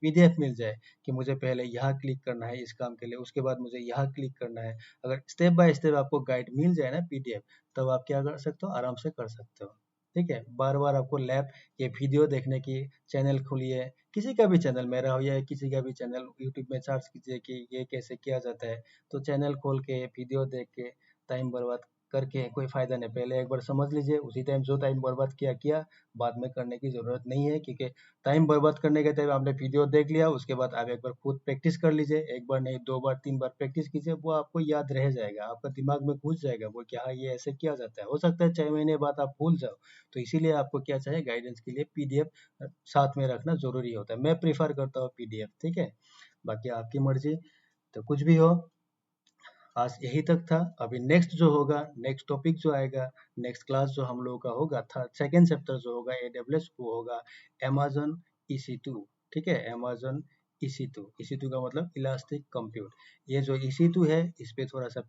पीडीएफ मिल जाए कि मुझे पहले यहाँ क्लिक करना है इस काम के लिए, उसके बाद मुझे यहाँ क्लिक करना है, अगर स्टेप बाय स्टेप आपको गाइड मिल जाए ना पीडीएफ, तब आप क्या कर सकते हो, आराम से कर सकते हो, ठीक है। बार बार आपको लैब ये वीडियो देखने की, चैनल खोलिए, किसी का भी चैनल, मेरा हो या किसी का भी चैनल, यूट्यूब में सर्च कीजिए कि ये कैसे किया जाता है, तो चैनल खोल के वीडियो देख के टाइम बर्बाद करके कोई फायदा नहीं। पहले एक बार समझ लीजिए, उसी टाइम जो टाइम बर्बाद किया किया, बाद में करने की जरूरत नहीं है, क्योंकि टाइम बर्बाद करने के टाइम आपने वीडियो देख लिया, उसके बाद आप एक बार खुद प्रैक्टिस कर लीजिए, एक बार नहीं दो बार तीन बार प्रैक्टिस कीजिए, वो आपको याद रह जाएगा, आपका दिमाग में घुस जाएगा वो कि हाँ ये ऐसे किया जाता है। हो सकता है 6 महीने बाद आप भूल जाओ, तो इसीलिए आपको क्या चाहिए, गाइडेंस के लिए पीडीएफ साथ में रखना जरूरी होता है। मैं प्रीफर करता हूँ पीडीएफ, ठीक है, बाकी आपकी मर्जी। तो कुछ भी हो, आज यही तक था। अभी नेक्स्ट जो होगा, नेक्स्ट टॉपिक जो आएगा, नेक्स्ट क्लास जो हम लोगों का होगा, था सेकेंड चैप्टर जो होगा AWS, वो होगा Amazon EC2, ठीक है। Amazon EC2, EC2 का मतलब इलास्टिक कंप्यूट। ये जो EC2 है इस पे थोड़ा सा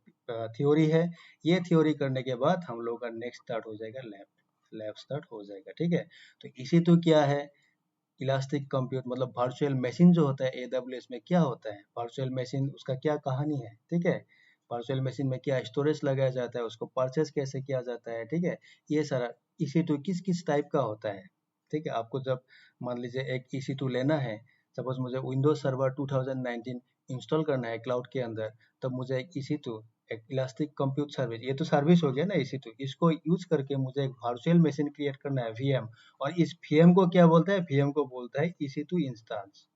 थ्योरी है, ये थ्योरी करने के बाद हम लोगों का नेक्स्ट स्टार्ट हो जाएगा लैब स्टार्ट हो जाएगा, ठीक है। तो EC2 क्या है, इलास्टिक कंप्यूट मतलब वर्चुअल मशीन जो होता है AWS में क्या होता है, वर्चुअल मशीन उसका क्या कहानी है, ठीक है। वर्चुअल मशीन में क्या स्टोरेज लगाया जाता है, उसको परचेस कैसे किया जाता है, ठीक है। ये सारा EC2 किस किस टाइप का होता है, ठीक है। आपको जब मान लीजिए एक EC2 लेना है, सपोज मुझे विंडोज सर्वर 2019 इंस्टॉल करना है क्लाउड के अंदर, तब मुझे एक EC2, एक इलास्टिक कंप्यूट सर्विस, ये तो सर्विस हो गया ना EC2, इसको यूज करके मुझे एक वर्चुअल मशीन क्रिएट करना है VM, और इस VM को क्या बोलता है, VM को बोलता है EC2 इंस्टेंस,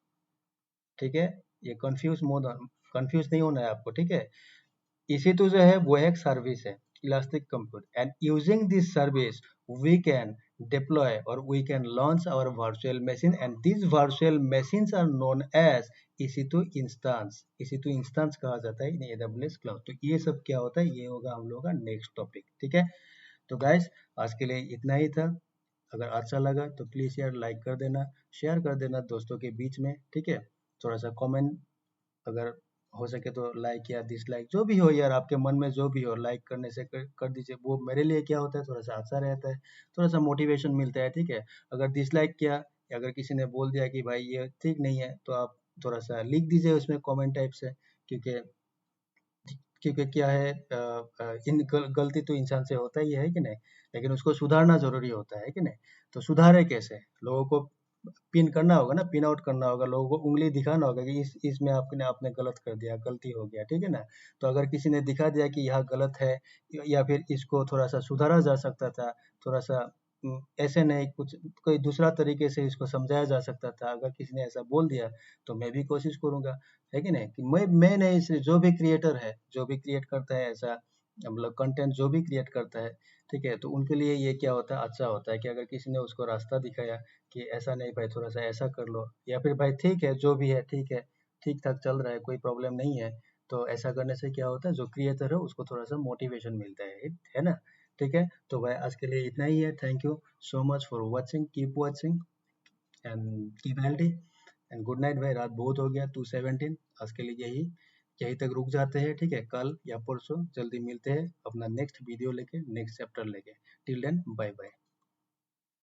ठीक है। ये कंफ्यूज नहीं होना है आपको, ठीक है। EC2 जो है वो एक सर्विस है, elastic compute, and using this service we can deploy or we can launch our virtual machine, and these virtual machines are known as EC2 instance, EC2 instance कहा जाता है इन AWS क्लाउड। तो ये सब क्या होता है, ये होगा हम लोगों का नेक्स्ट टॉपिक, ठीक है। तो गाइस आज के लिए इतना ही था। अगर अच्छा लगा तो प्लीज यार लाइक कर देना, शेयर कर देना दोस्तों के बीच में, ठीक है। थोड़ा सा कमेंट, अगर हो सके तो लाइक या डिसलाइक जो भी हो यार, आपके मन में जो भी हो, लाइक करने से कर दीजिए, वो मेरे लिए क्या होता है, थोड़ा सा अच्छा रहता है, थोड़ा सा मोटिवेशन मिलता है, ठीक है। अगर डिसलाइक किया, या अगर किसी ने बोल दिया कि भाई ये ठीक नहीं है, तो आप थोड़ा सा लिख दीजिए उसमें कमेंट टाइप से, क्योंकि क्योंकि क्या है, गलती तो इंसान से होता ही है कि नहीं, लेकिन उसको सुधारना जरूरी होता है कि नहीं। तो सुधारे कैसे, लोगों को पिन करना होगा ना, पिन आउट करना होगा, लोगों को उंगली दिखाना होगा कि इस इसमें आपने आपने गलत कर दिया, गलती हो गया, ठीक है ना। तो अगर किसी ने दिखा दिया कि यह गलत है, या फिर इसको थोड़ा सा सुधारा जा सकता था, थोड़ा सा ऐसे नहीं, कुछ कोई दूसरा तरीके से इसको समझाया जा सकता था। अगर किसी ने ऐसा बोल दिया तो मैं भी कोशिश करूँगा, है कि नहीं? कि मैं नहीं, सिर्फ जो भी क्रिएटर है, जो भी क्रिएट करता है ऐसा मतलब कंटेंट जो भी क्रिएट करता है, ठीक है? तो उनके लिए ये क्या होता है, अच्छा होता है कि अगर किसी ने उसको रास्ता दिखाया कि ऐसा नहीं भाई, थोड़ा-सा ऐसा कर लो, या फिर भाई ठीक है, जो भी है ठीक है, ठीक-ठाक चल रहा है, कोई प्रॉब्लम नहीं है। तो ऐसा करने से क्या होता है, जो क्रिएटर है उसको थोड़ा-सा मोटिवेशन मिलता है ना? ठीक है? तो भाई आज के लिए इतना ही है। Thank you so much for watching, keep watching and keep healthy and good night भाई। रात बहुत हो गया, 2:17। आज के लिए यही यहीं तक रुक जाते हैं, ठीक है? कल या परसों जल्दी मिलते हैं अपना नेक्स्ट वीडियो लेके, नेक्स्ट चैप्टर लेके। Till then bye bye.